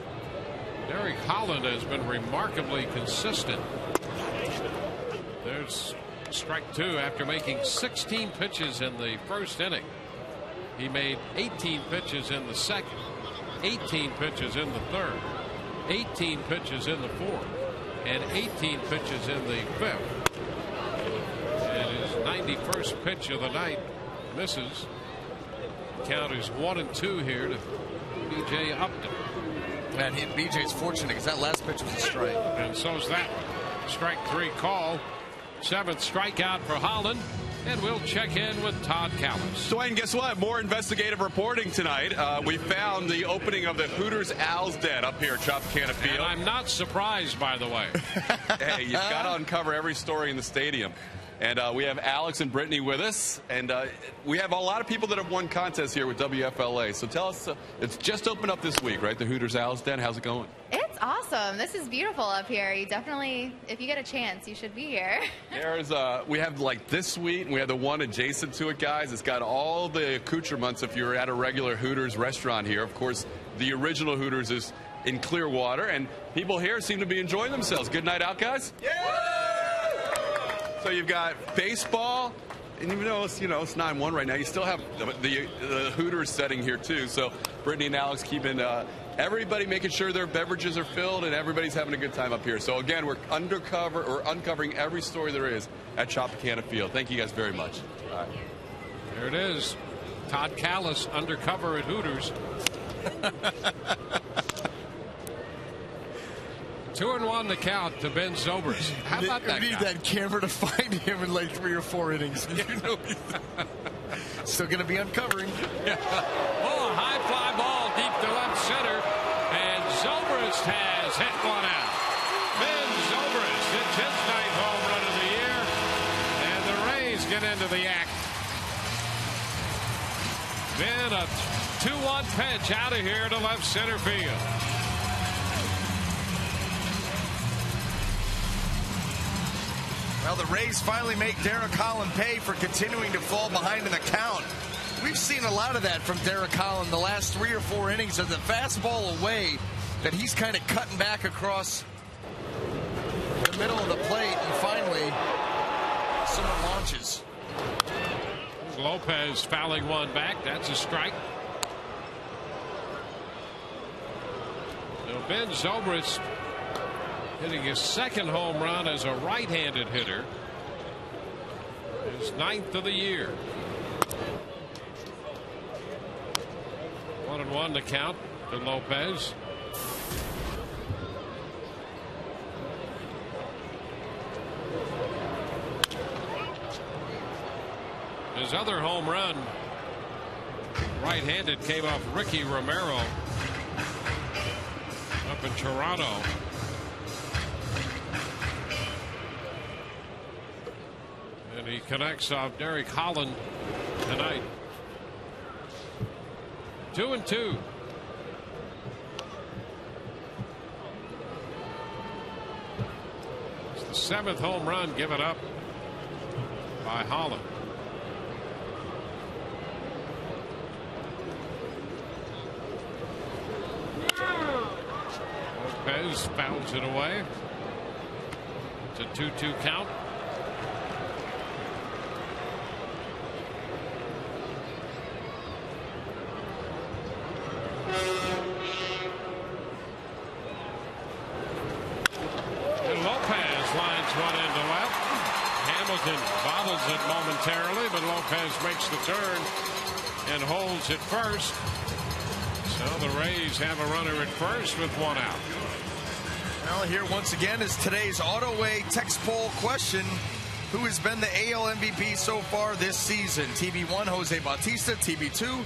Derek Holland has been remarkably consistent. There's strike 2 after making 16 pitches in the first inning. He made 18 pitches in the second, 18 pitches in the third, 18 pitches in the fourth, and 18 pitches in the fifth. 91st pitch of the night misses. Count is 1-2 here to B.J. Upton. Man, B.J.'s fortunate because that last pitch was a strike. And so's that strike 3 call. 7th strikeout for Holland. And we'll check in with Todd Callis. Dwayne, guess what? More investigative reporting tonight. We found the opening of the Hooters Owl's Den up here at Tropicana Field. And I'm not surprised, by the way. Hey, you've got to uncover every story in the stadium. And we have Alex and Brittany with us. And we have a lot of people that have won contests here with WFLA. So tell us, it's just opened up this week, right? The Hooters Owl's Den. How's it going? It's awesome. This is beautiful up here. You definitely, if you get a chance, you should be here. There's we have like this suite, and we have the one adjacent to it, guys. It's got all the accoutrements if you're at a regular Hooters restaurant here. Of course, the original Hooters is in Clearwater, and people here seem to be enjoying themselves. Good night out, guys. Yeah! So you've got baseball, and even though it's 9-1 right now, you still have the Hooters setting here too. So Brittany and Alex keeping everybody making sure their beverages are filled and everybody's having a good time up here. So again, we're uncovering every story there is at Tropicana Field. Thank you guys very much. All right. There it is. Todd Callis undercover at Hooters. 2-1 the count to Ben Zobrist. How about that? We need that camera to find him in like 3 or 4 innings. Still going to be uncovering. Yeah. Oh, a high fly ball deep to left center, and Zobrist has hit one out. Ben Zobrist hits his 9th home run of the year, and the Rays get into the act. Then a 2-1 pitch out of here to left center field. Well, the Rays finally make Derek Holland pay for continuing to fall behind in the count. We've seen a lot of that from Derek Holland the last 3 or 4 innings of the fastball away that he's kind of cutting back across the middle of the plate, and finally someone launches. Lopez fouling one back. That's a strike. So Ben Zobrist hitting his 2nd home run as a right-handed hitter. His 9th of the year. 1-1 to count to Lopez. His other home run, right-handed, came off Ricky Romero up in Toronto. And he connects off Derek Holland tonight. 2-2. It's the 7th home run given up by Holland. Lopez fouls it away. It's a 2-2 count. And Lopez lines one into left. Hamilton bobbles it momentarily, but Lopez makes the turn and holds it first. So the Rays have a runner at first with 1 out. Well, here once again is today's AutoWay text poll question. Who has been the AL MVP so far this season? TB1, Jose Bautista. TB2,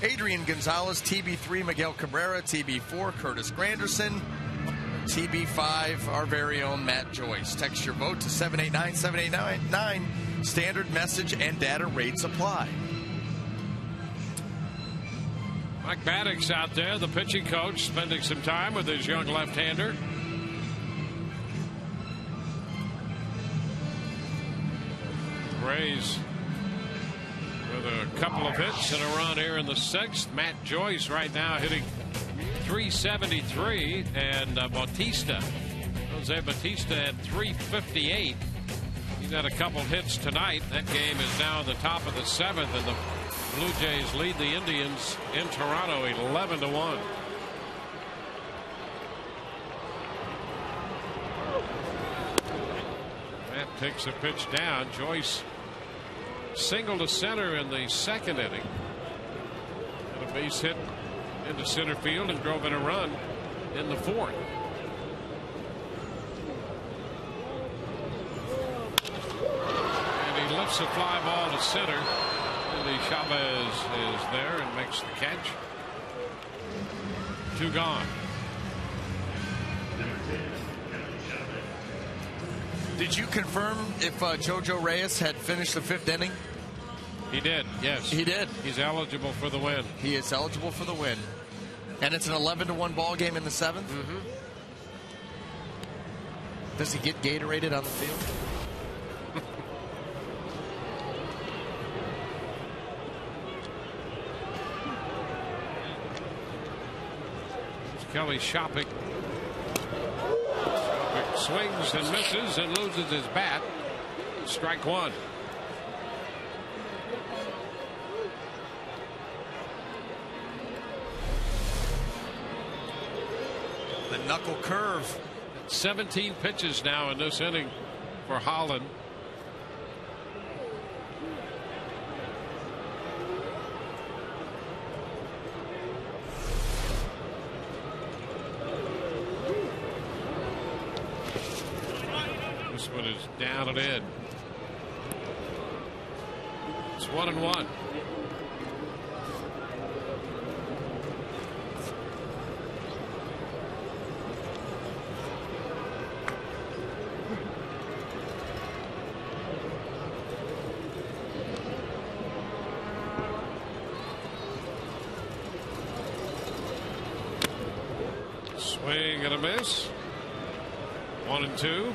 Adrian Gonzalez. TB3, Miguel Cabrera. TB4, Curtis Granderson. TB5, our very own Matt Joyce. Text your vote to 789-789. Standard message and data rates apply. Mike Maddox out there, the pitching coach, spending some time with his young left-hander. Rays with a couple of hits and a run here in the 6th. Matt Joyce right now hitting .373, and Bautista, Jose Bautista at .358. He's had a couple hits tonight. That game is now in the top of the 7th, and the Blue Jays lead the Indians in Toronto 11-1. Matt takes a pitch down. Joyce single to center in the 2nd inning. And a base hit into center field and drove in a run in the 4th. And he lifts a fly ball to center. And Chavez is there and makes the catch. 2 gone. Did you confirm if Jojo Reyes had finished the 5th inning? He did, yes. He did. He's eligible for the win. He is eligible for the win. And it's an 11-1 ball game in the 7th? Mm-hmm. Does he get Gatorated on the field? Kelly Shopping. Swings and misses and loses his bat. Strike 1. knuckle curve. 17 pitches now in this inning for Holland. This one is down and in. It's 1-1. Swing and a miss. 1-2.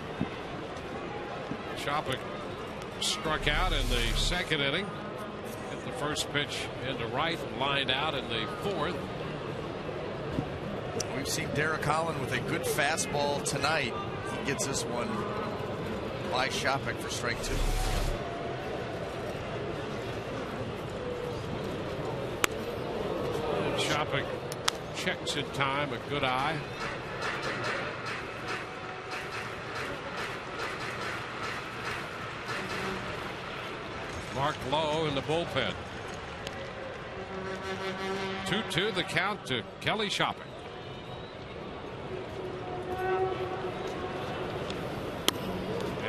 Shopik struck out in the second inning. Hit the first pitch into right, lined out in the fourth. We've seen Derek Holland with a good fastball tonight. He gets this one by Shopik for strike 2. And Shopik checks in time, a good eye. Marked low in the bullpen. 2-2 the count to Kelly Shopik.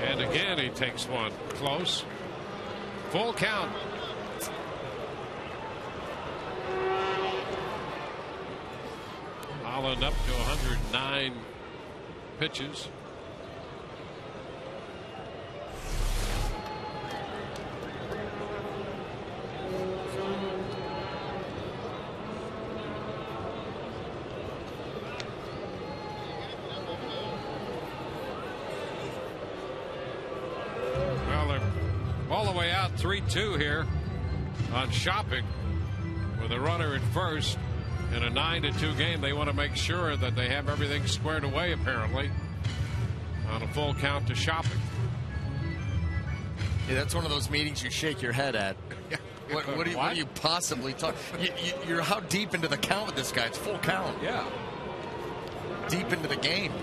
And again he takes one close. Full count. Holland up to 109 pitches. Well, they're all the way out 3-2 here on Shopik with a runner at first. In a 9-2 game, they want to make sure that they have everything squared away, apparently, on a full count to Shopik. Yeah, that's one of those meetings you shake your head at. What do you possibly talk? You're how deep into the count with this guy? It's full count. Yeah. Deep into the game.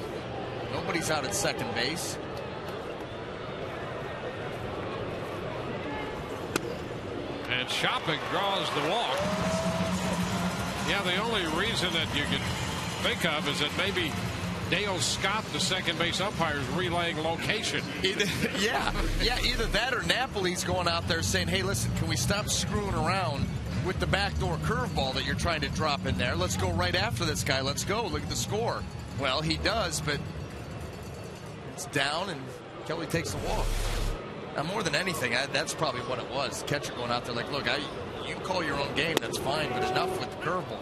Nobody's out at second base. And Shopik draws the walk. Yeah, the only reason that you can think of is that maybe Dale Scott, the second base umpire, is relaying location. Either that or Napoli's going out there saying, hey, listen, can we stop screwing around with the backdoor curveball that you're trying to drop in there? Let's go right after this guy. Let's go. Look at the score. Well, he does, but it's down, and Kelly takes the walk. Now, more than anything, that's probably what it was. The catcher going out there like, look, you call your own game, that's fine, but enough with the curveball.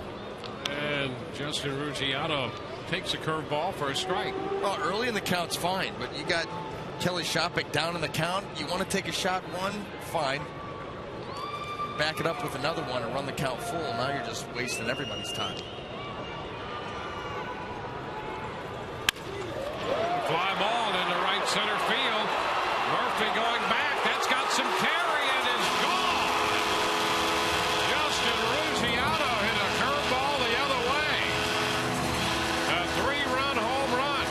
And Justin Ruggiano takes a curveball for a strike. Well, early in the count's fine, but you got Kelly Shopik down in the count. You want to take a shot one, fine. Back it up with another one and run the count full. Now you're just wasting everybody's time. Fly ball into right center field. Murphy going back. That's got some carry and is gone. Justin Ruggiano hit a curveball the other way. A 3-run home run.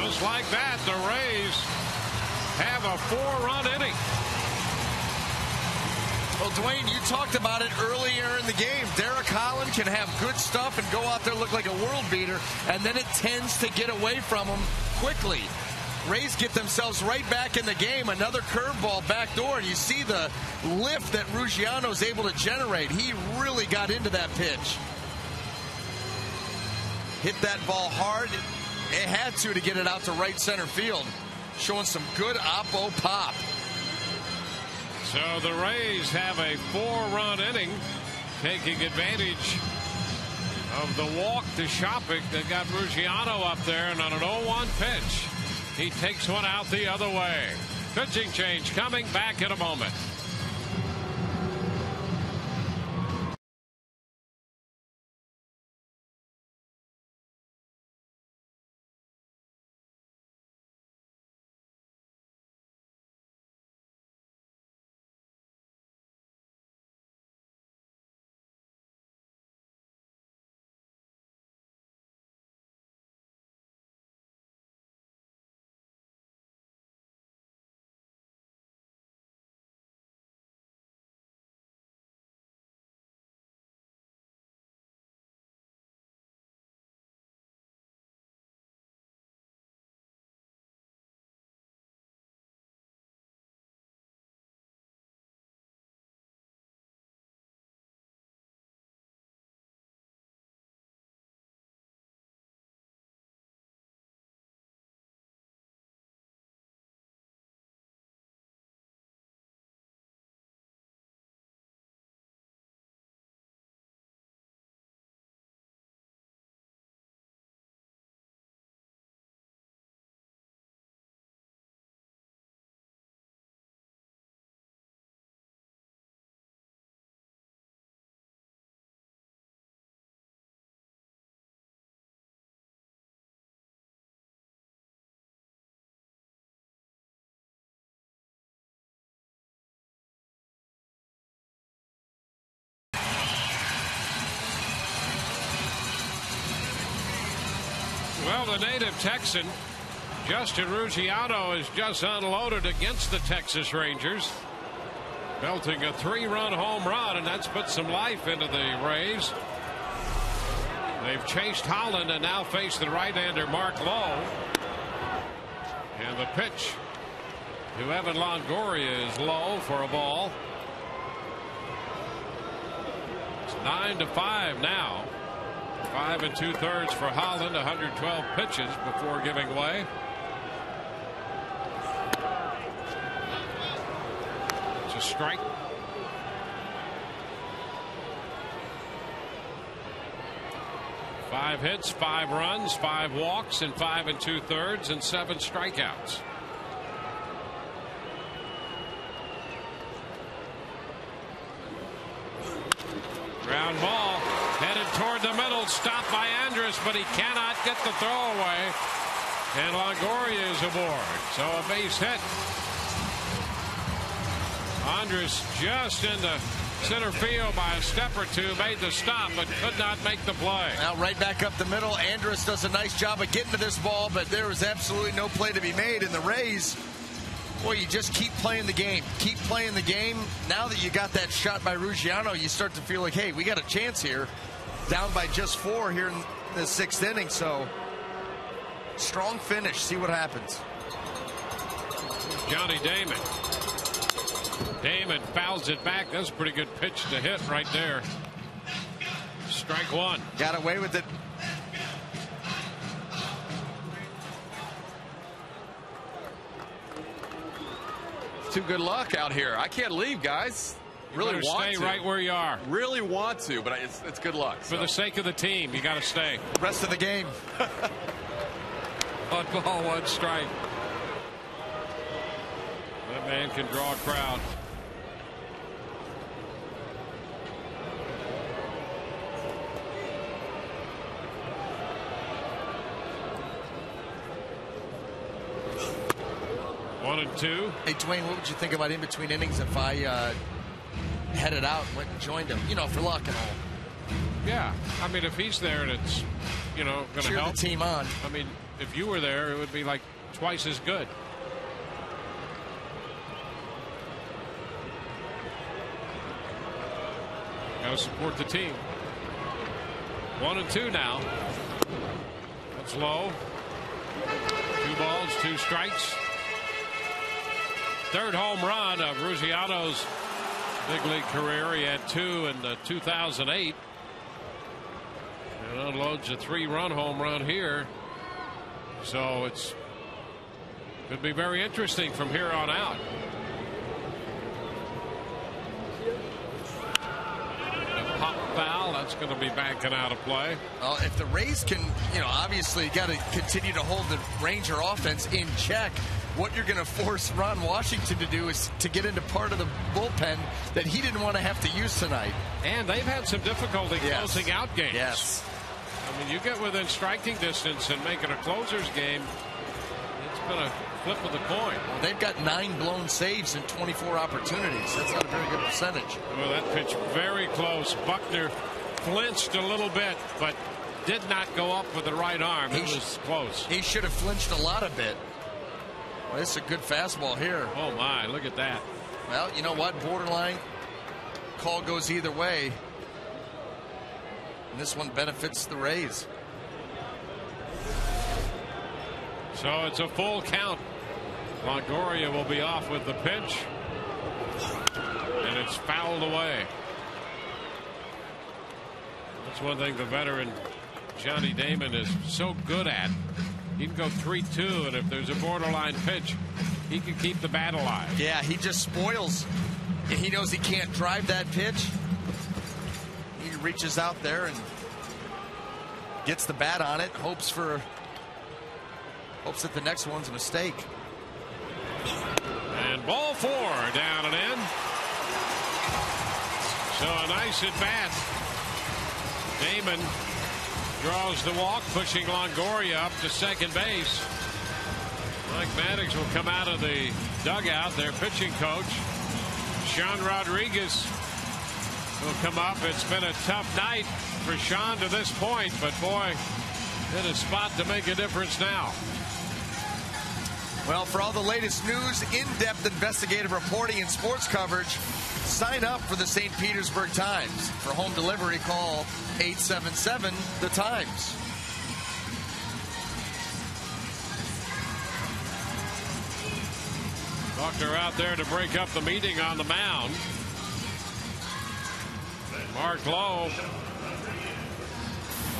Just like that, the Rays have a 4-run inning. Well, Dwayne, you talked about it earlier in the game. Derek Holland can have good stuff and go out there look like a world beater, and then it tends to get away from him quickly. Rays get themselves right back in the game. Another curveball backdoor, and you see the lift that Ruggiano's able to generate. He really got into that pitch. Hit that ball hard. It had to get it out to right center field. Showing some good oppo pop. So the Rays have a 4-run inning, taking advantage of the walk to Shopik that got Ruggiano up there, and on an 0-1 pitch, he takes one out the other way. Pitching change coming back in a moment. Well, the native Texan, Justin Ruggiano, is just unloaded against the Texas Rangers, belting a 3-run home run, and that's put some life into the Rays. They've chased Holland and now face the right-hander Mark Lowe. And the pitch to Evan Longoria is low for a ball. It's 9-5 now. 5 2/3 for Holland, 112 pitches before giving way. It's a strike. Five hits, 5 runs, 5 walks in 5 2/3 and 7 strikeouts. Ground ball headed toward the middle, stopped by Andrus, but he cannot get the throw away. And Longoria is aboard. So a base hit. Andrus just into center field by a step or two, made the stop, but could not make the play. Now right back up the middle. Andrus does a nice job of getting to this ball, but there was absolutely no play to be made. And the Rays, boy, you just keep playing the game. Keep playing the game. Now that you got that shot by Ruggiano, you start to feel like, hey, we got a chance here. Down by just 4 here in the 6th inning. So strong finish. See what happens. Johnny Damon. Damon fouls it back. That's a pretty good pitch to hit right there. Strike 1. Got away with it. Too good luck out here. I can't leave, guys. Really want to. Stay right where you are. Really want to, but it's good luck. For the sake of the team, you got to stay. Rest of the game. 1 ball, 1 strike. That man can draw a crowd. One and 2. Hey, Dwayne, what would you think about in between innings if I headed out and went and joined him? You know, for luck and all. Yeah, I mean, if he's there and it's, you know, going to cheer help the team on. I mean, if you were there, it would be like twice as good. Got to support the team. 1 and 2 now. That's low. 2 balls, 2 strikes. 3rd home run of Ruggiano's big league career. He had 2 in 2008. And unloads a 3-run home run here. So it's could be very interesting from here on out. A pop foul, that's going to be backing out of play. Well, if the Rays can, you know, obviously got to continue to hold the Ranger offense in check. What you're going to force Ron Washington to do is to get into part of the bullpen that he didn't want to have to use tonight. And they've had some difficulty closing out games. Yes. I mean, you get within striking distance and make it a closer's game, it's been a flip of the coin. Well, they've got 9 blown saves and 24 opportunities. That's not a very good percentage. Well, that pitch very close. Buckner flinched a little bit, but did not go up with the right arm. It was close. He should have flinched a lot of it. Well, this is a good fastball here. Oh, my. Look at that. Well, you know what? Borderline. Call goes either way. And this one benefits the Rays. So it's a full count. Longoria will be off with the pitch. And it's fouled away. That's one thing the veteran Johnny Damon is so good at. He can go 3-2, and if there's a borderline pitch, he can keep the bat alive. Yeah, he just spoils. He knows he can't drive that pitch. He reaches out there and gets the bat on it. Hopes that the next one's a mistake. And ball 4 down and in. So a nice at bat. Damon draws the walk, pushing Longoria up to second base. Mike Maddox will come out of the dugout, their pitching coach. Sean Rodriguez will come up. It's been a tough night for Sean to this point, but boy, in a spot to make a difference now. Well, for all the latest news, in-depth investigative reporting, and sports coverage, sign up for the St. Petersburg Times. For home delivery, call 877-THE-TIMES. Buckner out there to break up the meeting on the mound. Mark Lowe,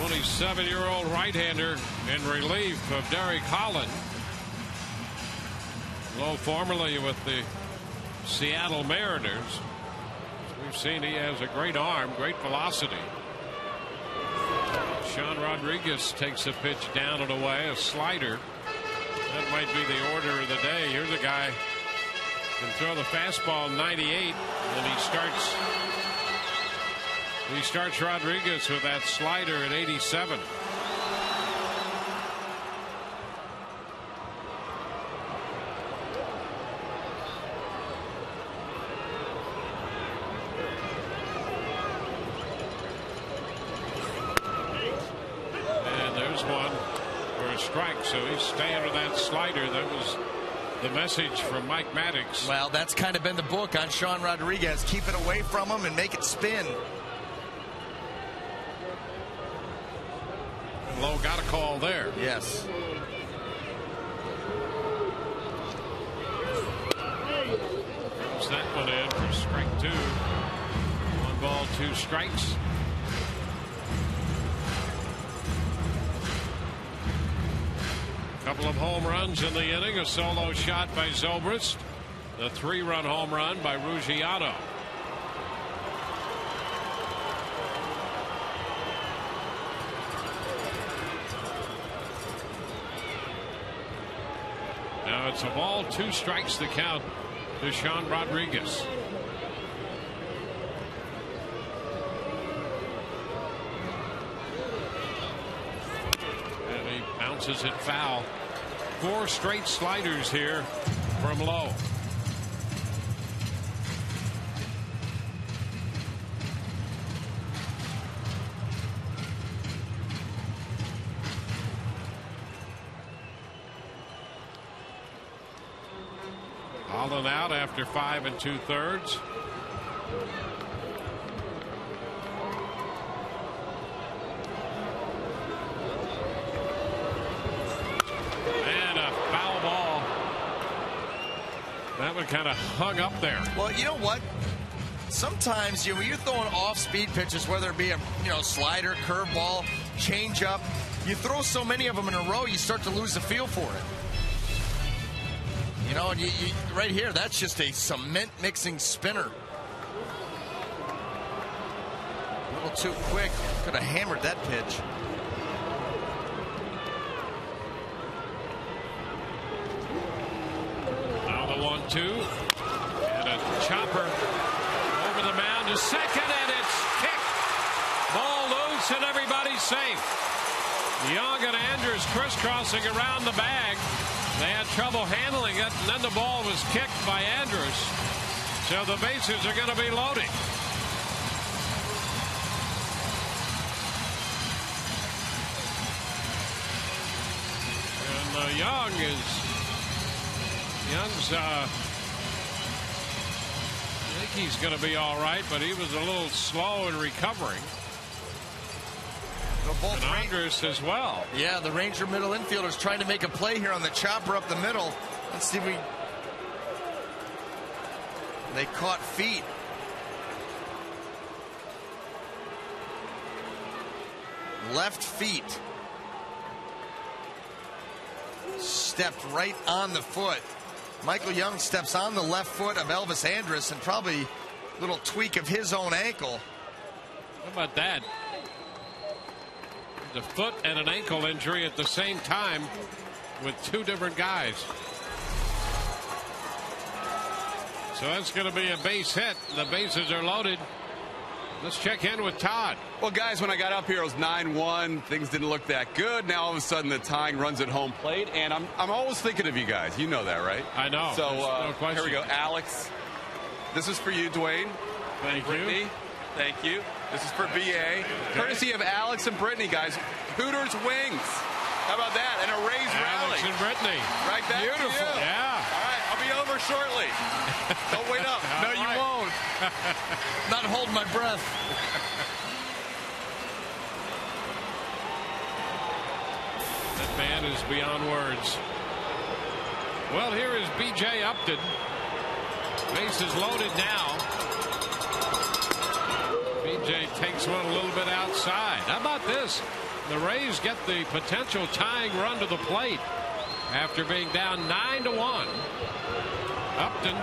27-year-old right-hander in relief of Derek Holland. Lowe formerly with the Seattle Mariners. We've seen he has a great arm, great velocity. Sean Rodriguez takes a pitch down and away, a slider. That might be the order of the day. Here's a guy can throw the fastball 98, and he starts Rodriguez with that slider at 87. And there's one for a strike, so he's staying with that slider. That was the message from Mike Maddox. Well, that's kind of been the book on Sean Rodriguez. Keep it away from him and make it spin. Lowe got a call there. Yes. Throws that one in for strike 2. 1 ball, 2 strikes. Couple of home runs in the inning. A solo shot by Zobrist. A 3-run home run by Ruggiero. Now it's a ball, 2 strikes to count to Sean Rodriguez. And he bounces it foul. 4 straight sliders here from Lowe. Holland out after 5 2/3. And a foul ball. That one kind of hung up there. Well, you know what? Sometimes when you're throwing off-speed pitches, whether it be a slider, curveball, changeup, you throw so many of them in a row, you start to lose the feel for it. You know, and you right here, that's just a cement mixing spinner. A little too quick. Could have hammered that pitch. Now the 1-2. And a chopper over the mound to second, and it's kicked. Ball loose, and everybody's safe. Young and Andrews crisscrossing around the bag. They had trouble handling it, and then the ball was kicked by Andrews. So the bases are going to be loaded. And Young's I think he's going to be all right, but he was a little slow in recovering. And Andrews as well. Yeah, the Ranger middle infielders trying to make a play here on the chopper up the middle. Let's see if they caught feet. Left feet. Stepped right on the foot. Michael Young steps on the left foot of Elvis Andrus, and probably a little tweak of his own ankle. How about that? The foot and an ankle injury at the same time with 2 different guys. So that's going to be a base hit. The bases are loaded. Let's check in with Todd. Well, guys, when I got up here, it was 9-1. Things didn't look that good. Now, all of a sudden, the tying runs at home plate. And I'm always thinking of you guys. You know that, right? I know. So no here we go. Alex, this is for you, Dwayne. Thank Brittany, you. thank you. This is for BA. Courtesy of Alex and Brittany, guys. Hooters wings. How about that? And a Rays rally. Alex and Brittany. Right back Beautiful. to you. Yeah. All right, I'll be over shortly. Don't wait up. No, you won't. Not holding my breath. That man is beyond words. Well, here is B.J. Upton. Bases loaded now. B.J. takes one a little bit outside. How about this? The Rays get the potential tying run to the plate after being down 9-1. Upton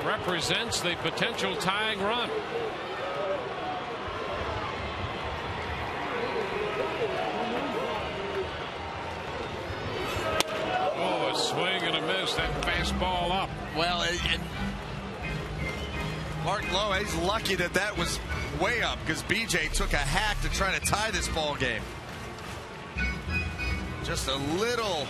represents the potential tying run. Oh, a swing and a miss. That fastball up. Well, and Mark Lowe, he's lucky that that was way up because BJ took a hack to try to tie this ball game. Just a little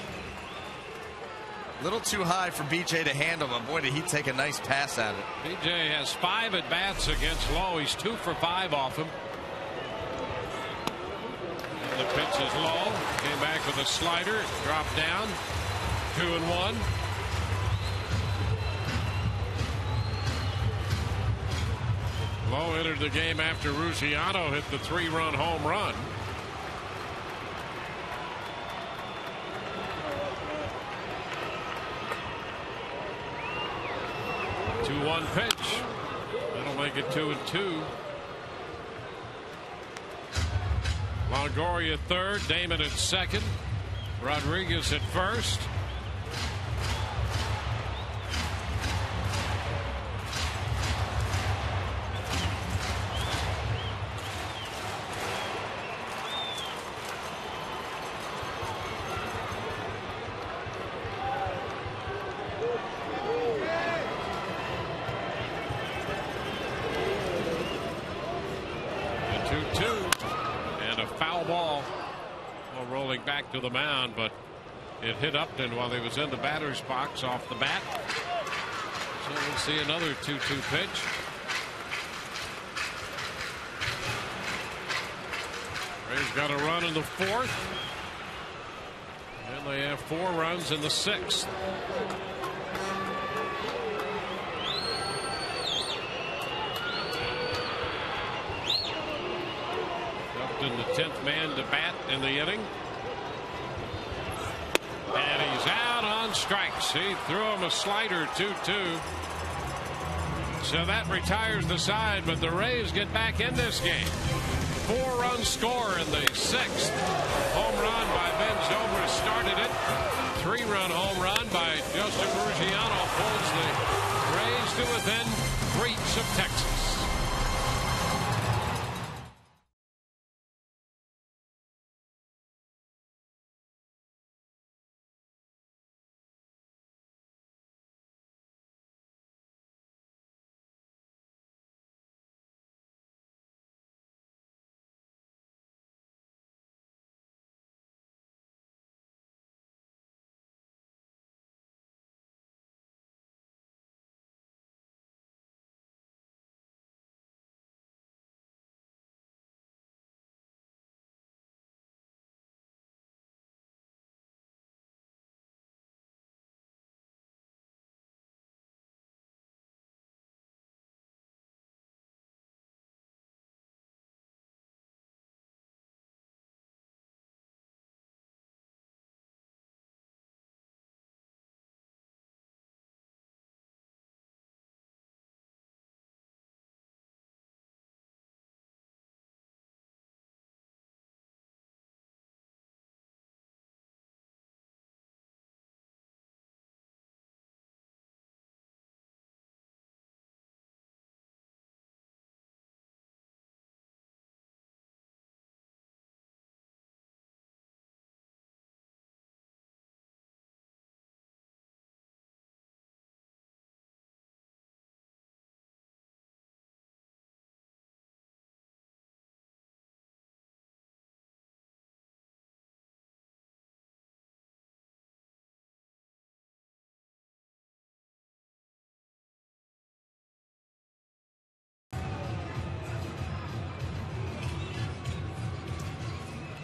too high for BJ to handle, but boy, did he take a nice pass at it. BJ has 5 at-bats against Lowe. He's 2 for 5 off him. And the pitch is low. Came back with a slider. Dropped down. 2-1. Lowe entered the game after Ruggiano hit the 3-run home run. 2-1 pitch. That'll make it 2-2. Longoria third, Damon at second, Rodriguez at first. Back to the mound, but it hit Upton while he was in the batter's box off the bat. So we'll see another 2-2 pitch. Rays got a run in the 4th. And they have 4 runs in the 6th. Upton, the 10th man to bat in the inning. And he's out on strikes. He threw him a slider 2-2. So that retires the side, but the Rays get back in this game. 4-run score in the 6th. Home run by Ben Zobrist started it. 3-run home run by Justin Ruggiano pulls the Rays to within reach of Texas.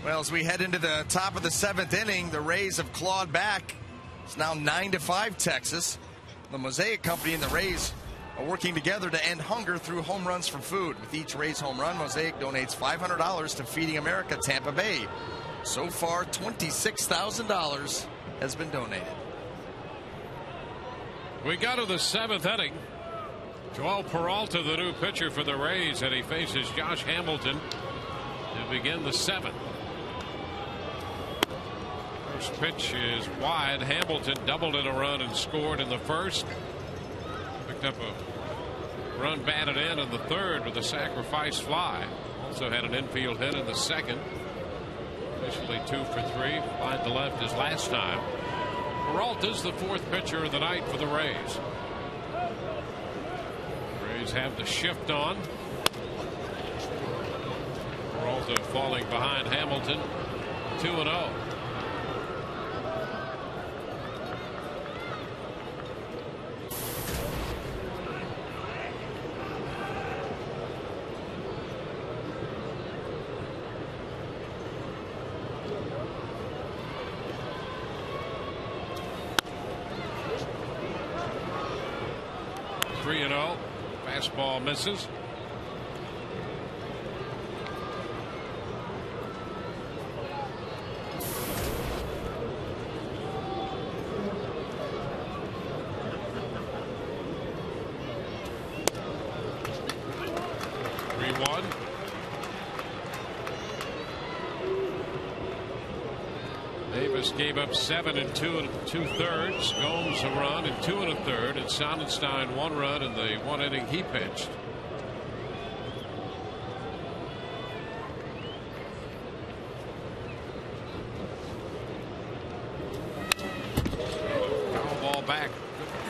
Well, as we head into the top of the 7th inning, the Rays have clawed back. It's now 9-5 Texas. The Mosaic Company and the Rays are working together to end hunger through home runs for food. With each Rays home run, Mosaic donates $500 to Feeding America Tampa Bay. So far, $26,000 has been donated. We go to the 7th inning. Joel Peralta, the new pitcher for the Rays, and he faces Josh Hamilton to begin the 7th. First pitch is wide. Hamilton doubled in a run and scored in the first. Picked up a run batted in the third with a sacrifice fly. Also had an infield hit in the second. Officially 2 for 3. Line to left as last time. Peralta's the 4th pitcher of the night for the Rays. Rays have the shift on. Peralta falling behind Hamilton. 2-0. Fastball misses. Davis gave up 7 2 2/3. Gomes a run in 2 1/3, and Sonnenstein 1 run in the 1 inning he pitched. Foul ball back.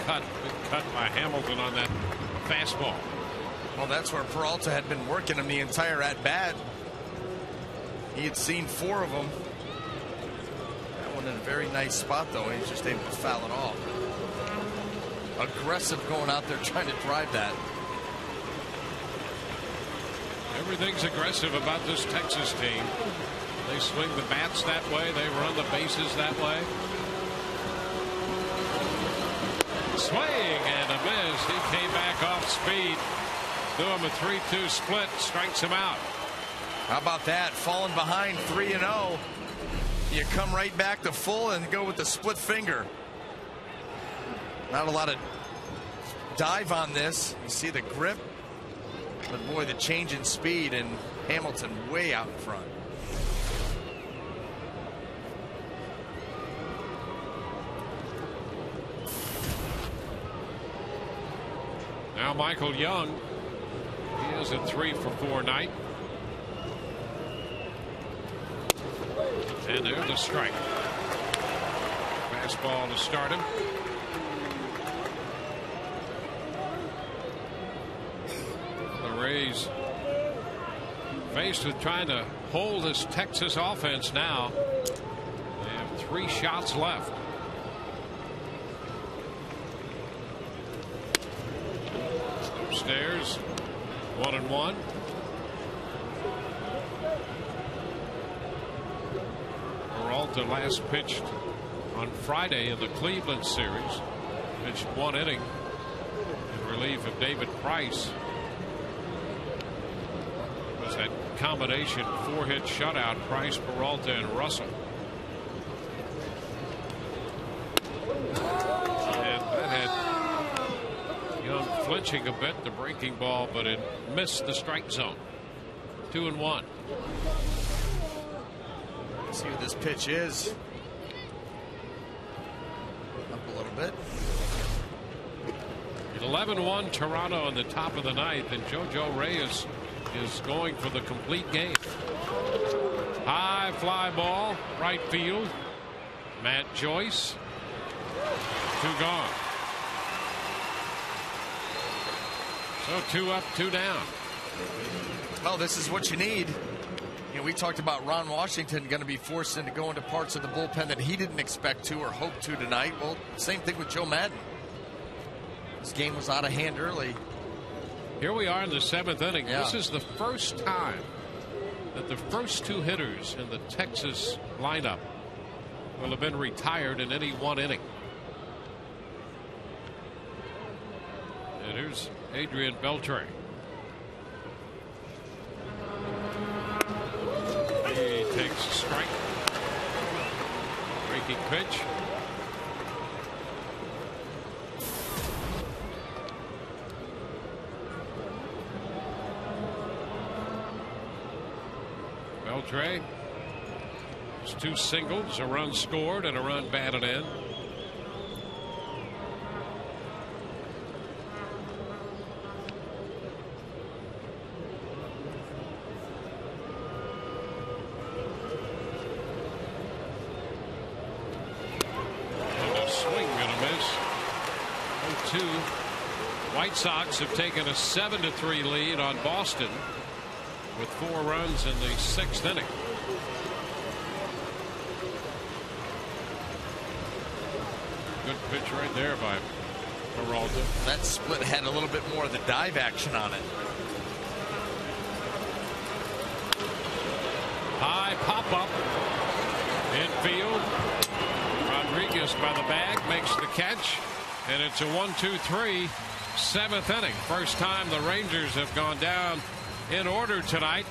Good cut by Hamilton on that fastball. Well, that's where Peralta had been working him the entire at bat. He had seen 4 of them. In a very nice spot, though. He's just able to foul it off. Aggressive going out there trying to drive that. Everything's aggressive about this Texas team. They swing the bats that way. They run the bases that way. Swing and a miss. He came back off speed. Threw him a 3-2 split. Strikes him out. How about that? Falling behind 3-0. You come right back to full and go with the split finger. Not a lot of dive on this. You see the grip, but boy, the change in speed, and Hamilton way out in front. Now Michael Young. He has a 3 for 4 night. And there's a strike. Fastball to start him. The Rays faced with trying to hold this Texas offense now. They have 3 shots left. Upstairs, 1-1. Peralta last pitched on Friday in the Cleveland series. Pitched 1 inning in relief of David Price. It was that combination 4-hit shutout, Price, Peralta, and Russell. And that had Young flinching a bit, the breaking ball, but it missed the strike zone. 2-1. See what this pitch is. Up a little bit. 11-1 Toronto on the top of the 9th, and JoJo Reyes is going for the complete game. High fly ball, right field. Matt Joyce. 2 gone. So 2 up, 2 down. Well, this is what you need. You know, we talked about Ron Washington going to be forced into going to parts of the bullpen that he didn't expect to or hope to tonight. Well, same thing with Joe Madden. This game was out of hand early. Here we are in the 7th inning. Yeah. This is the first time that the first two hitters in the Texas lineup will have been retired in any one inning. And here's Adrian Beltre. He takes a strike. Breaking pitch. Beltre. There's two singles, a run scored, and a run batted in. White Sox have taken a 7-3 lead on Boston with 4 runs in the 6th inning. Good pitch right there by Peralta. That split had a little bit more of the dive action on it. High pop up. Infield. Rodriguez by the bag makes the catch. And it's a 1-2-3, 7th inning. First time the Rangers have gone down in order tonight.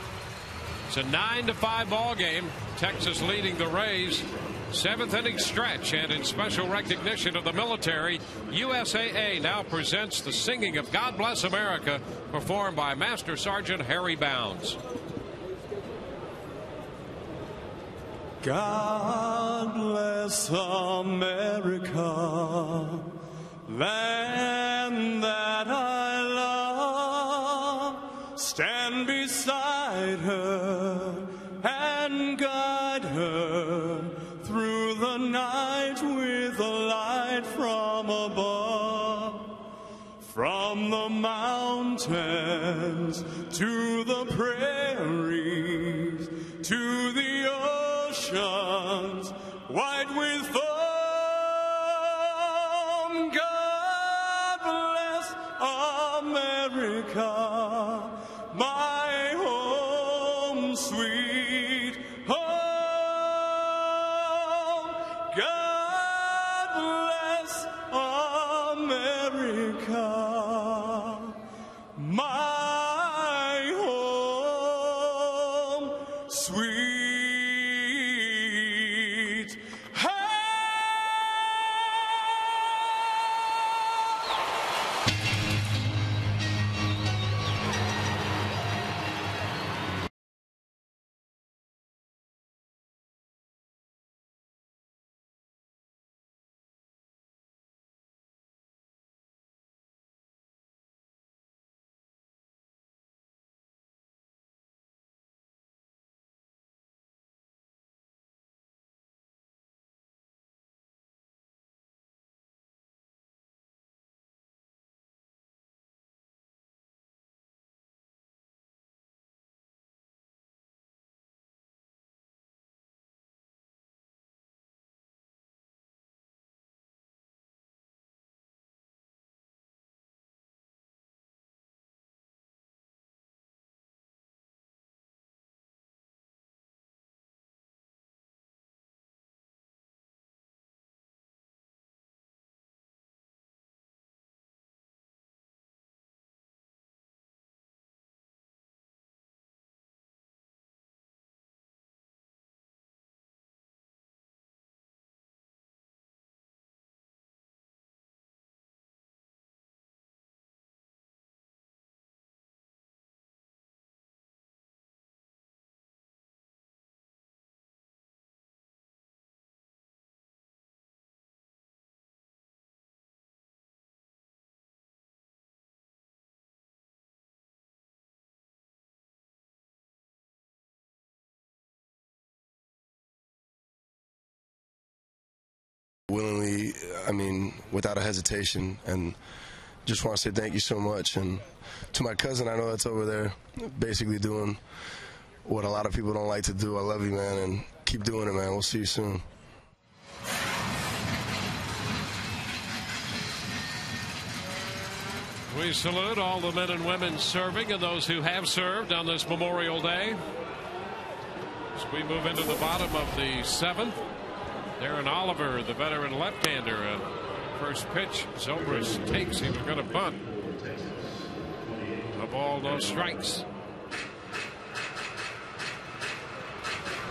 It's a 9-5 ball game. Texas leading the Rays. 7th inning stretch, and in special recognition of the military, USAA now presents the singing of God Bless America, performed by Master Sergeant Harry Bounds. God bless America, land that I love. Stand beside her and guide her through the night with a light from above. From the mountains to the prairies to the oceans white with foam. God bless America, my home sweet home. God bless America, my home sweet home. Willingly, I mean, without a hesitation, and just want to say thank you so much. And to my cousin, I know that's over there, basically doing what a lot of people don't like to do. I love you, man, and keep doing it, man. We'll see you soon. We salute all the men and women serving and those who have served on this Memorial Day. As we move into the bottom of the 7th, Darren Oliver, the veteran left-hander, first pitch, Zobrist takes. He was going to bunt. A ball, no strikes.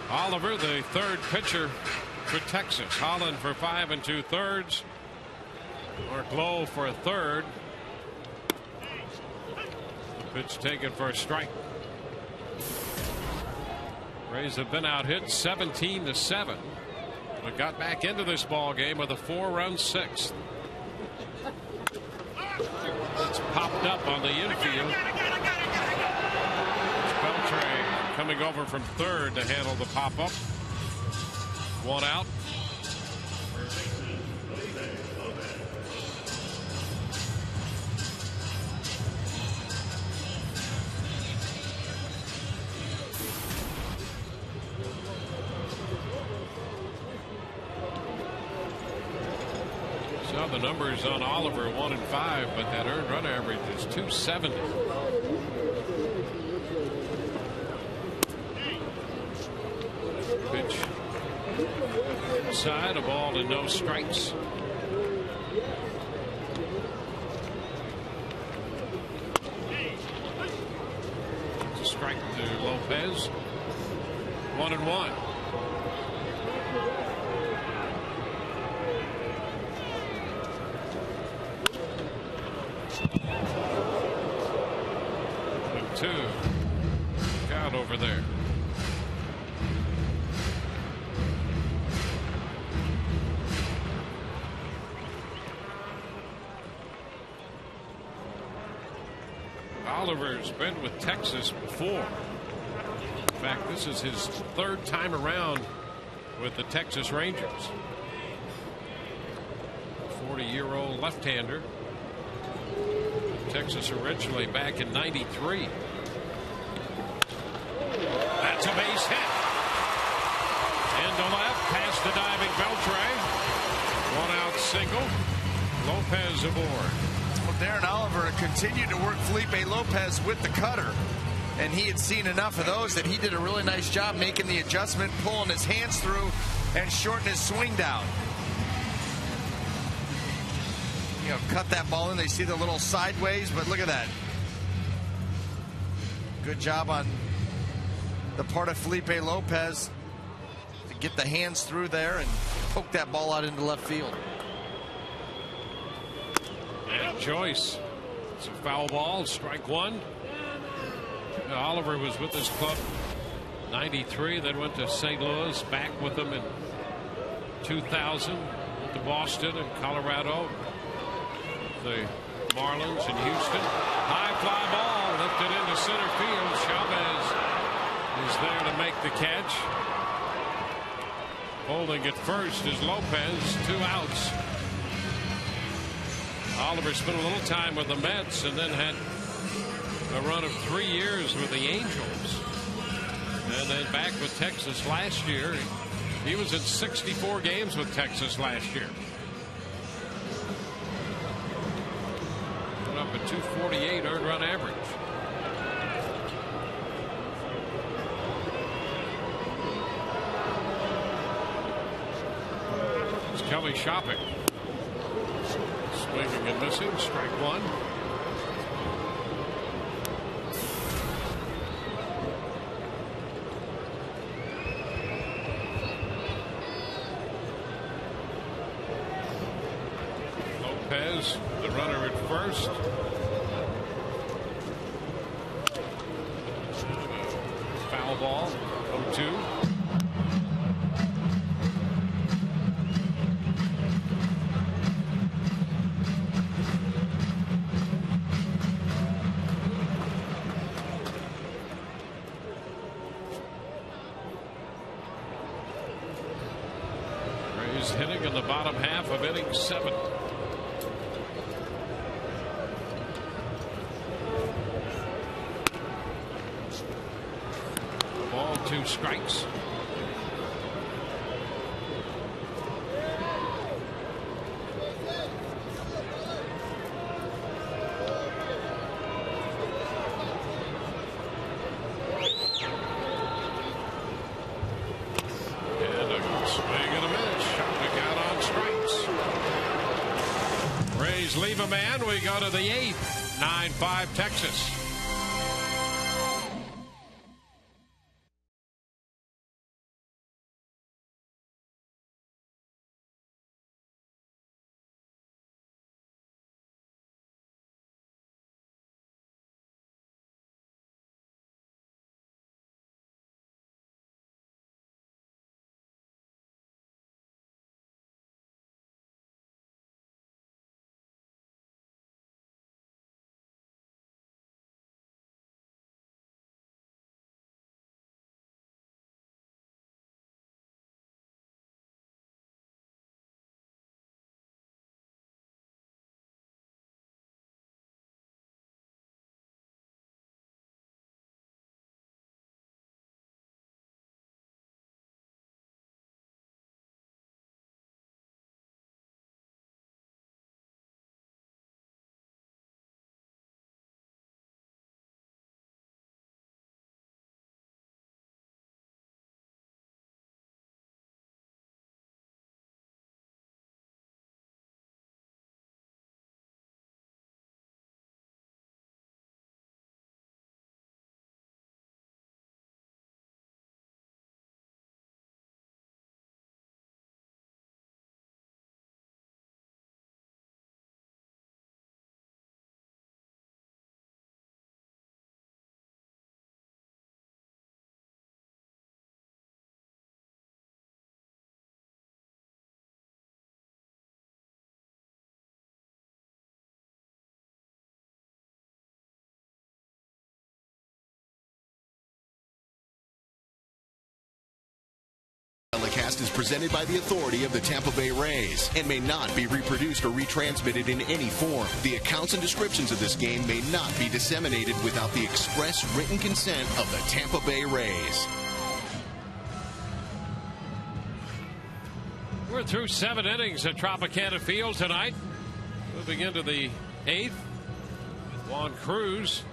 Oliver, the third pitcher for Texas. Holland for 5 2/3. Or Glow for a third. The pitch taken for a strike. Rays have been out hit 17-7. But got back into this ball game with a 4-run 6th. It's popped up on the infield. Beltre coming over from third to handle the pop-up. 1 out. So the numbers on Oliver 1 and 5, but that earned run average is 270. Pitch inside, a ball and no strikes. It's a strike to Lopez. 1-1. And 2. Look out over there. Oliver's been with Texas before. In fact, this is his 3rd time around with the Texas Rangers. 40-year-old left-hander. Texas originally back in '93. That's a base hit. Into left, past the diving Beltre. 1-out single. Lopez aboard. Well, Darren Oliver continued to work Felipe Lopez with the cutter, and he had seen enough of those that he did a really nice job making the adjustment, pulling his hands through and shortening his swing down. You know, cut that ball in. They see the little sideways, but look at that. Good job on the part of Felipe Lopez to get the hands through there and poke that ball out into left field. And Joyce. It's a foul ball. Strike 1. Oliver was with his club '93, then went to St. Louis, back with them in 2000, went to Boston and Colorado, the Marlins in Houston. High fly ball lifted into center field. Chavez is there to make the catch. Holding at first is Lopez. 2 outs. Oliver spent a little time with the Mets and then had a run of 3 years with the Angels. And then back with Texas last year. He was in 64 games with Texas last year. Put up a 248 earned run average. It's Kelly Shopping. Swinging and missing. Strike 1. Lopez, the runner at first. Foul ball. 0-2. Rays hitting in the bottom half of inning 7. Ball, 2 strikes. leave a man. We go to the 8th. 9-5 Texas. Telecast is presented by the authority of the Tampa Bay Rays and may not be reproduced or retransmitted in any form. The accounts and descriptions of this game may not be disseminated without the express written consent of the Tampa Bay Rays. We're through 7 innings at Tropicana Field tonight. Moving into the 8th. Juan Cruz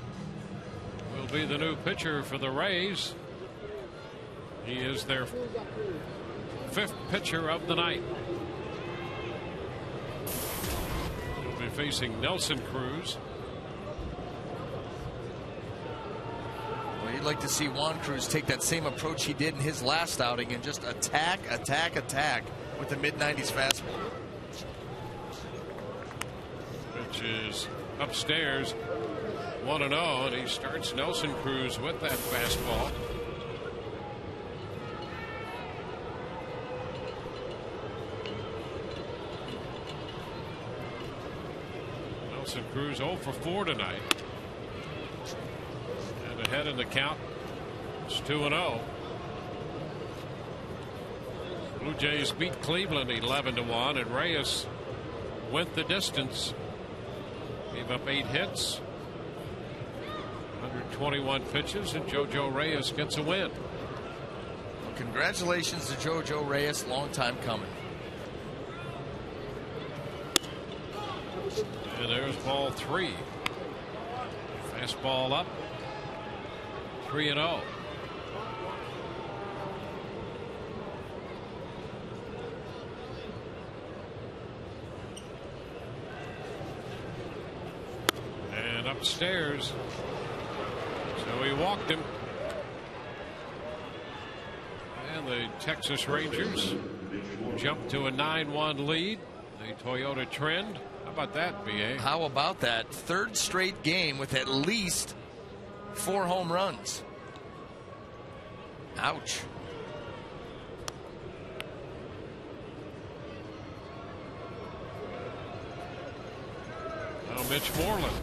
will be the new pitcher for the Rays. He is their 5th pitcher of the night. He'll be facing Nelson Cruz. Well, you'd like to see Juan Cruz take that same approach he did in his last outing and just attack with the mid-90s fastball. Which is upstairs 1-0, and he starts Nelson Cruz with that fastball. Nelson Cruz 0 for 4 tonight. And ahead in the count. It's 2-0. Blue Jays beat Cleveland 11-1, and Reyes went the distance. Gave up 8 hits, 121 pitches, and JoJo Reyes gets a win. Well, congratulations to JoJo Reyes, long time coming. And there's ball 3. Fastball up. 3-0. And upstairs. So he walked him. And the Texas Rangers jump to a 9-1 lead. The Toyota Trend. How about that, BA? How about that? 3rd straight game with at least 4 home runs. Ouch. Now Mitch Moreland.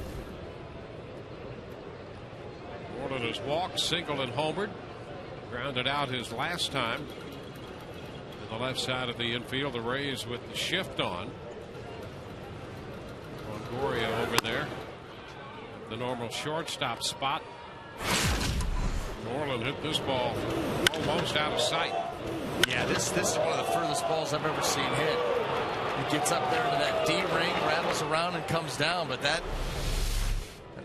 Moreland has walked, singled, and homered. Grounded out his last time. To the left side of the infield, the Rays with the shift on. Longoria over there. The normal shortstop spot. Moreland hit this ball almost out of sight. Yeah, this is one of the furthest balls I've ever seen hit. He gets up there into that D ring, rattles around, and comes down, but that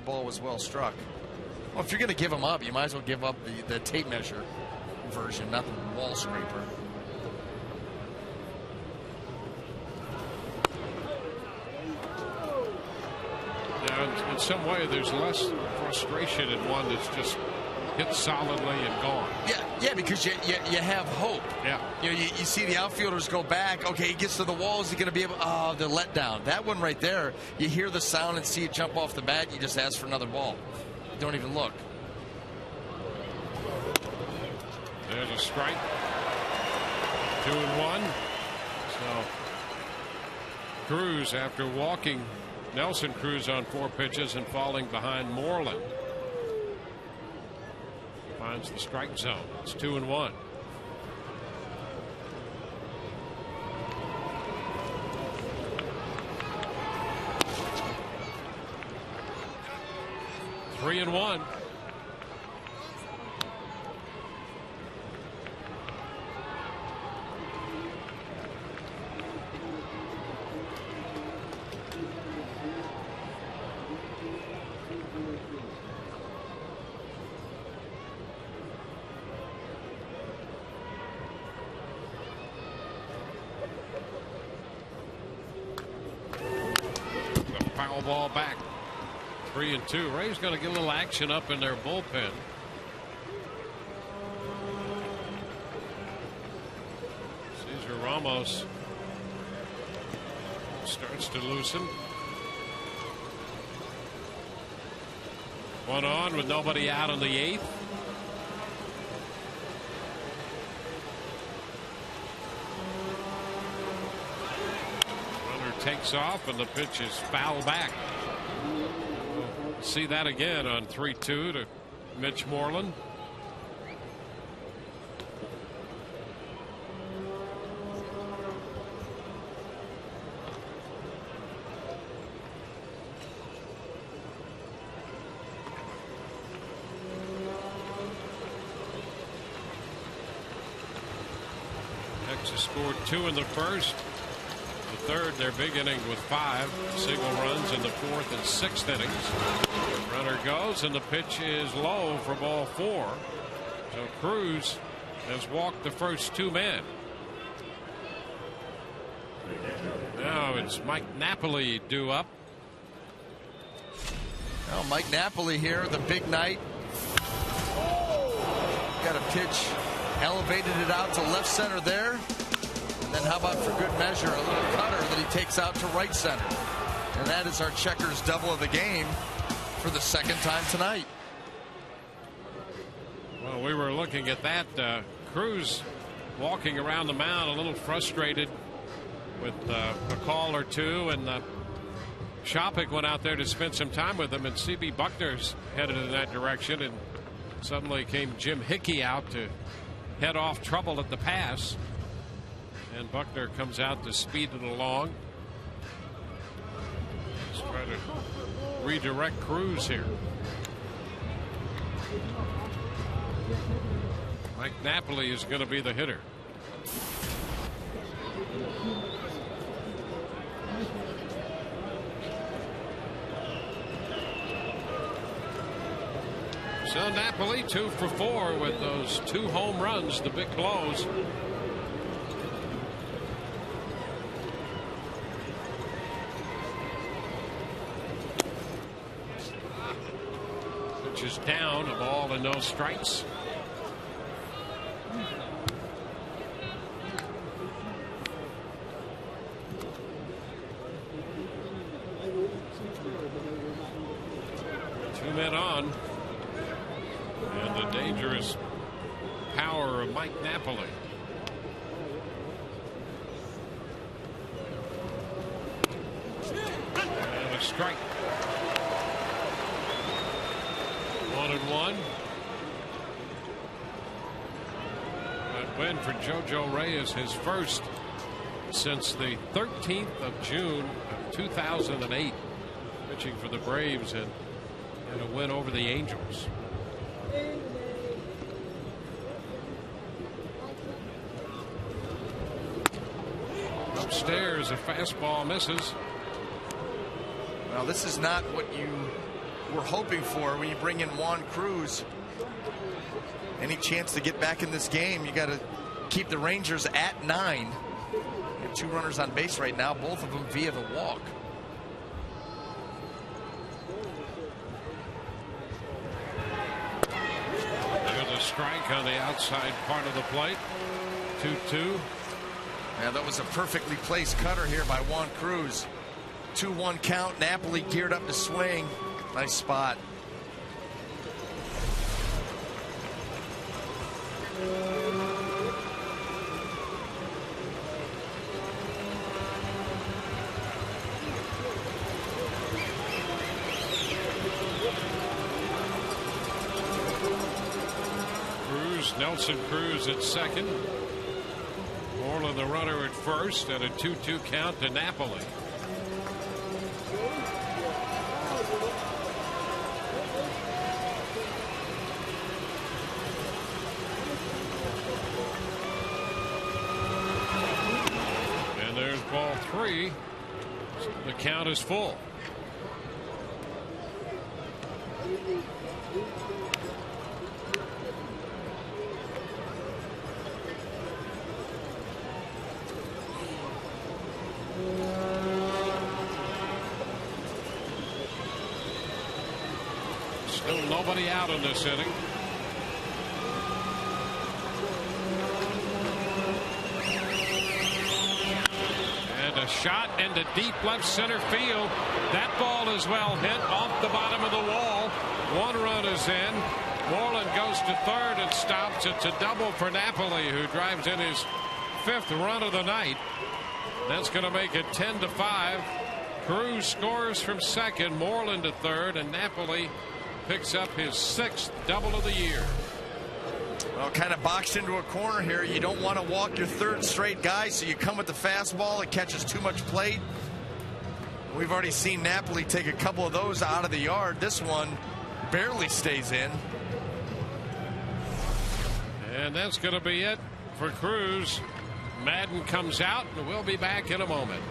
ball was well struck. Well, if you're going to give him up, you might as well give up the tape measure version, not the wall scraper. In some way, there's less frustration in one that's just hit solidly and gone. Yeah, because you have hope. Yeah. You see the outfielders go back. Okay, he gets to the wall. Is he going to be able? Oh, the letdown. That one right there. You hear the sound and see it jump off the bat. You just ask for another ball. You don't even look. There's a strike. 2-1. So Cruz, after walking Nelson Cruz on 4 pitches and falling behind Moreland, finds the strike zone. It's 2-1. Three and one. Foul ball back. 3-2. Ray's going to get a little action up in their bullpen. Cesar Ramos starts to loosen. One on with nobody out in the 8th. Takes off and the pitch is foul back. We'll see that again on 3-2 to Mitch Moreland. Texas scored 2 in the first. The third, their big inning with 5 single runs in the 4th and 6th innings. Runner goes and the pitch is low for ball 4. So Cruz has walked the first 2 men. Now it's Mike Napoli due up. Well, Mike Napoli here, the big night. Got a pitch, elevated it out to left center there. And then how about for good measure, a little cutter that he takes out to right center. And that is our checkers double of the game for the 2nd time tonight. Well, we were looking at that. Cruz walking around the mound a little frustrated with a call or two, and Shopik went out there to spend some time with him, and C.B. Buckner's headed in that direction, and suddenly came Jim Hickey out to head off trouble at the pass. And Buckner comes out to speed it along. Let's try to redirect Cruz here. Mike Napoli is going to be the hitter. So Napoli 2 for 4 with those 2 home runs, the big blows. Is down, a ball and no strikes. Two men on, and the dangerous power of Mike Napoli. And a strike. 1-1. That win for JoJo Reyes, his first since the 13th of June of 2008, pitching for the Braves and a win over the Angels. Upstairs, a fastball misses. Well, this is not what you were hoping for when you bring in Juan Cruz. Any chance to get back in this game, you got to keep the Rangers at 9. You have 2 runners on base right now, both of them via the walk. strike on the outside part of the plate. 2-2. Yeah, that was a perfectly placed cutter here by Juan Cruz. 2-1 count. Napoli geared up to swing. Nice spot. Nelson Cruz at second. Moreland the runner at first, and a 2-2 count to Napoli. And there's ball 3. The count is full. Still nobody out in this inning. And a shot into deep left center field. That ball is well hit off the bottom of the wall. 1 run is in. Moreland goes to third and stops. It's a double for Napoli, who drives in his 5th run of the night. That's going to make it 10-5. Cruz scores from second, Moreland to third, and Napoli picks up his 6th double of the year. Well, kind of boxed into a corner here. You don't want to walk your 3rd straight guy, so you come with the fastball. It catches too much plate. We've already seen Napoli take a couple of those out of the yard. This one barely stays in. And that's going to be it for Cruz. Madden comes out, and we'll be back in a moment.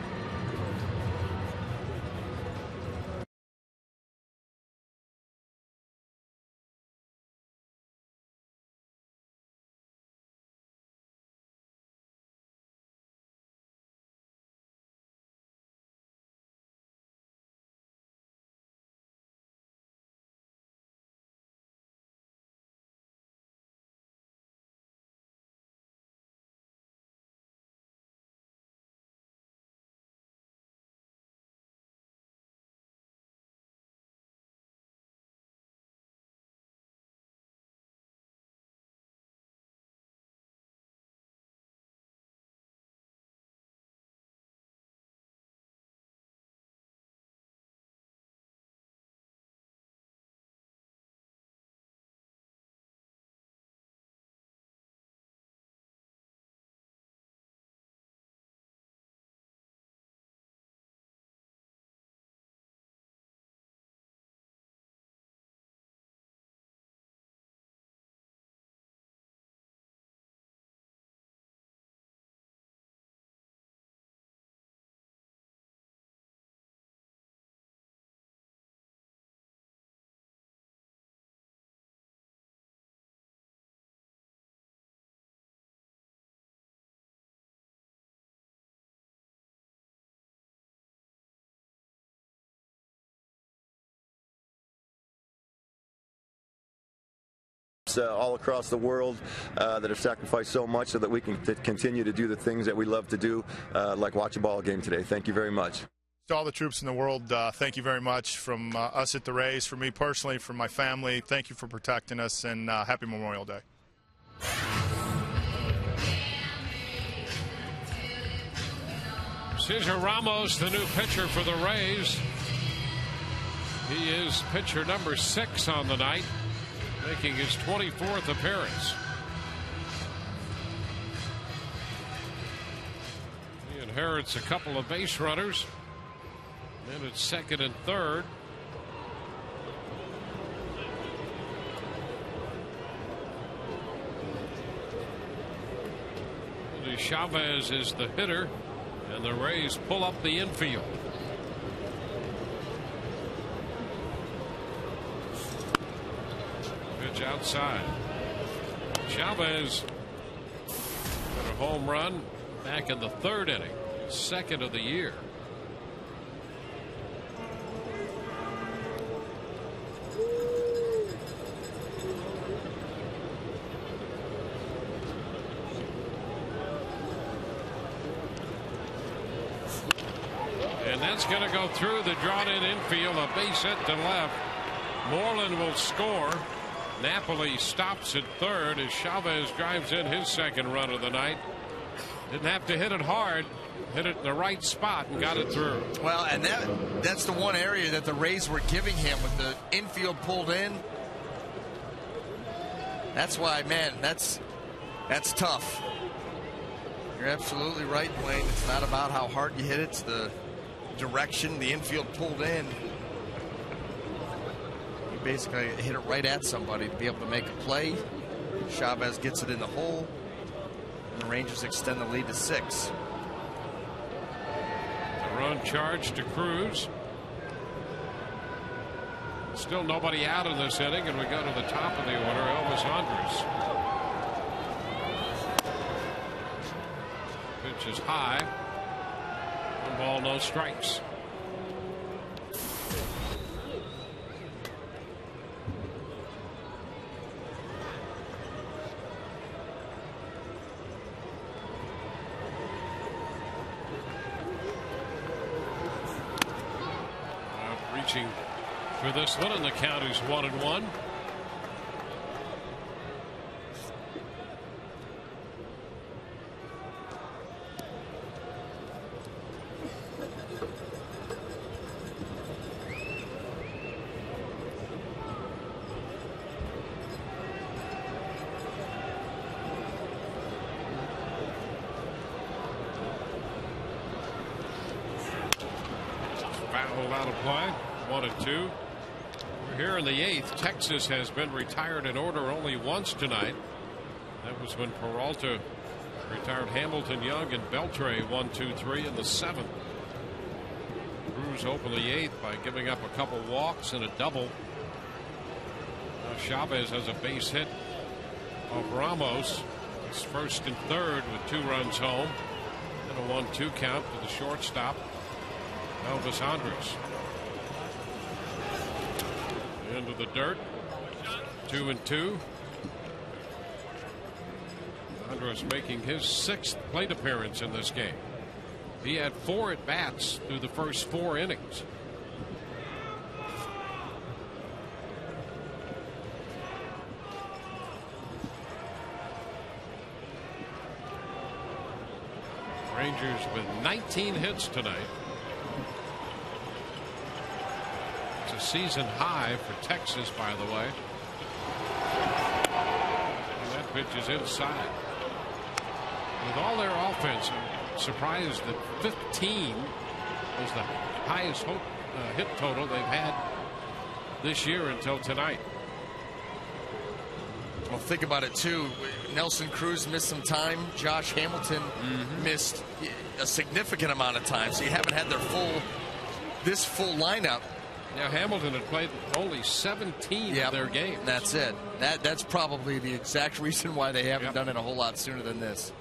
All across the world that have sacrificed so much so that we can continue to do the things that we love to do, like watch a ball game today. Thank you very much. To all the troops in the world, thank you very much from us at the Rays, for me personally, from my family. Thank you for protecting us, and happy Memorial Day. Cesar Ramos, the new pitcher for the Rays. He is pitcher number 6 on the night, making his 24th appearance. He inherits a couple of base runners. Then it's second and third. Chavez is the hitter, and the Rays pull up the infield. Pitch outside. Chavez got a home run back in the 3rd inning, 2nd of the year. that's going to go through the drawn-in infield. A base hit to left. Moreland will score. Napoli stops at third as Chavez drives in his second run of the night. Didn't have to hit it hard. Hit it in the right spot and got it through. Well, and that's the one area that the Rays were giving him with the infield pulled in. That's why, man, that's tough. You're absolutely right, Dwayne. It's not about how hard you hit it. It's the direction, the infield pulled in. You basically hit it right at somebody to be able to make a play. Chavez gets it in the hole. And the Rangers extend the lead to 6. The run charge to Cruz. Still nobody out in this inning, and we go to the top of the order. Elvis Andrus. Pitch is high. 1 ball, no strikes. Reaching for this one, and the count is 1-1. Foul out of play. 1-2. We're here in the 8th. Texas has been retired in order only once tonight. That was when Peralta retired Hamilton, Young, and Beltre 1, 2, 3 in the 7th. Cruz opened the 8th by giving up a couple walks and a double. Now Chavez has a base hit of Ramos. It's first and third with 2 runs home. And a 1-2 count to the shortstop, Elvis Andrus. Into the dirt. 2-2. Andrus making his 6th plate appearance in this game. He had 4 at bats through the first 4 innings. Rangers with 19 hits tonight. A season high for Texas, by the way. And that pitch is inside. With all their offense, I'm surprised that 15 was the highest hit total they've had this year until tonight. Well, think about it too. Nelson Cruz missed some time. Josh Hamilton missed a significant amount of time, so you haven't had this full lineup. Now Hamilton had played only 17 of their games. That's it. That's probably the exact reason why they haven't done it a whole lot sooner than this.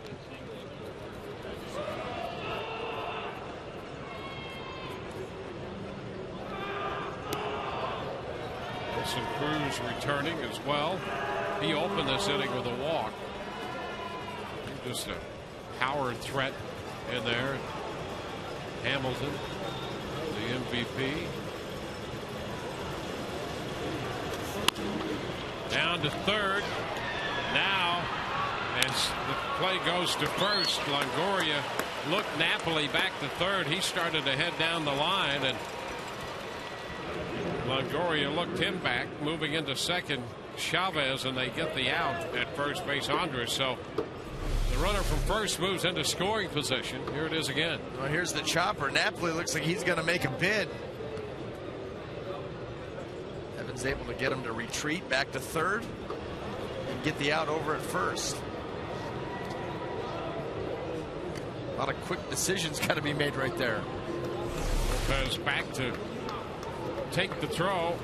Nelson Cruz returning as well. He opened this inning with a walk. Just a power threat in there. Hamilton, the MVP. Down to third. Now, as the play goes to first, Longoria looked Napoli back to third. He started to head down the line, and Longoria looked him back, moving into second. Chavez, and they get the out at first base. Andrus. So the runner from first moves into scoring position. Here it is again. Well, here's the chopper. Napoli looks like he's going to make a bid. Evans able to get him to retreat back to third and get the out over at first. A lot of quick decisions got to be made right there. Lopez back to take the throw.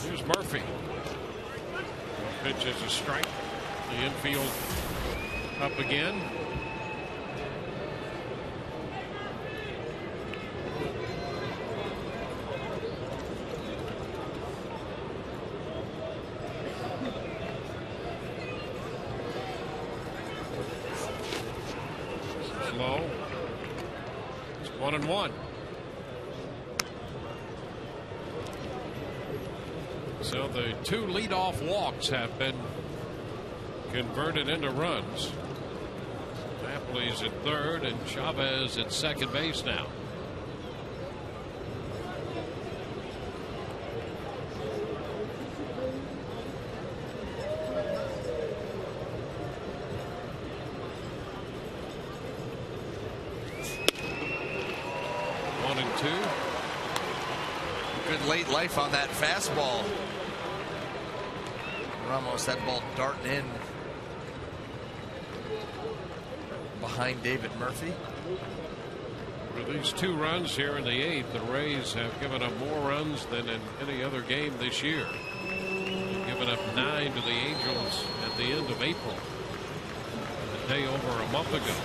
Here's Murphy. Pitch is a strike. The infield up again. Low. It's 1-1. So the 2 leadoff walks have been converted into runs. Napoli's at third and Chavez at second base now. Good late life on that fastball. Ramos, that ball darting in behind David Murphy. For these 2 runs here in the 8th, the Rays have given up more runs than in any other game this year. They've given up 9 to the Angels at the end of April, a day over a month ago.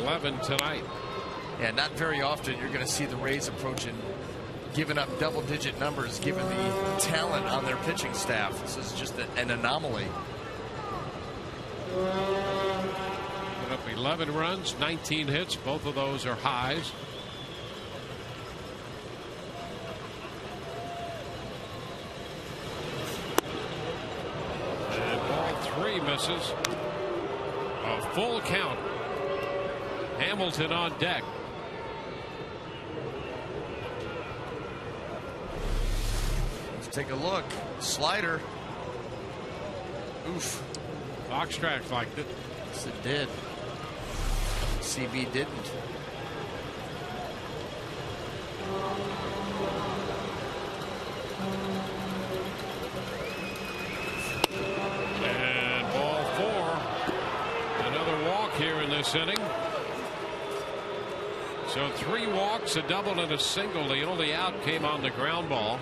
11 tonight. Yeah, not very often you're going to see the Rays approaching giving up double-digit numbers given the talent on their pitching staff. This is just an anomaly. Put up 11 runs, 19 hits. Both of those are highs. And ball 3 misses. A full count. Hamilton on deck. Take a look. Slider. Oof. Foxtrot liked it. Yes, it did. CB didn't. And ball 4. Another walk here in this inning. So 3 walks, a double, and a single. The only out came on the ground ball.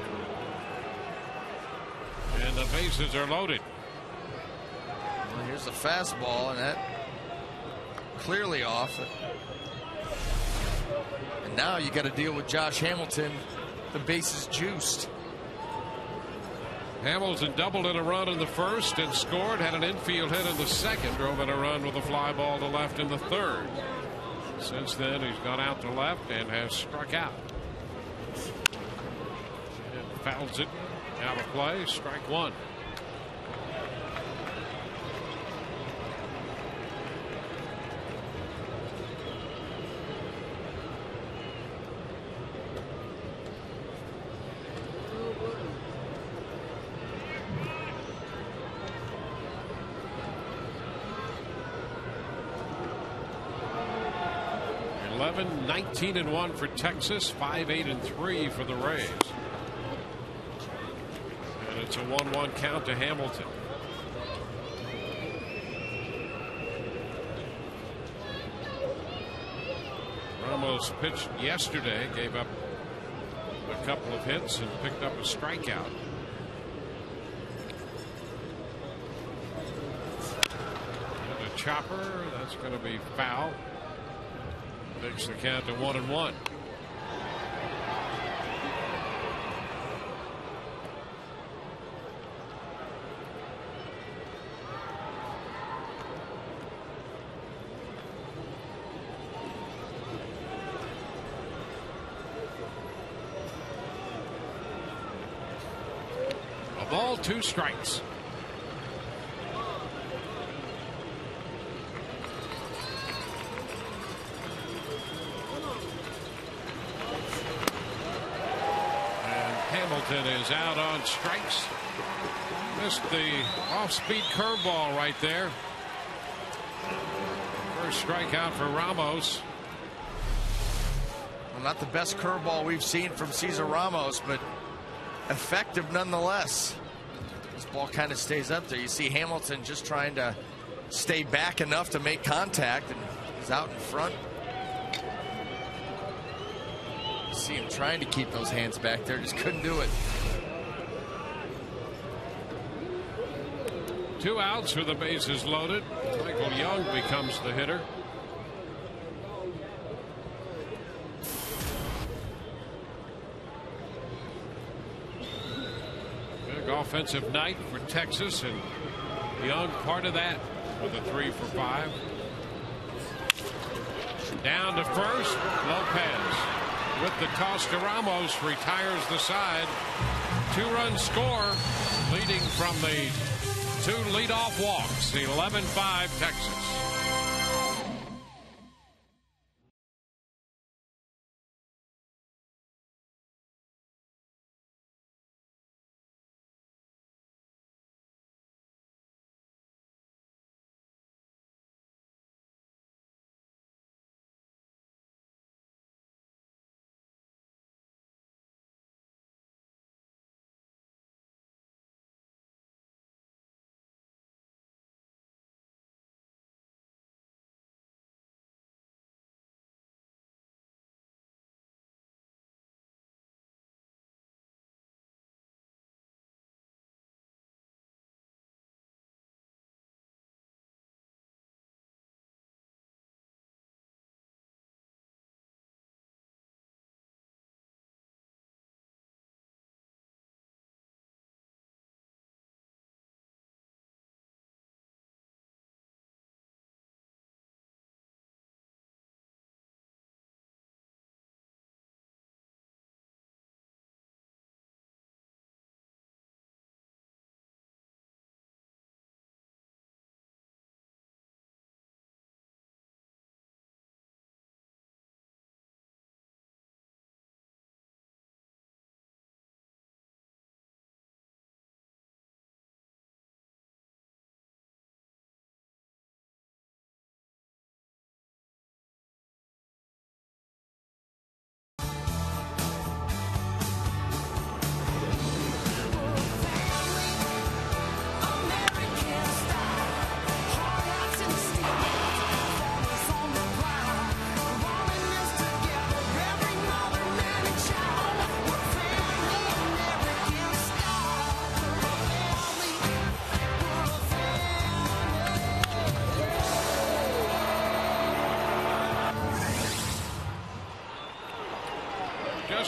And the bases are loaded. Well, here's the fastball, and that clearly off. And now you got to deal with Josh Hamilton. The bases juiced. Hamilton doubled in a run in the first and scored. Had an infield hit in the second. Drove in a run with a fly ball to left in the third. Since then, he's gone out to left and has struck out. And fouls it. Out of play, strike 1. (11, 19-1 for Texas, 5-8-3 for the Rays. It's a 1-1 count to Hamilton. Ramos pitched yesterday, gave up a couple of hits and picked up a strikeout. And a chopper, that's going to be foul. Makes the count to 1-1. Ball, 2 strikes. And Hamilton is out on strikes. Missed the off-speed curveball right there. First strikeout for Ramos. Well, not the best curveball we've seen from Cesar Ramos, but effective nonetheless. This ball kind of stays up there. You see Hamilton just trying to stay back enough to make contact, and he's out in front. You see him trying to keep those hands back there, just couldn't do it. 2 outs with the bases loaded. Michael Young becomes the hitter. Offensive night for Texas, and Young part of that with a 3 for 5. Down to first, Lopez. with the toss to Ramos, retires the side. 2-run score, leading from the 2 leadoff walks. 11-5 Texas.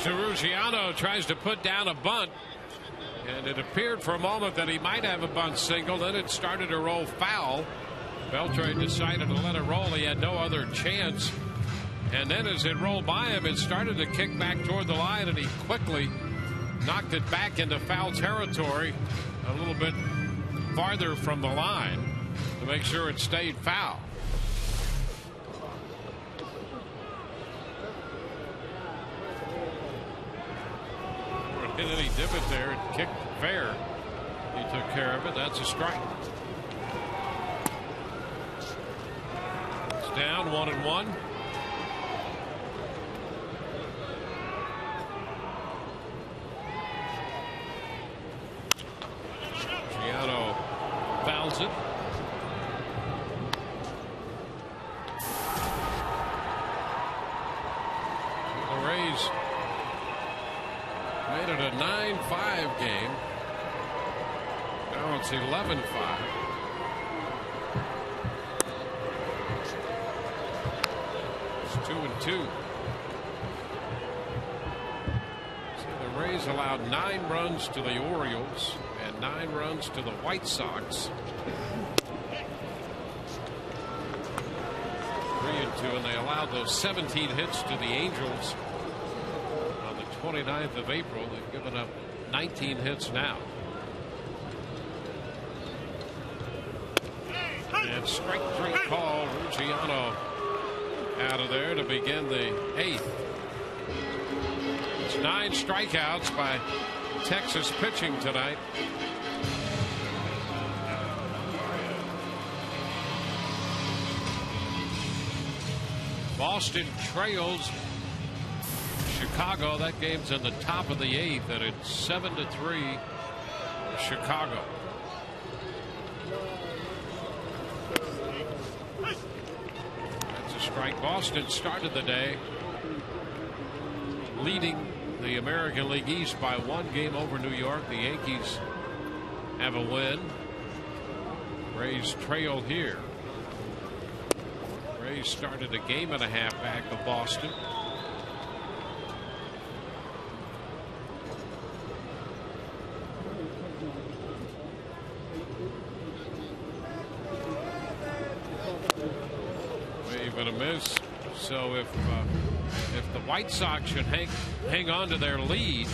Ruggiano tries to put down a bunt, and it appeared for a moment that he might have a bunt single. Then it started to roll foul. Beltre decided to let it roll. He had no other chance. And then as it rolled by him, it started to kick back toward the line, and he quickly knocked it back into foul territory a little bit farther from the line to make sure it stayed foul. Hit any divot there and kicked fair. He took care of it. That's a strike. It's down 1-1. Giano fouls it. The Rays made it a 9-5 game. Now it's 11-5. It's 2-2. So the Rays allowed 9 runs to the Orioles and 9 runs to the White Sox. 3-2, and they allowed those 17 hits to the Angels. 29th of April. They've given up 19 hits now. And strike 3 call. Ruggiano out of there to begin the 8th. It's 9 strikeouts by Texas pitching tonight. Boston trails Chicago. That game's in the top of the 8th, and it's 7-3 Chicago. That's a strike. Boston started the day leading the American League East by 1 game over New York. The Yankees have a win. Rays trail here. Rays started a game and a half back of Boston. Wave and a miss. So if If the White Sox should hang on to their lead,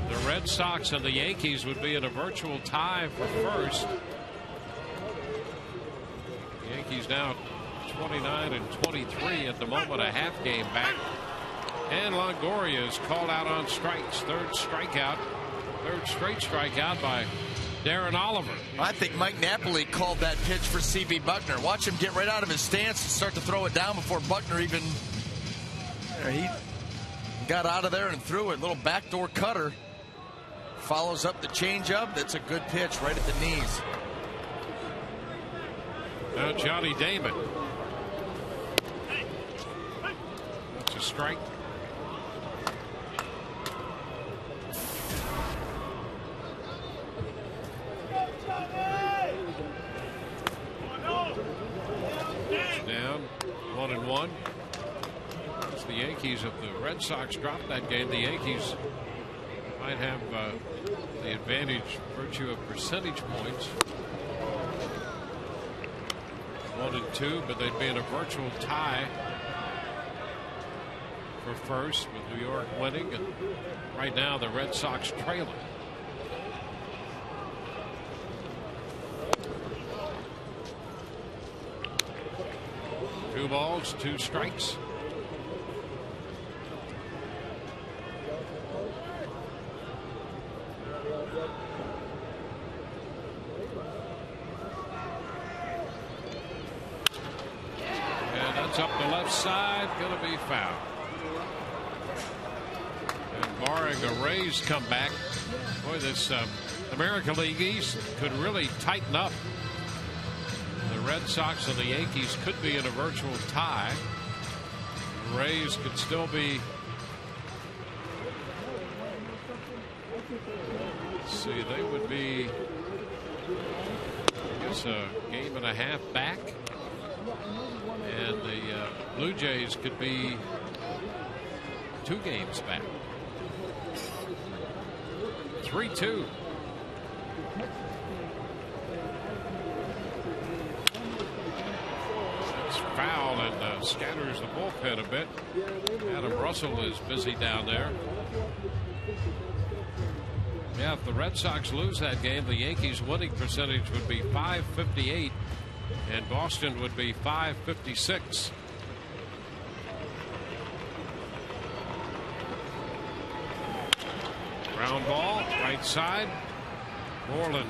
the Red Sox and the Yankees would be in a virtual tie for first. The Yankees now 29 and 23 at the moment, a half game back. And Longoria is called out on strikes. Third straight strikeout by Darren Oliver. I think Mike Napoli called that pitch for C.B. Buckner. Watch him get right out of his stance and start to throw it down before Buckner even. He got out of there and threw it. Little backdoor cutter. Follows up the changeup. That's a good pitch right at the knees. Now Johnny Damon. That's a strike. Down 1-1. It's the Yankees. If the Red Sox drop that game, the Yankees might have the advantage virtue of percentage points. 1-2, but they'd be in a virtual tie for first with New York winning, and right now the Red Sox trailing. Two balls, two strikes. And that's up the left side, going to be foul. And barring a Rays comeback, boy, this American League East could really tighten up. The Red Sox and the Yankees could be in a virtual tie. The Rays could still be. Let's see, they would be, I guess, a game and a half back. And the Blue Jays could be 2 games back. 3-2. Foul and scatters the bullpen a bit. Adam Russell is busy down there. Yeah, if the Red Sox lose that game, the Yankees' winning percentage would be .558 and Boston would be .556. Ground ball, right side. Moreland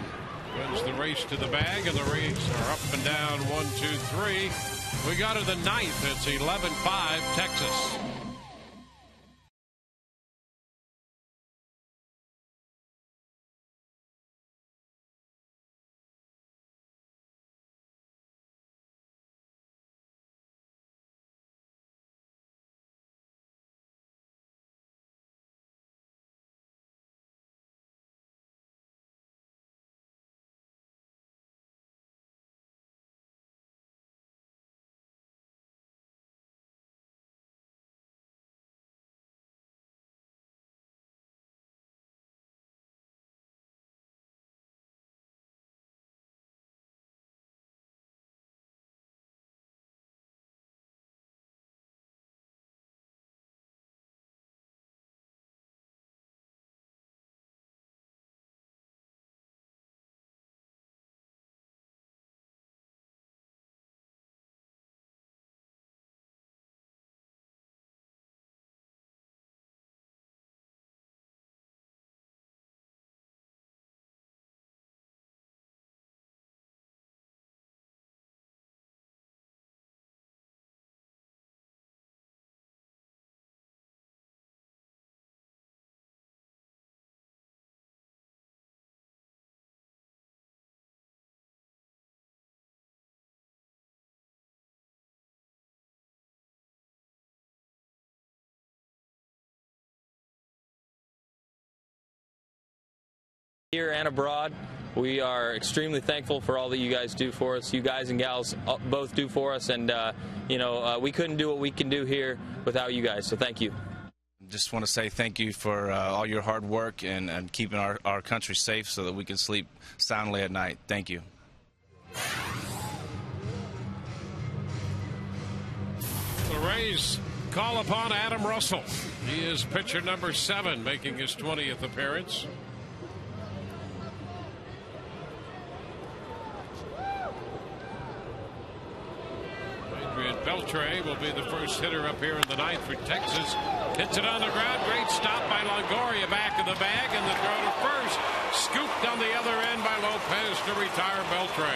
wins the race to the bag, and the Rays are up and down 1-2-3. We got to the 9th. It's 11-5 Texas. Here and abroad, we are extremely thankful for all that you guys do for us. You guys and gals both do for us, and we couldn't do what we can do here without you guys, so thank you. Just want to say thank you for all your hard work and keeping our country safe so that we can sleep soundly at night. Thank you. The Rays call upon Adam Russell. He is pitcher number 7, making his 20th appearance. Adrian Beltre will be the first hitter up here in the 9th for Texas. Hits it on the ground. Great stop by Longoria, back of the bag, and the throw to first. Scooped on the other end by Lopez to retire Beltre.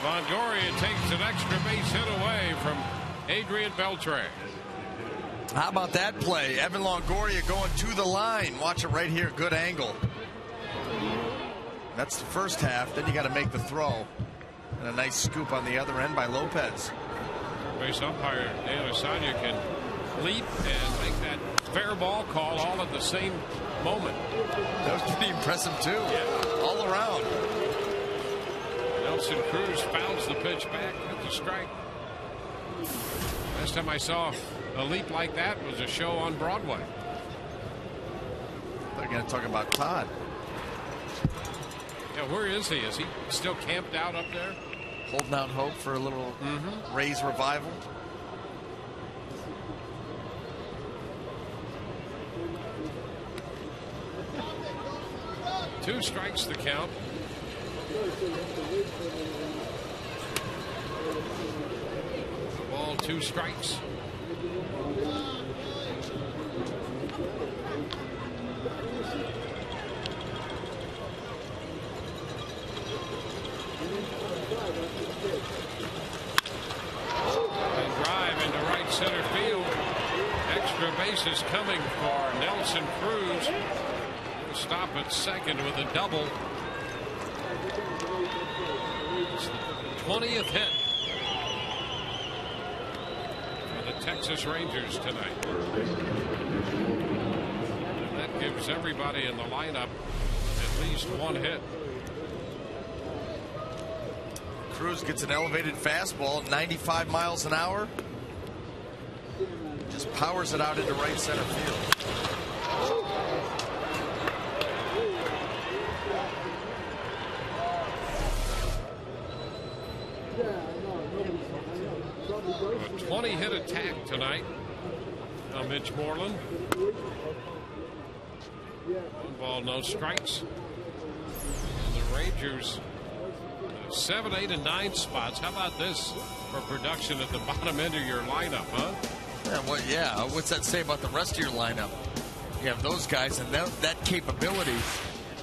Longoria takes an extra base hit away from Adrian Beltre. How about that play? Evan Longoria going to the line. Watch it right here. Good angle. That's the first half. Then you got to make the throw. And a nice scoop on the other end by Lopez. Race umpire Dan Asanya can leap and make that fair ball call all at the same moment. That was pretty impressive, too. Yeah. All around. Nelson Cruz fouls the pitch back. That's a strike. Last time I saw a leap like that was a show on Broadway. They're going to talk about Todd. Yeah, where is he? Is he still camped out up there? Holding out hope for a little Rays revival. Two strikes to count. Ball, 2 strikes. Center field. Extra bases coming for Nelson Cruz. He'll stop at second with a double. It's the 20th hit for the Texas Rangers tonight. And that gives everybody in the lineup at least 1 hit. Cruz gets an elevated fastball at 95 miles an hour. Just powers it out into right center field. A 20-hit attack tonight. Now Mitch Moreland. 1 ball, no strikes. And the Rangers 7, 8, and 9 spots. How about this for production at the bottom end of your lineup, huh? Yeah, what's that say about the rest of your lineup? You have those guys and that capability.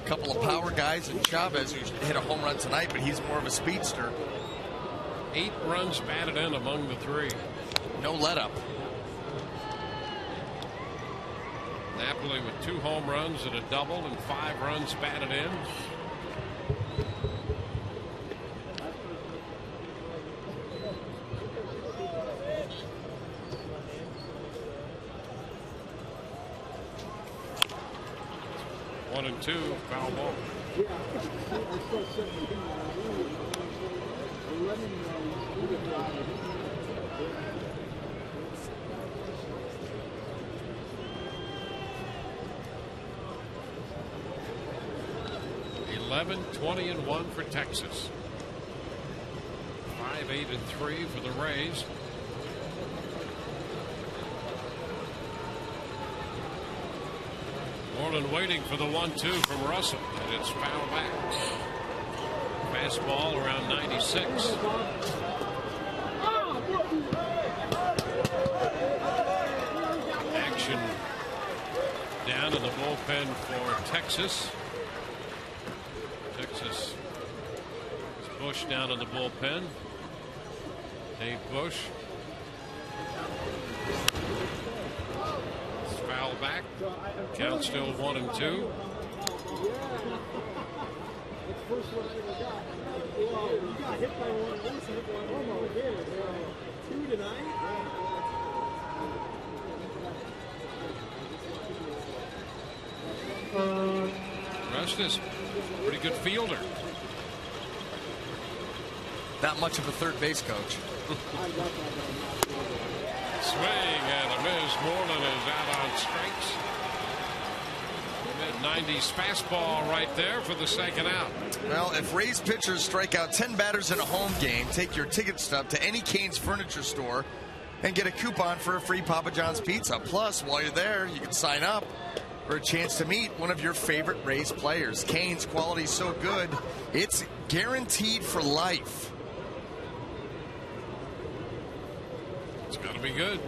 A couple of power guys and Chavez, who hit a home run tonight, but he's more of a speedster. 8 runs batted in among the 3. No let up. Napoli with 2 home runs and a double and 5 runs batted in. One and 2, foul ball. 11, 20, and 1 for Texas. 5, 8, and 3 for the Rays. Moreland waiting for the 1-2 from Russell, and it's fouled back. Fastball around 96. Action down in the bullpen for Texas. Texas is Bush down in the bullpen. Dave Bush. Foul back. Count still 1 and 2. Rest is a pretty good fielder. Not much of a third base coach. Swing and a miss. Moreland is out on strikes. Mid-90s fastball right there for the second out. Well, if Rays pitchers strike out 10 batters in a home game, take your ticket stub to any Cane's furniture store and get a coupon for a free Papa John's pizza. Plus, while you're there, you can sign up for a chance to meet one of your favorite Rays players. Cane's quality is so good, it's guaranteed for life. It's going to be good.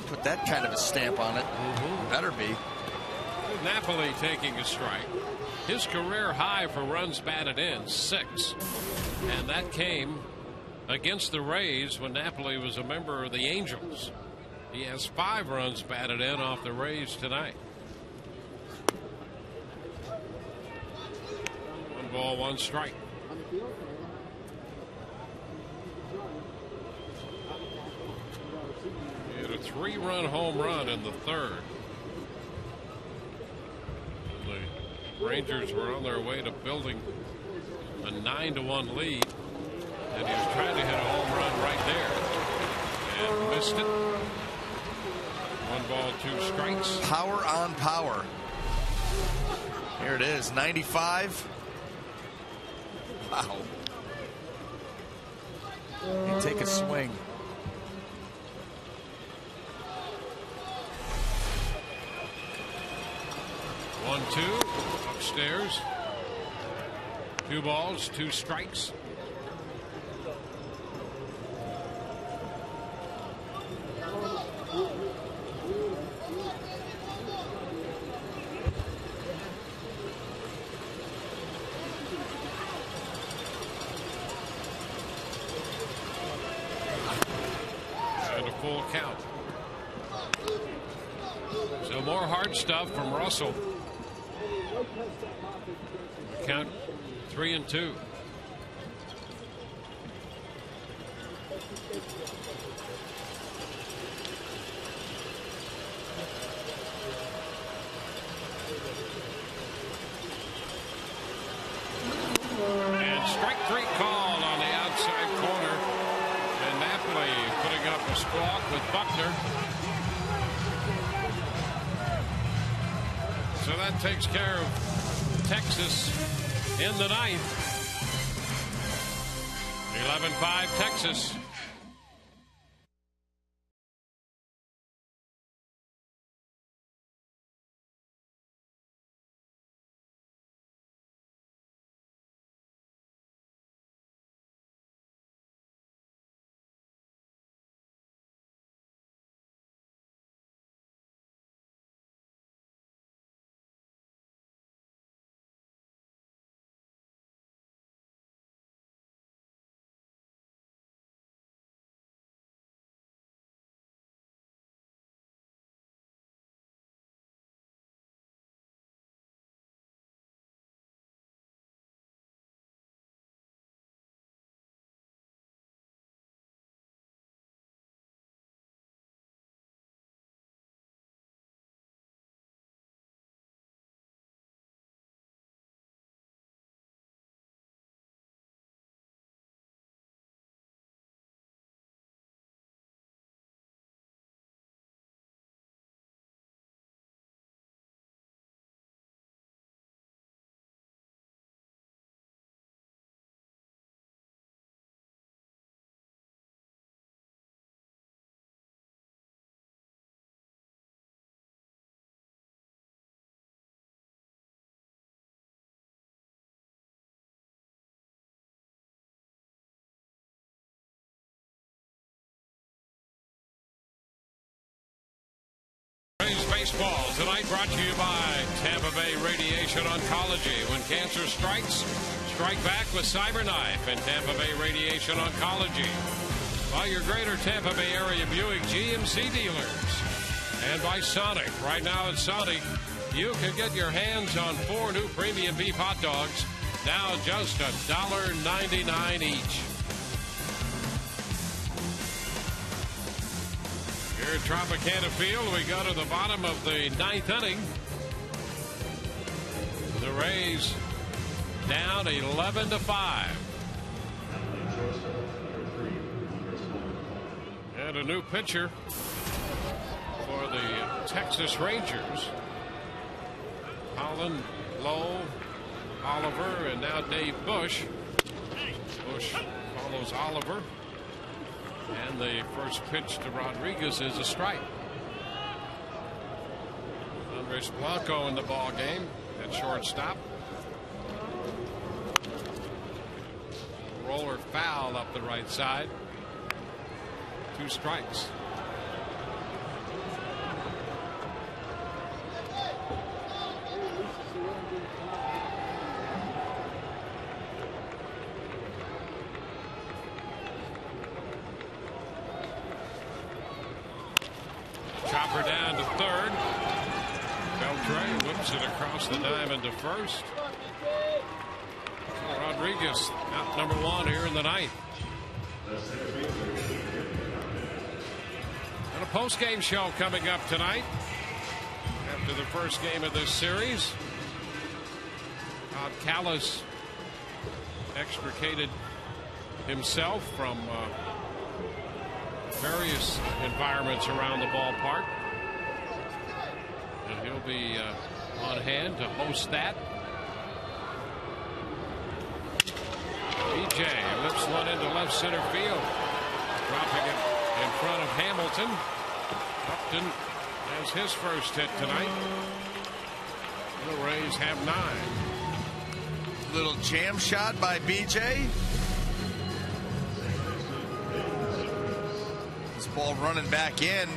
Put that kind of a stamp on it. Better be. Napoli taking a strike. His career high for runs batted in, 6. And that came against the Rays when Napoli was a member of the Angels. He has 5 runs batted in off the Rays tonight. 1 ball, 1 strike. He had a 3-run home run in the 3rd. The Rangers were on their way to building a 9-1 lead, and he was trying to hit a home run right there and missed it. 1 ball, 2 strikes. Power on power. Here it is, 95. Wow. And take a swing. One, 2 upstairs. 2 balls, 2 strikes. And a full count. So more hard stuff from Russell. Count 3-2. And strike 3 called on the outside corner. And Napoli putting up a squawk with Buckner. So that takes care of Texas in the 9th. 11-5 Texas. Rays baseball tonight brought to you by Tampa Bay Radiation Oncology. When cancer strikes, strike back with CyberKnife and Tampa Bay Radiation Oncology. By your greater Tampa Bay area Buick GMC dealers. And by Sonic. Right now at Sonic, you can get your hands on 4 new premium beef hot dogs, now just $1.99 each. Here at Tropicana Field, we go to the bottom of the 9th inning. The Rays down 11-5. And a new pitcher for the Texas Rangers. Holland, Lowe, Oliver, and now Dave Bush. Bush follows Oliver. And the first pitch to Rodriguez is a strike. Andres Blanco in the ball game at shortstop. Roller foul up the right side. 2 strikes. Chopper down to third. Beltre whips it across the diamond to first. So Rodriguez out number 1 here in the ninth. And a post-game show coming up tonight after the first game of this series. Todd Callis extricated himself from various environments around the ballpark, and he'll be on hand to host that. BJ whips one into left center field, dropping it in front of Hamilton. Upton has his first hit tonight. The Rays have 9. Little jam shot by BJ. This ball running back in.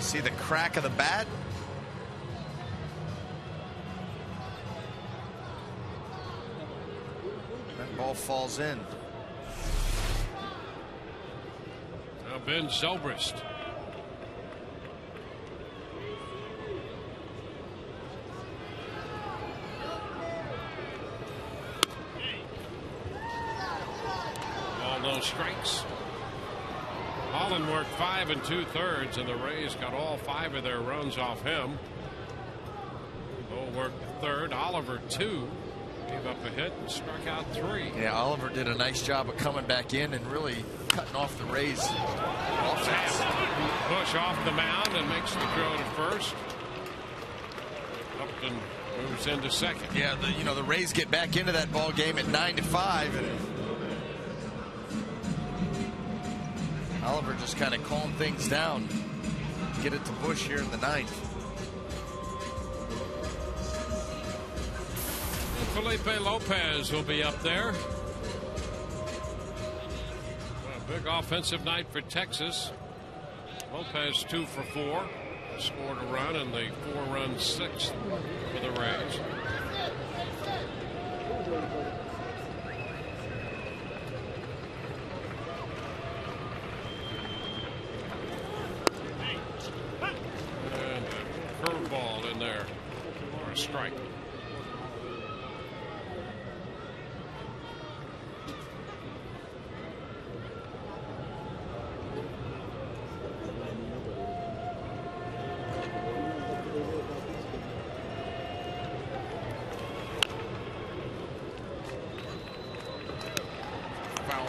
See the crack of the bat. That ball falls in. Now Ben Zobrist. Ball, no strikes. Holland worked 5 2/3, and the Rays got all 5 of their runs off him. Bo worked the third. Oliver 2. Gave up a hit and struck out 3. Yeah, Oliver did a nice job of coming back in and really cutting off the Rays' offense. Bush off the mound and makes the throw to first. Upton moves into second. Yeah, the Rays get back into that ball game at 9-5, and Oliver just kind of calmed things down. Get it to Bush here in the 9th. Felipe Lopez will be up there. A big offensive night for Texas. Lopez 2 for 4. Scored a run in the 4-run 6th for the Rays. And a curveball in there for a strike.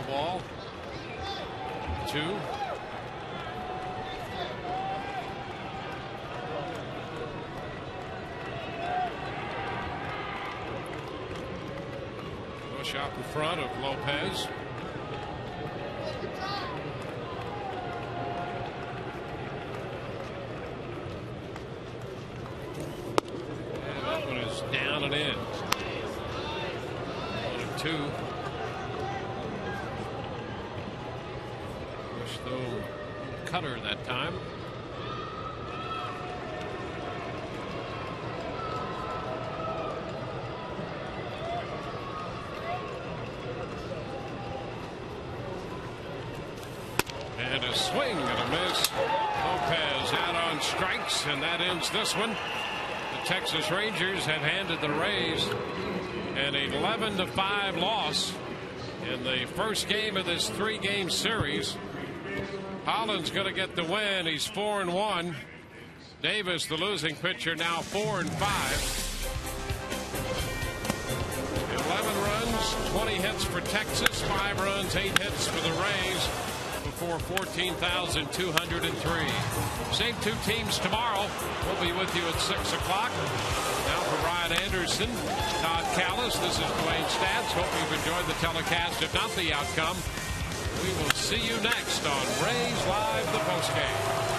Ball 2. Bush out in front of Lopez. And that one is down and in. 1-2. Cutter that time. And a swing and a miss. Lopez out on strikes, and that ends this one. The Texas Rangers have handed the Rays an 11-5 loss in the first game of this 3-game series. Holland's going to get the win. He's 4-1. Davis, the losing pitcher, now 4-5. 11 runs, 20 hits for Texas, 5 runs, 8 hits for the Rays before 14,203. Same 2 teams tomorrow. We'll be with you at 6 o'clock. Now for Ryan Anderson, Todd Callis, this is Dwayne Stats. Hope you've enjoyed the telecast, if not the outcome. We will see you next on Rays Live, the postgame.